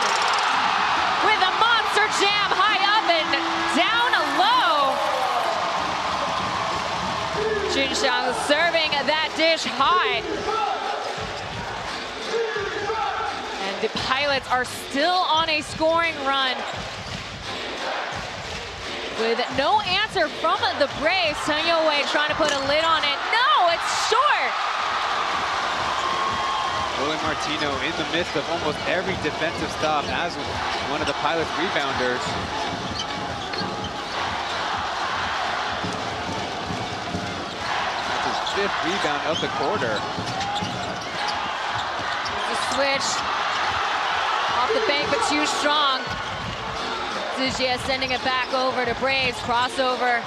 with a monster jam high up and down low. Junxiang serving that dish high. The Pilots are still on a scoring run. With no answer from the Braves, Chen Yowei trying to put a lid on it. No, it's short. William Martino in the midst of almost every defensive stop as one of the Pilots' rebounders. That's his 5th rebound of the quarter. The switch. Off the bank, but too strong. Zizia sending it back over to Braves. Crossover.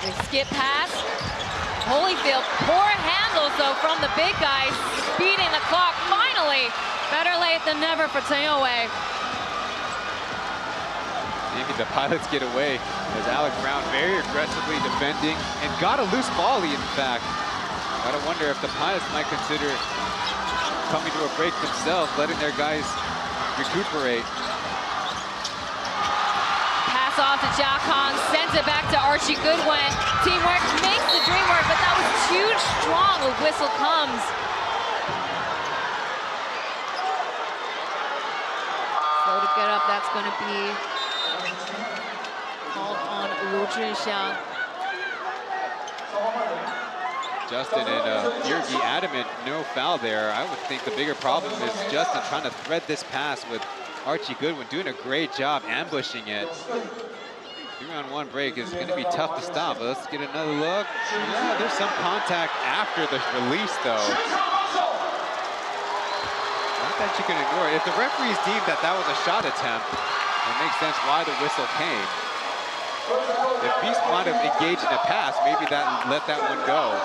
They skip pass. Holyfield, poor handles though from the big guys, speeding the clock. Finally, better late than never for Taoyuan. Maybe the Pilots get away as Alec Brown very aggressively defending and got a loose volley, in fact. Gotta wonder if the Pilots might consider coming to a break themselves, letting their guys recuperate. Pass off to Jia Kong, sends it back to Archie Goodwin. Teamwork makes the dream work, but that was too strong. A whistle comes. Slow to get up, that's gonna be called on Lu Zhixiang. Justin and Yergi adamant, no foul there. I would think the bigger problem is Justin trying to thread this pass with Archie Goodwin, doing a great job ambushing it. 3-on-1 break is going to be tough to stop. Let's get another look. Yeah, there's some contact after the release, though. Not that you can ignore it. If the referees deemed that that was a shot attempt, it makes sense why the whistle came. If Beast might have engaged in a pass, maybe that let that one go.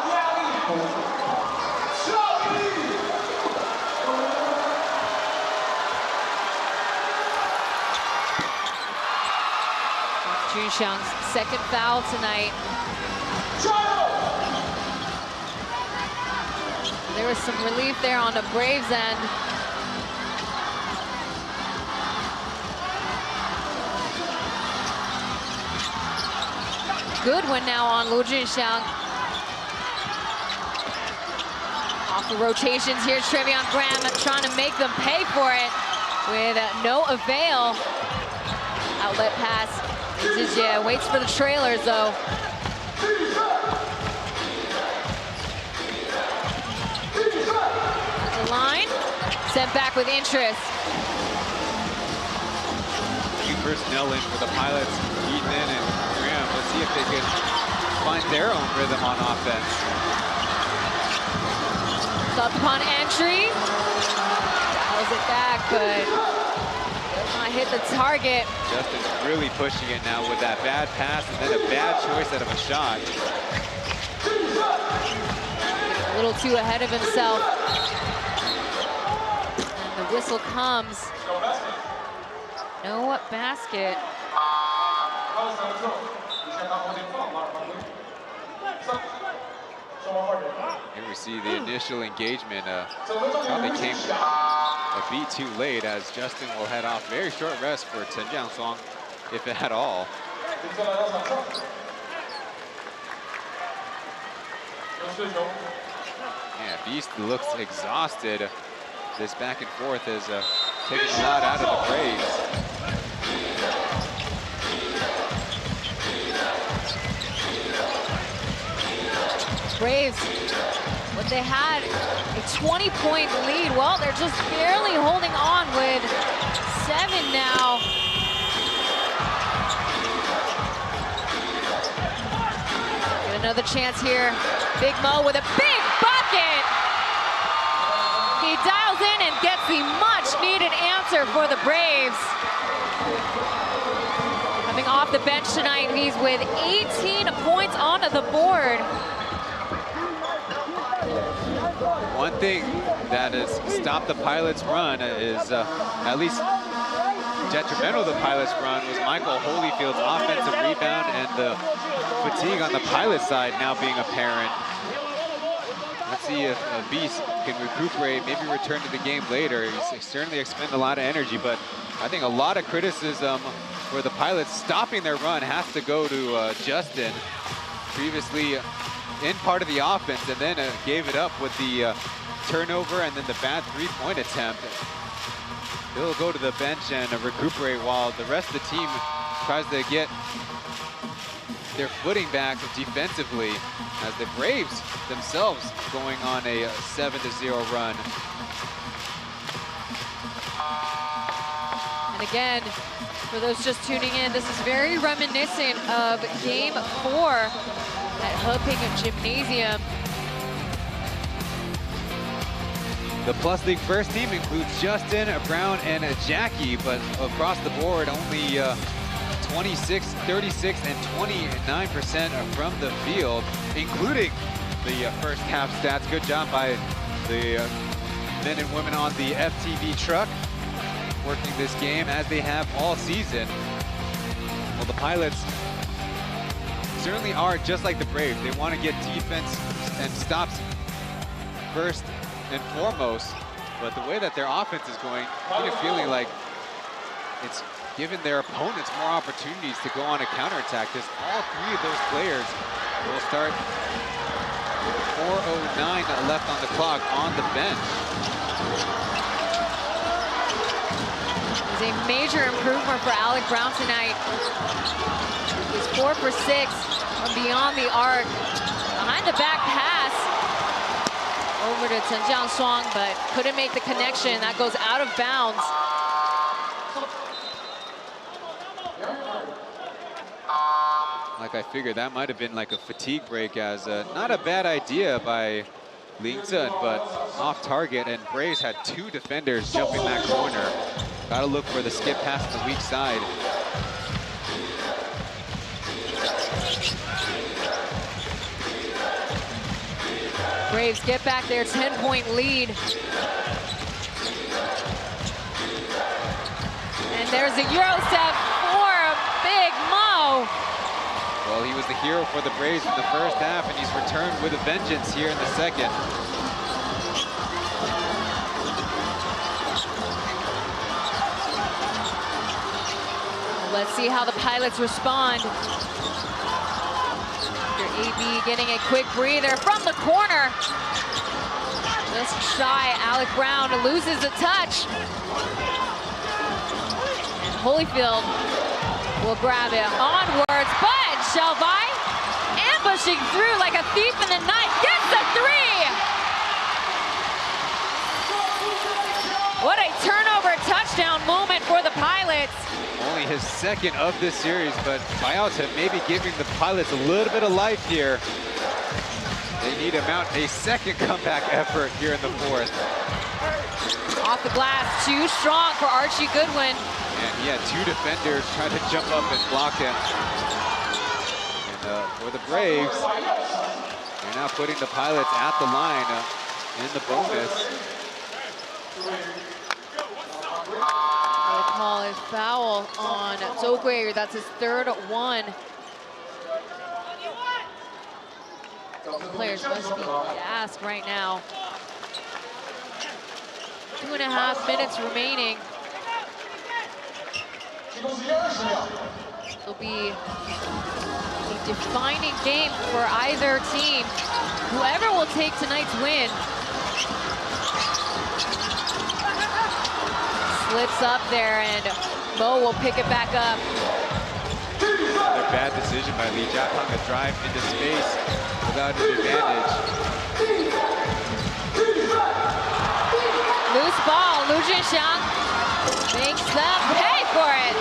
Junxiang's second foul tonight. There was some relief there on the Braves end. Goodwin now on Lu Zhixiang. Off the rotations here, Trevion Graham trying to make them pay for it with no avail. Outlet pass. Zizia waits for the trailers though. The line, sent back with interest. New personnel in for the Pilots, Ethan and Graham. Let's see if they can find their own rhythm on offense. Up upon entry, dials it back, but does not hit the target. Justin's really pushing it now with that bad pass and then a bad choice out of a shot. A little too ahead of himself. And the whistle comes. No basket. Here we see the initial engagement probably came a beat too late as Justin will head off. Very short rest for Chen Jiangsong, if at all. Yeah, Beast looks exhausted. This back and forth is taking a lot out of the Braves. Braves, what they had, a 20-point lead. Well, they're just barely holding on with 7 now. Get another chance here. Big Mo with a big bucket. He dials in and gets the much-needed answer for the Braves. Coming off the bench tonight, he's with 18 points on the board. One thing that has stopped the Pilots' run is, at least detrimental to the Pilots' run, was Michael Holyfield's offensive rebound and the fatigue on the Pilots' side now being apparent. Let's see if Beast can recuperate, maybe return to the game later. He's certainly expended a lot of energy, but I think a lot of criticism for the Pilots stopping their run has to go to Justin, previously in part of the offense, and then gave it up with the turnover and then the bad three-point attempt. He'll go to the bench and recuperate while the rest of the team tries to get their footing back defensively, as the Braves themselves going on a 7-0 run. And again, for those just tuning in, this is very reminiscent of Game 4 at Heping Gymnasium. The Plus League first team includes Justin, Brown, and Jackie, but across the board, only 26, 36, and 29% are from the field, including the first half stats. Good job by the men and women on the FTV truck working this game as they have all season. Well, the Pilots certainly are just like the Braves. They want to get defense and stops first and foremost, but the way that their offense is going, I get a feeling like it's given their opponents more opportunities to go on a counterattack, because all 3 of those players will start 4:09 left on the clock on the bench. It's a major improvement for Alec Brown tonight. He's 4 for 6 from beyond the arc. Behind the back pass over to Chen Jiangshuang, but couldn't make the connection. That goes out of bounds. Like I figured, that might have been like a fatigue break, as not a bad idea by Lingzhen, but off target, and Braves had 2 defenders jumping that corner. Gotta look for the skip pass to the weak side. Braves get back their 10-point lead. And there's a Euro step for Big Mo. Well, he was the hero for the Braves in the first half, and he's returned with a vengeance here in the second. Let's see how the Pilots respond. AB getting a quick breather from the corner. Just shy, Alec Brown loses a touch. And Holyfield will grab it onwards, but Shelby ambushing through like a thief in the night, gets the 3! What a turnover touchdown moment for the Pilots. Only his second of this series, but Buyouts have maybe giving the Pilots a little bit of life here. They need to mount a second comeback effort here in the 4th. Off the glass, too strong for Archie Goodwin. And he had 2 defenders trying to jump up and block him. And for the Braves, they're now putting the Pilots at the line in the bonus. They call a foul on Zhou Gui. That's his 3rd one. The players must be gassed right now. 2.5 minutes remaining. This will be a defining game for either team. Whoever will take tonight's win slips up there, and Mo will pick it back up. Another bad decision by Lee Jiatang to drive into space without an advantage. Loose ball, Lu Junxiang makes them pay for it.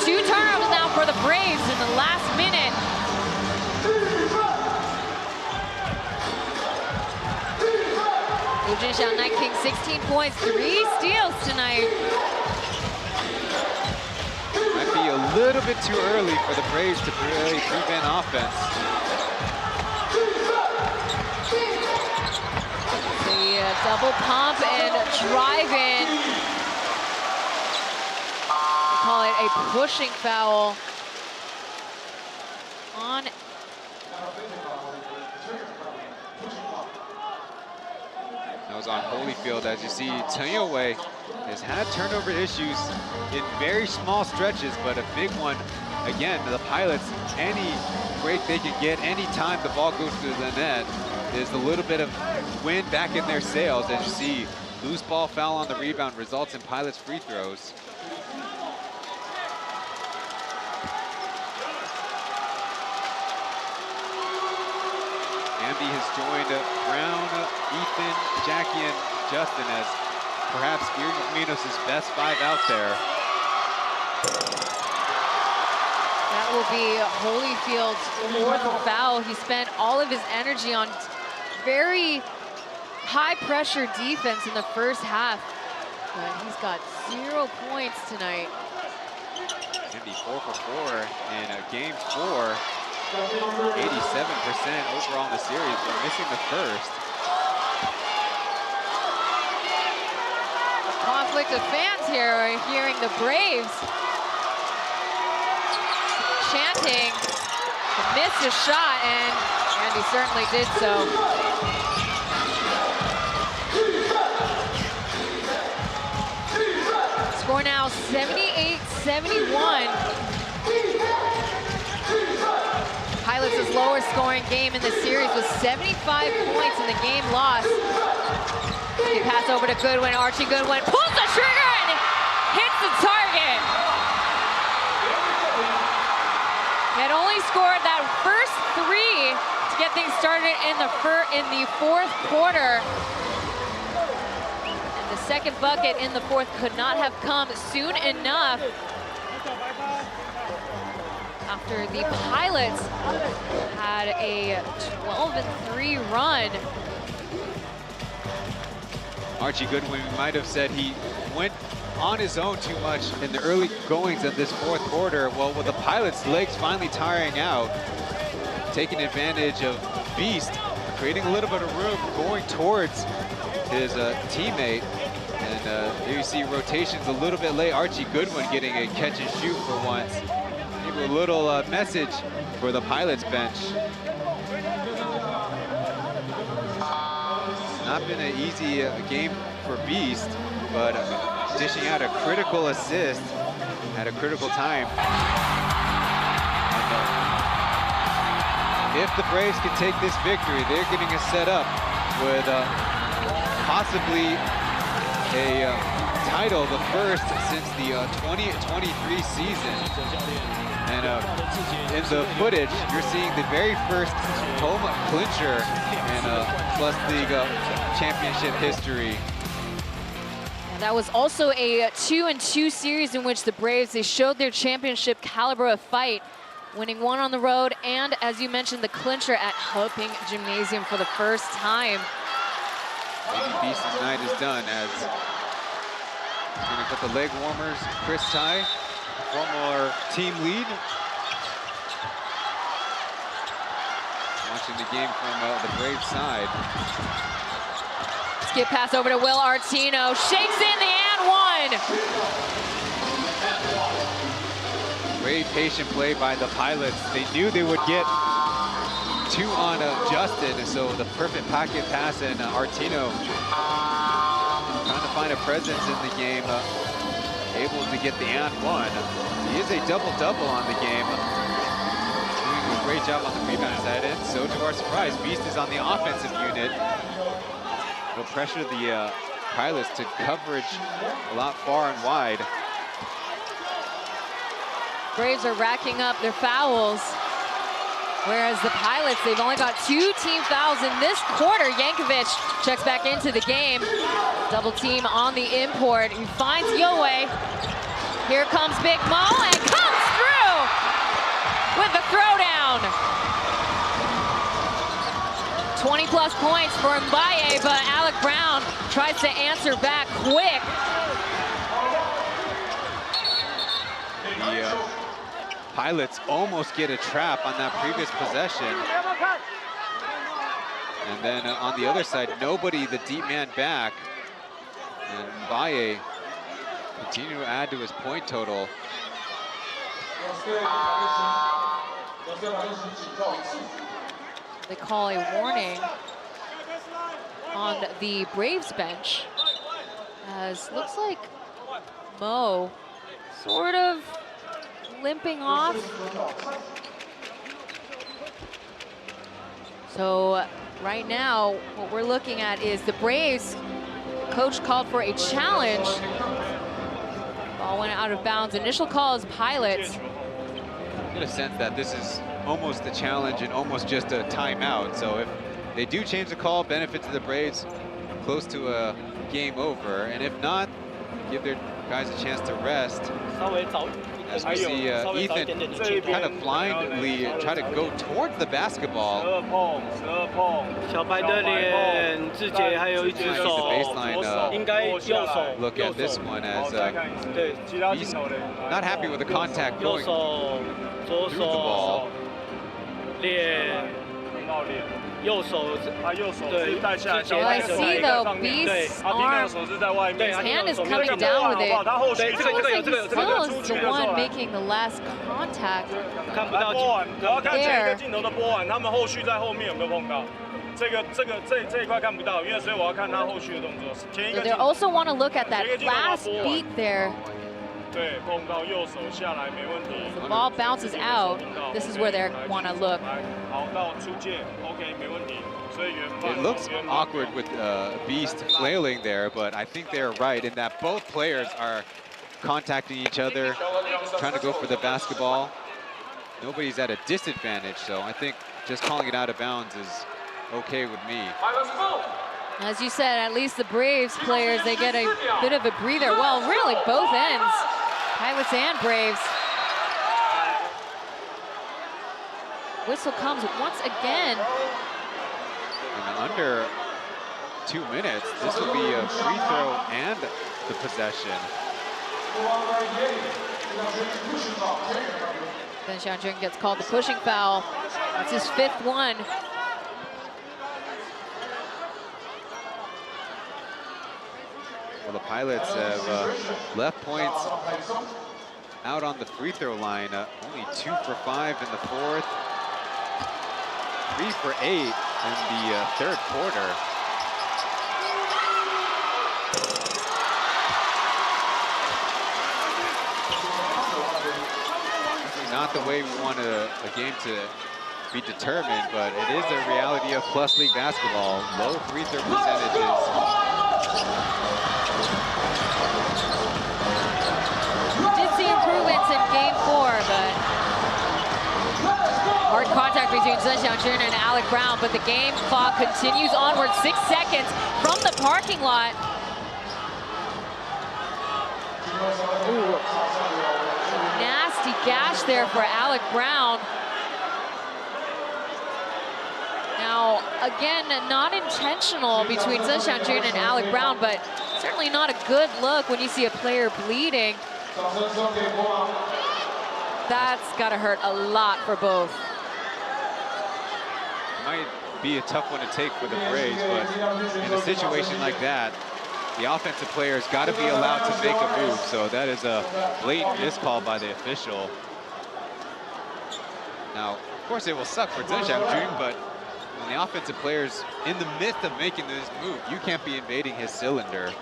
2 turnovers now for the Braves in the last minute. Lu Junxiang, Night King, 16 points, 3 steals tonight. Might be a little bit too early for the Braves to really prevent offense. The double pump and drive in. We call it a pushing foul on. That was on Holyfield. As you see, Chen Youwei has had turnover issues in very small stretches, but a big one, again, the Pilots, any break they can get, any time the ball goes through the net, is a little bit of wind back in their sails. As you see, loose ball foul on the rebound results in Pilots free throws. Andy has joined Brown, Ethan, Jackie, and Justin as perhaps Minos' best 5 out there. That will be Holyfield's 4th foul. He spent all of his energy on very high pressure defense in the first half, but he's got 0 points tonight. Andy 4 for 4 in game 4. 87% overall in the series, but missing the first. The conflict of fans here are hearing the Braves chanting to miss a shot, and Andy certainly did so. Score now 78-71. Pilots' lowest scoring game in the series was 75 points in the game lost. He pass over to Goodwin. Archie Goodwin pulls the trigger and hits the target. He had only scored that first 3 to get things started in the 4th quarter. And the second bucket in the 4th could not have come soon enough. After the Pilots had a 12-3 run. Archie Goodwin, we might have said he went on his own too much in the early goings of this 4th quarter. Well, with the Pilots' legs finally tiring out, taking advantage of Beast, creating a little bit of room, going towards his teammate. And here you see rotations a little bit late. Archie Goodwin getting a catch and shoot for once. A little message for the Pilots bench. It's not been an easy game for Beast, but dishing out a critical assist at a critical time. And, if the Braves can take this victory, they're getting a set up with possibly a title, the first since the 2023 season. And in the footage, you're seeing the very first home clincher in Plus League championship history. That was also a 2-2 series in which the Braves, they showed their championship caliber of fight, winning 1 on the road, and as you mentioned, the clincher at Heping Gymnasium for the first time. Maybe Beast's night is done as he's gonna put the leg warmers. Chris Ty, former team lead. Watching the game from the Braves side. Skip pass over to Will Artino, shakes in the and 1. Great patient play by the Pilots. They knew they would get 2 on Justin, so the perfect pocket pass, and Artino trying to find a presence in the game, able to get the and 1. He is a double-double on the game. Doing a great job on the rebound side, and so to our surprise, Beast is on the offensive unit. He'll pressure the Pilots to coverage a lot far and wide. Braves are racking up their fouls, whereas the Pilots, they've only got 2 team fouls in this quarter. Yankovic checks back into the game. Double team on the import. He finds Yowei. Here comes Big Mo and comes through with the throwdown. 20+ points for Mbaye, but Alec Brown tries to answer back quick. The Pilots almost get a trap on that previous possession. And then on the other side, nobody, the deep man back. And Mbaye continue to add to his point total. They call a warning on the Braves bench, as looks like Mo sort of limping off. So right now, what we're looking at is the Braves coach called for a challenge. Ball went out of bounds. Initial call is Pilots. I get a sense that this is almost a challenge and almost just a timeout. So if they do change the call, benefit to the Braves, close to a game over. And if not, give their guys a chance to rest. As we see Ethan kind of blindly try to go towards the basketball. Look at this one as he's not happy with the contact going through the ball. Well, I see though, Beast's arm, his hand is coming down with it. It looks like he still is the one making the last contact there. So they also want to look at that last beat there. As the ball bounces out, this is where they want to look. It looks awkward with Beast flailing there, but I think they're right in that both players are contacting each other, trying to go for the basketball. Nobody's at a disadvantage, so I think just calling it out of bounds is okay with me. As you said, at least the Braves players, they get a bit of a breather. Well, really both ends, Pilots and Braves. Whistle comes once again. In under 2 minutes, this will be a free throw and the possession. Then Xiangjun gets called the pushing foul. That's his 5th one. Well, the Pilots have left points out on the free throw line. Only 2 for 5 in the 4th. 3 for 8 in the 3rd quarter. Not the way we want a game to be determined, but it is a reality of Plus League basketball. Low free throw percentages. We did see improvements in game 4, but hard contact between Chen Xiangjun and Alec Brown, but the game clock continues onward. 6 seconds from the parking lot. Ooh. Nasty gash there for Alec Brown. Now, again, not intentional between Chen Xiangjun and Alec Brown, but certainly not a good look when you see a player bleeding. That's got to hurt a lot for both. Might be a tough one to take for the Braves, but in a situation like that, the offensive player's got to be allowed to make a move. So that is a blatant miscall by the official. Now, of course, it will suck for Chen Xiangjun, but when the offensive player's in the midst of making this move, you can't be invading his cylinder.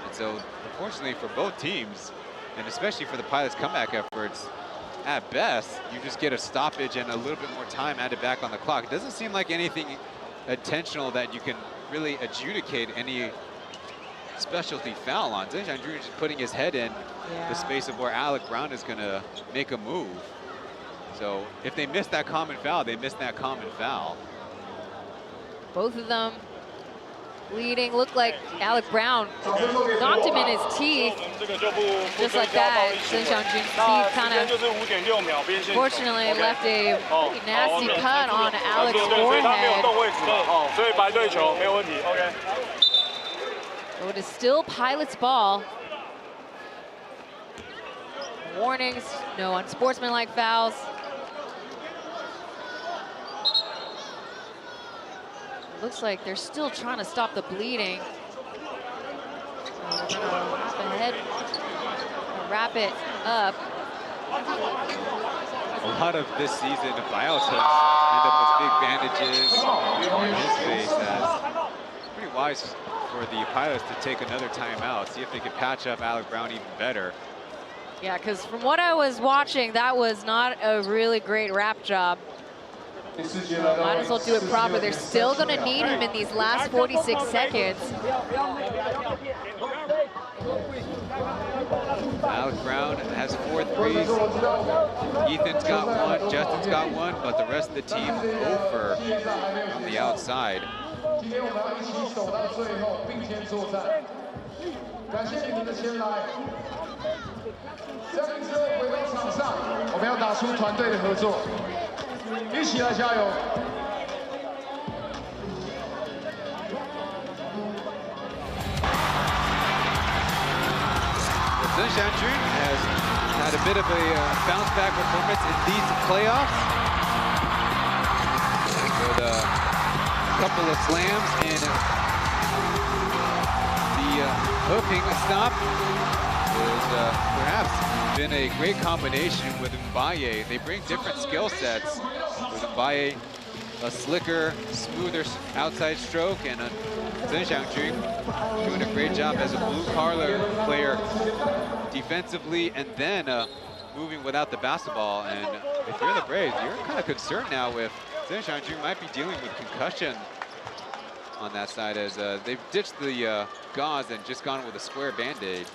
And so, unfortunately for both teams, and especially for the Pilots' comeback efforts, at best, you just get a stoppage and a little bit more time added back on the clock. It doesn't seem like anything intentional that you can really adjudicate any specialty foul on. Zheng Xiangjun just putting his head in the space of where Alec Brown is going to make a move. So if they miss that common foul, they miss that common foul. Both of them bleeding. Looked like Alec Brown knocked him in his teeth. Just like that, Zheng Xiangjun's teeth kind of, fortunately, left a pretty nasty cut on Alec's forehead. So it is still Pilot's ball. Warnings, no unsportsmanlike fouls. Looks like they're still trying to stop the bleeding. So we're gonna go ahead and wrap it up. A lot of this season, Biotics end up with big bandages on his face. That's pretty wise for the Pilots to take another timeout, see if they can patch up Alec Brown even better. Yeah, because from what I was watching, that was not a really great wrap job. Might as well do it proper. They're still going to need him in these last 46 seconds. Alec Brown has 4 threes. Ethan's got 1, Justin's got 1, but the rest of the team over on the outside. 今天我们要一起走到最后，并肩作战。感谢你们的前来。这样之后回到场上，我们要打出团队的合作，一起来加油。 Chen has had a bit of a bounce back performance in these playoffs with a couple of slams and the hoofing stop has perhaps been a great combination with Mbaye. They bring different skill sets with Mbaye, a slicker, smoother outside stroke, and Zheng Xiangjun doing a great job as a blue-collar player defensively, and then moving without the basketball. And if you're the Braves, you're kind of concerned now if Zheng Xiangjun might be dealing with concussion on that side, as they've ditched the gauze and just gone with a square Band-Aid.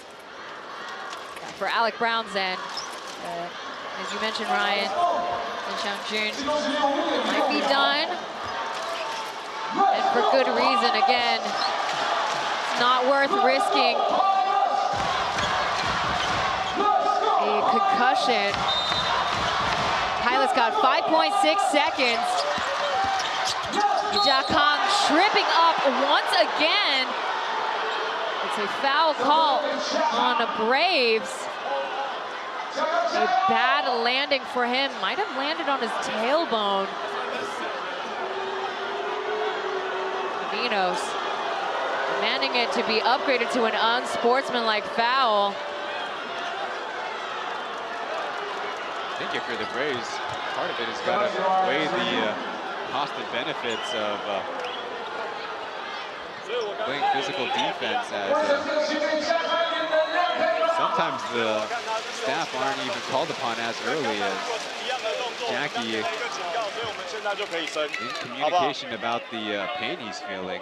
For Alec Brown's end, as you mentioned, Ryan, Zheng Xiangjun might be done. And for good reason, again, it's not worth risking a concussion. Pilot's got 5.6 seconds. Jia Kang tripping up once again. It's a foul call on the Braves. A bad landing for him. Might have landed on his tailbone. Minos demanding it to be upgraded to an unsportsmanlike foul. I think if you're the Braves, part of it has got to weigh the cost and benefits of playing physical defense, as sometimes the staff aren't even called upon as early as Jackie in communication about the pain he's feeling.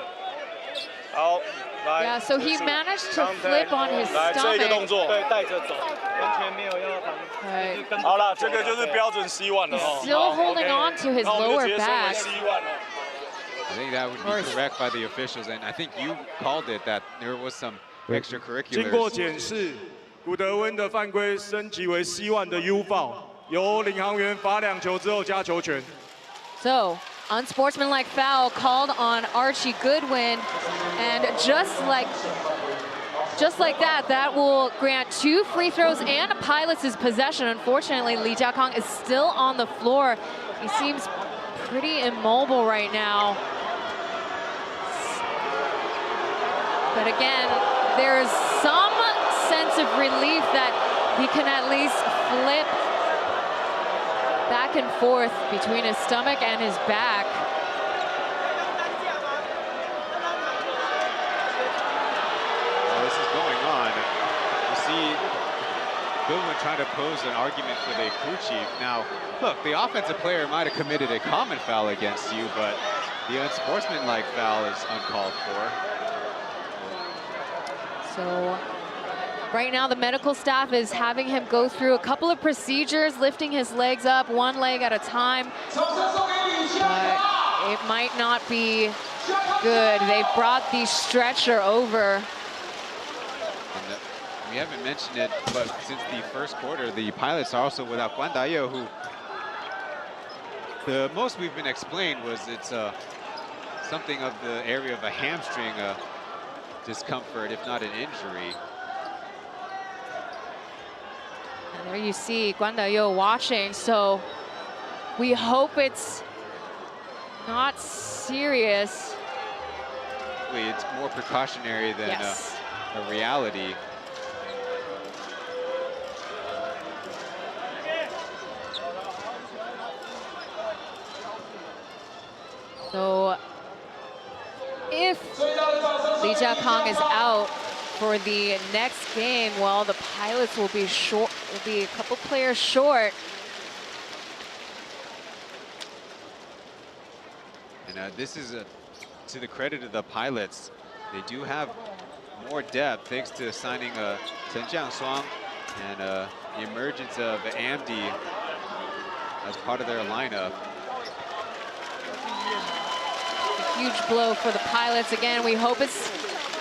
Yeah, so he managed to flip on his stomach. He's still holding on to his lower back. I think that would be correct by the officials, and I think you called it that there was some extracurriculars. 经过检视，古德温的犯规升级为希望的 U foul， 由领航员罚2球之后加球权。 So, unsportsmanlike foul called on Archie Goodwin, and just like that, that will grant 2 free throws and Pilots' possession. Unfortunately, Lee Jiakang is still on the floor. He seems pretty immobile right now. But again, there's some sense of relief that he can at least flip back and forth between his stomach and his back. While this is going on, you see Goodwin trying to pose an argument for the crew chief. Now, look, the offensive player might have committed a common foul against you, but the unsportsmanlike foul is uncalled for. So right now the medical staff is having him go through a couple of procedures, lifting his legs up one leg at a time. But it might not be good. They've brought the stretcher over. And we haven't mentioned it, but since the first quarter, the pilots are also without Guan Dayou, who the most we've been explained was it's something of the area of a hamstring discomfort, if not an injury. And there you see Guan Dayou watching, so we hope it's not serious. It's more precautionary than a reality. So if Li Jiakang is out for the next game, well, the pilots will be short, will be a couple players short. And this is to the credit of the pilots. They do have more depth thanks to signing Chen Jiangshuang and the emergence of Amdi as part of their lineup. A huge blow for the pilots. Again, we hope it's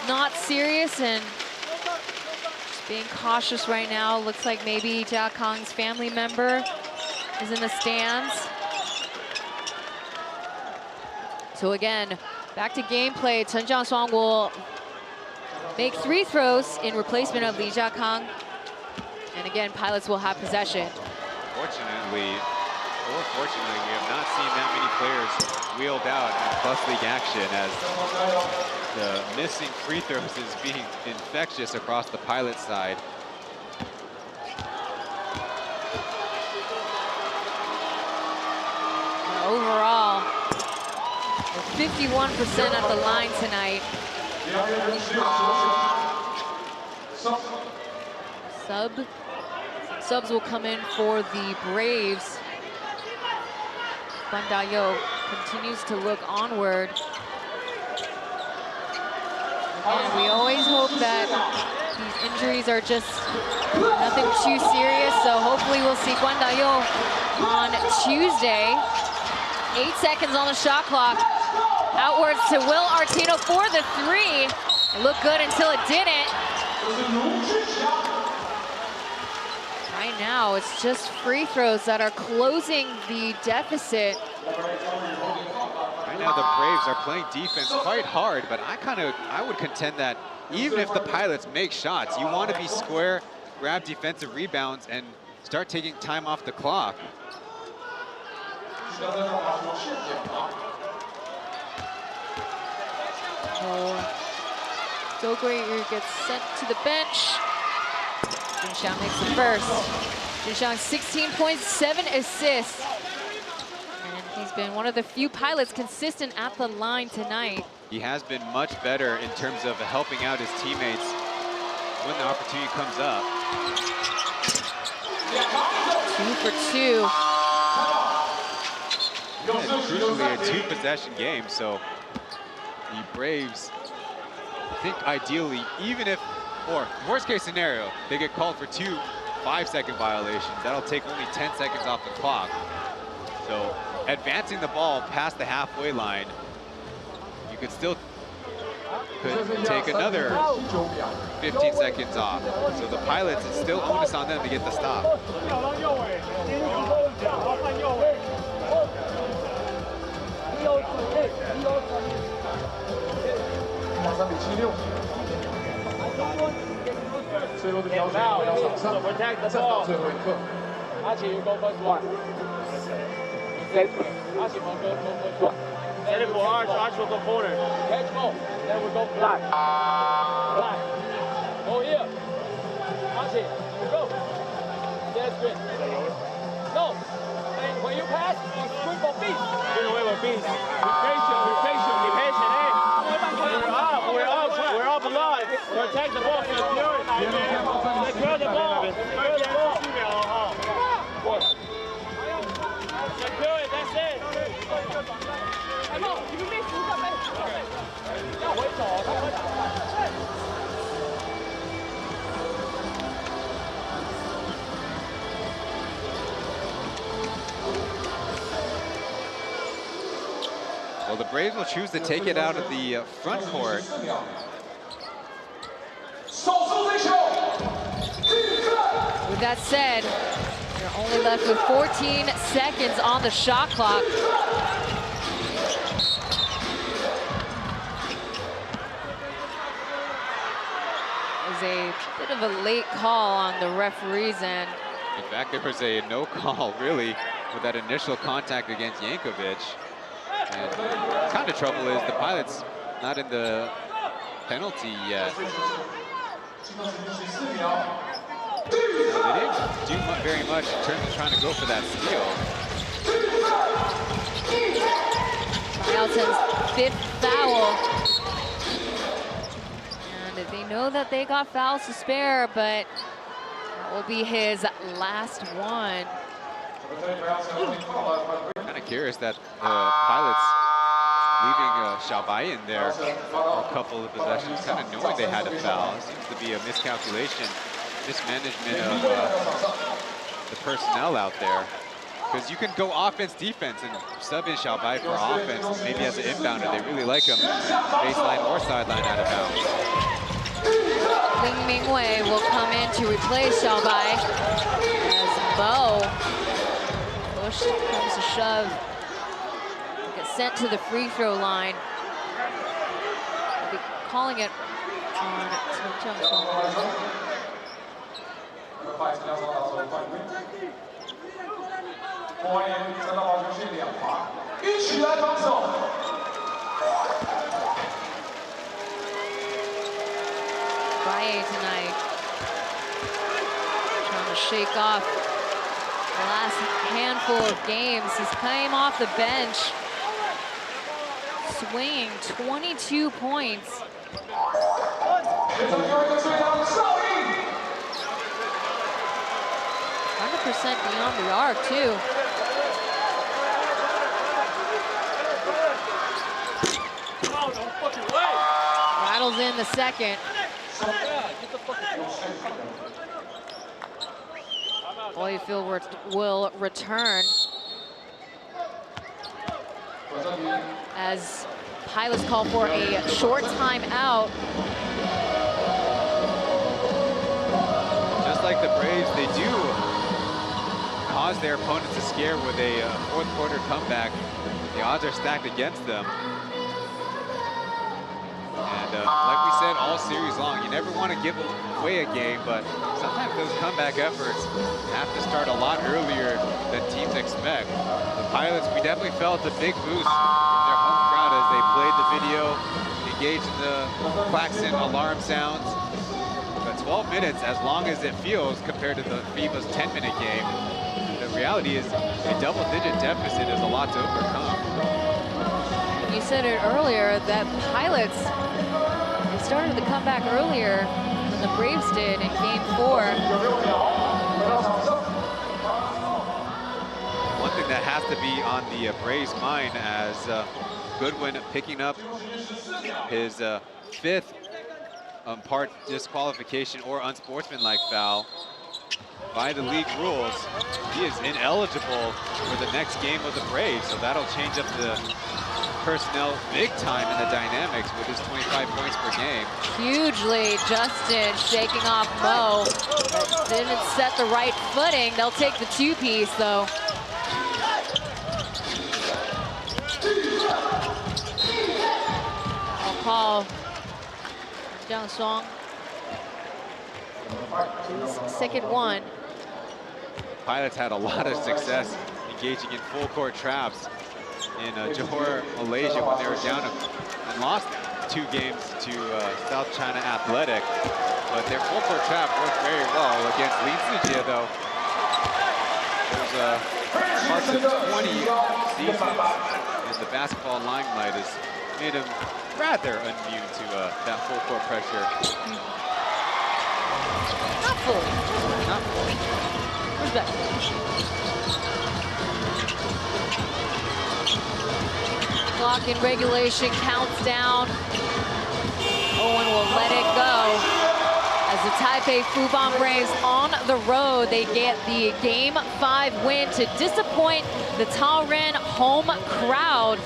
not serious and just being cautious right now. Looks like maybe Jiakang's family member is in the stands. So again, back to gameplay. Chen Jiangshuang will make 3 throws in replacement of Li Jiakang. And again, pilots will have possession. Fortunately, or fortunately, we have not seen that many players wheeled out in Plus League action, as the missing free throws is being infectious across the pilot side. Overall, 51% at the line tonight. Subs will come in for the Braves. Guan Dayou continues to look onward. And we always hope that these injuries are just nothing too serious. So hopefully we'll see Guan Dayou on Tuesday. 8 seconds on the shot clock. Outwards to Will Artino for the 3. It looked good until it didn't. Right now, it's just free throws that are closing the deficit. Right now, the Braves are playing defense quite hard, but I would contend that even if the pilots make shots, you want to be square, grab defensive rebounds, and start taking time off the clock. So Greer gets sent to the bench. Jin Xiang makes the first. Jin Xiang 16 points, 7 assists. And he's been one of the few pilots consistent at the line tonight. He has been much better in terms of helping out his teammates when the opportunity comes up. 2 for 2. Crucially, a 2-possession game, so the Braves, I think ideally, even if, or worst case scenario, they get called for 2 5-second violations. That'll take only 10 seconds off the clock. So advancing the ball past the halfway line, you could still take another 15 seconds off. So the pilots, it's still onus on them to get the stop. Protect the ball. Archie, you go first one. Archie, go first one. Set it for Archie. Archie will go corner. Catch go. Then we go flat. Flat. Go here. Archie, go. That's good. Go. And when you pass, you swing for feet. Get away with feet. Be patient. Be patient. Be patient. Hey. We're up. We're up a lot. Protect the ball. Secure the ball. Secure the ball. Secure it. That's it. Well, the Braves will choose to take it out of the front court. With that said, you're only left with 14 seconds on the shot clock. It was a bit of a late call on the referee's end. In fact, there was a no call, really, with that initial contact against Yankovic. And the kind of trouble is the Pilots not in the penalty yet. No, they didn't do very much in terms of trying to go for that steal. Pauian's fifth foul. And they know that they got fouls to spare, but that will be his last one. Kind of curious that the Pilots leaving Xiaobai in there for a couple of possessions, kind of knowing they had a foul. It seems to be a miscalculation, mismanagement of the personnel out there. Because you can go offense, defense, and sub in Xiaobai for offense. Maybe as an inbounder, they really like him baseline or sideline out of bounds. Ling Mingwei will come in to replace Xiaobai as Mo push comes to shove. Gets sent to the free throw line. They'll be calling it on Chen. Baye tonight trying to shake off the last handful of games. He's came off the bench, swinging 22 points. 100% beyond the arc too. Rattles in the second. Holyfield will return as Pilots call for a short timeout. Just like the Braves, they do cause their opponents to scare with a fourth quarter comeback. The odds are stacked against them. And like we said all series long, you never want to give away a game, but sometimes those comeback efforts have to start a lot earlier than teams expect. The Pilots, we definitely felt a big boost in their home crowd as they played the video, engaged in the klaxon alarm sounds. But 12 minutes, as long as it feels compared to the FIBA's 10-minute game, the reality is a double-digit deficit is a lot to overcome. You said it earlier that Pilots, they started the comeback earlier than the Braves did in Game 4. One thing that has to be on the Braves' mind as Goodwin picking up his fifth part disqualification or unsportsmanlike foul. By the league rules, he is ineligible for the next game of the Braves, so that'll change up the personnel big time in the dynamics with his 25 points per game. Hugely, Justin shaking off Mo. That didn't set the right footing. They'll take the two-piece, though. I'll call Jiang Song. His second one. Pilots had a lot of success engaging in full court traps in Johor, Malaysia when they were down and lost 2 games to South China Athletic. But their full court trap worked very well against Lin Sijie, though. There's parts of 20 seasons in the basketball limelight has made him rather immune to that full court pressure. Not fully. Not fully. Respect. Clock in regulation counts down. Owen will let it go. As the Taipei Fubon Braves on the road, they get the Game 5 win to disappoint the Taoyuan home crowd.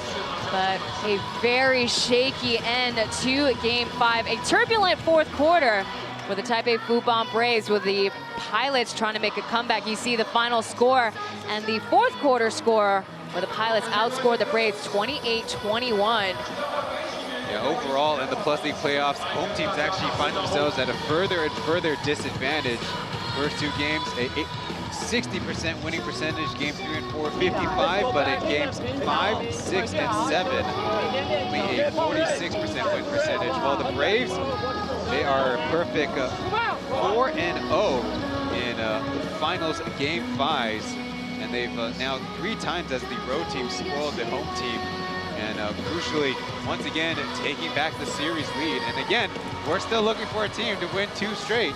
But a very shaky end to Game 5. A turbulent fourth quarter for the Taipei Fubon Braves, with the Pilots trying to make a comeback. You see the final score and the fourth quarter score where the Pilots outscored the Braves 28-21. Yeah, overall in the Plus League playoffs, home teams actually find themselves at a further and further disadvantage. First two games, a 60% winning percentage, game 3 and 4, 55, but in games 5, 6, and 7, only a 46% win percentage. While the Braves, they are perfect 4-0 in finals game 5s, and they've now 3 times as the road team spoiled the home team. And crucially, once again, taking back the series lead. And again, we're still looking for a team to win 2 straight.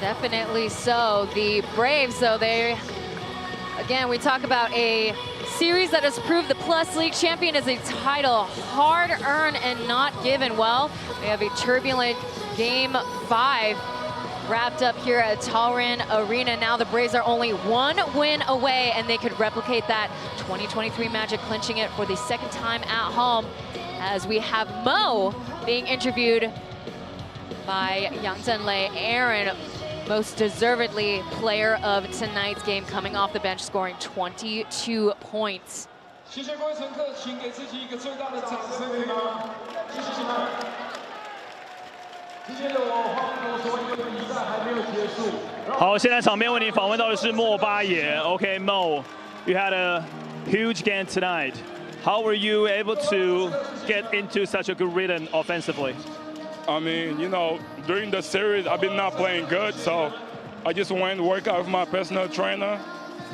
Definitely so. The Braves, though, again, we talk about a series that has proved the Plus League champion is a title hard-earned and not given. Well, we have a turbulent Game 5 wrapped up here at Taoyuan Arena. Now the Braves are only 1 win away, and they could replicate that 2023 magic, clinching it for the 2nd time at home, as we have Mo being interviewed by Yang Zhenlei. Aaron, most deservedly player of tonight's game, coming off the bench, scoring 22 points. 谢谢各位乘客，请给自己一个最大的掌声，可以吗？谢谢你们。今天的我话不多说，因为比赛还没有结束。好，现在场边为您访问到的是莫巴野。Okay, Mo, you had a huge game tonight. How were you able to get into such a good rhythm offensively? I mean, you know, during the series, I've been not playing good, so I just went to work out with my personal trainer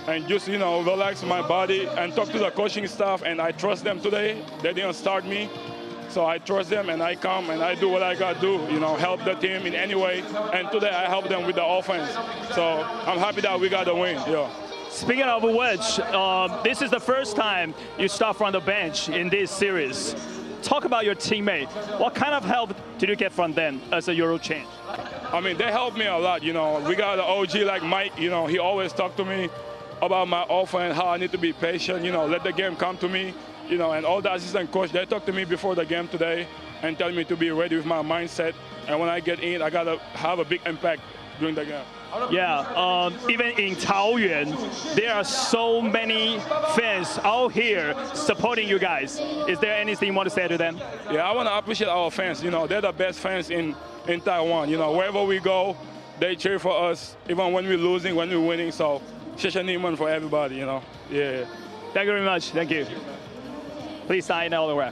and just, you know, relax my body and talk to the coaching staff, and I trust them today. They didn't start me, so I trust them, and I come and I do what I got to do, you know, help the team in any way, and today I helped them with the offense. So I'm happy that we got the win, yeah. Speaking of which, this is the first time you start from the bench in this series. Talk about your teammate. What kind of help did you get from them as a Euro change? I mean, they helped me a lot, you know. We got an OG like Mike, you know, he always talked to me about my offense, how I need to be patient, you know, let the game come to me, you know, and all the assistant coach, they talked to me before the game today and tell me to be ready with my mindset. And when I get in, I got to have a big impact during the game. Yeah, even in Taoyuan, there are so many fans out here supporting you guys. Is there anything you want to say to them? Yeah, I want to appreciate our fans. You know, they're the best fans in Taiwan. You know, wherever we go, they cheer for us, even when we're losing, when we're winning. So, 谢谢你们 for everybody, you know. Yeah. Thank you very much. Thank you. Please sign all the way.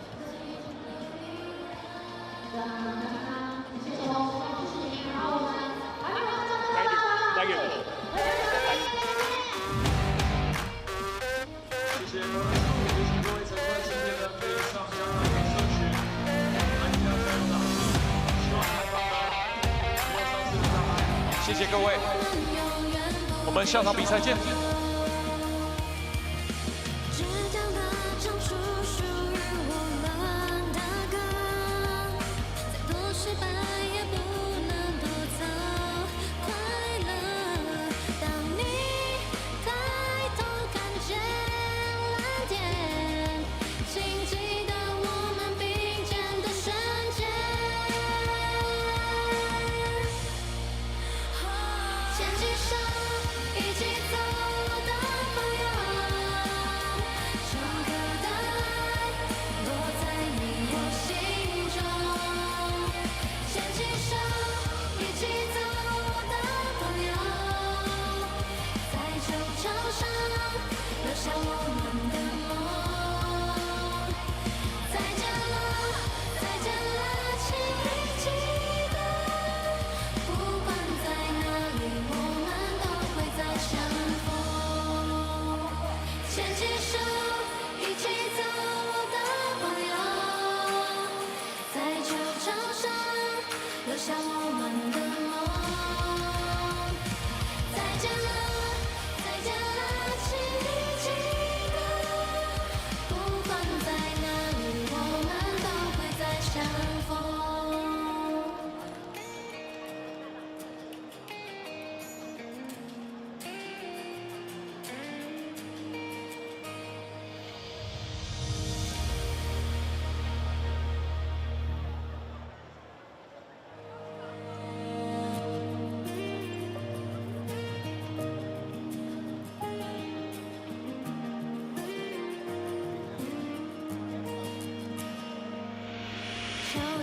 Thank you. 谢谢各位乘客今天的非常相当的社群，安家加油打气，希望开放的没有上次障碍。谢谢各位，我们下场比赛见。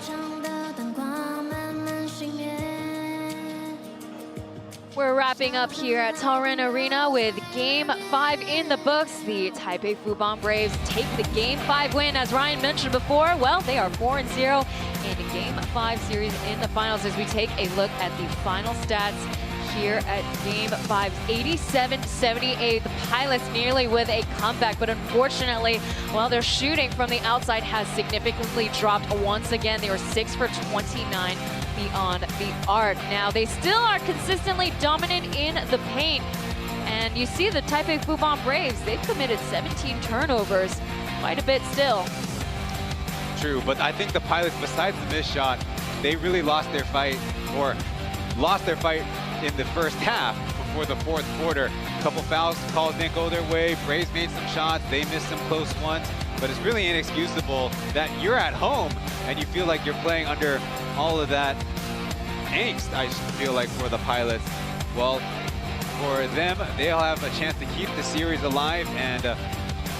场的灯光慢慢熄灭。 We're wrapping up here at Taoyuan Arena with Game 5 in the books. The Taipei Fubon Braves take the Game 5 win. As Ryan mentioned before, well, they are 4-0 in the Game 5 series in the finals. As we take a look at the final stats here at Game 5, 87-78. The Pilots nearly with a comeback, but unfortunately, well, their shooting from the outside has significantly dropped once again. They were 6 for 29. Beyond the arc. Now, they still are consistently dominant in the paint. And you see the Taipei Fubon Braves, they've committed 17 turnovers, quite a bit still. True, but I think the Pilots, besides the missed shot, they really lost their fight, or lost their fight in the first half before the fourth quarter. A couple fouls calls didn't go their way. Braves made some shots, they missed some close ones, but it's really inexcusable that you're at home and you feel like you're playing under all of that angst, I feel like, for the Pilots. Well, for them, they'll have a chance to keep the series alive, and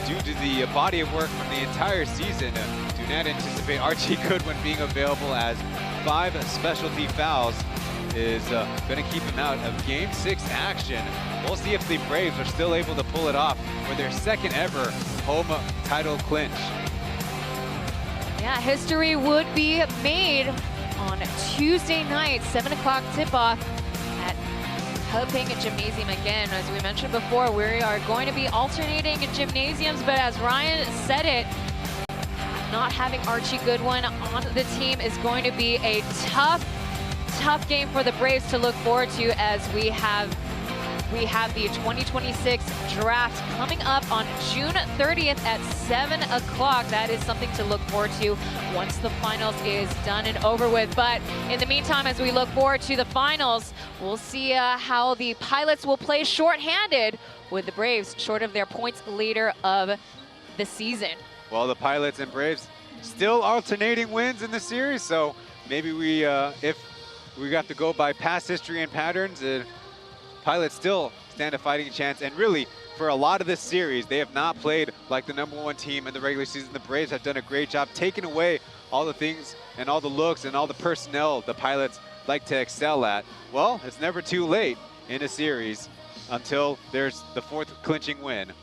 due to the body of work from the entire season, do not anticipate Archie Goodwin being available, as 5 specialty fouls is going to keep him out of Game 6 action. We'll see if the Braves are still able to pull it off for their second ever home title clinch. Yeah, history would be made on Tuesday night, 7 o'clock tip-off at Taipei Gymnasium again. As we mentioned before, we are going to be alternating gymnasiums, but as Ryan said it, not having Archie Goodwin on the team is going to be a tough game for the Braves to look forward to, as we have the 2026 draft coming up on June 30th at 7 o'clock. That is something to look forward to once the finals is done and over with. But in the meantime, as we look forward to the finals, we'll see how the Pilots will play shorthanded with the Braves short of their points leader of the season. Well, the Pilots and Braves still alternating wins in the series, so maybe we, if we have to go by past history and patterns, Pilots still stand a fighting chance, and really, for a lot of this series, they have not played like the #1 team in the regular season. The Braves have done a great job taking away all the things and all the looks and all the personnel the Pilots like to excel at. Well, it's never too late in a series until there's the 4th clinching win.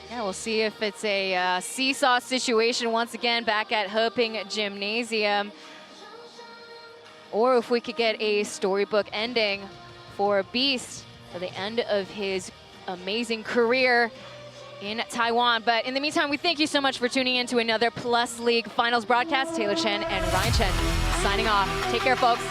Yeah, we'll see if it's a seesaw situation once again back at Taipei Gymnasium, or if we could get a storybook ending for Beast for the end of his amazing career in Taiwan. But in the meantime, we thank you so much for tuning in to another Plus League Finals broadcast. Taylor Chen and Ryan Chen signing off. Take care, folks.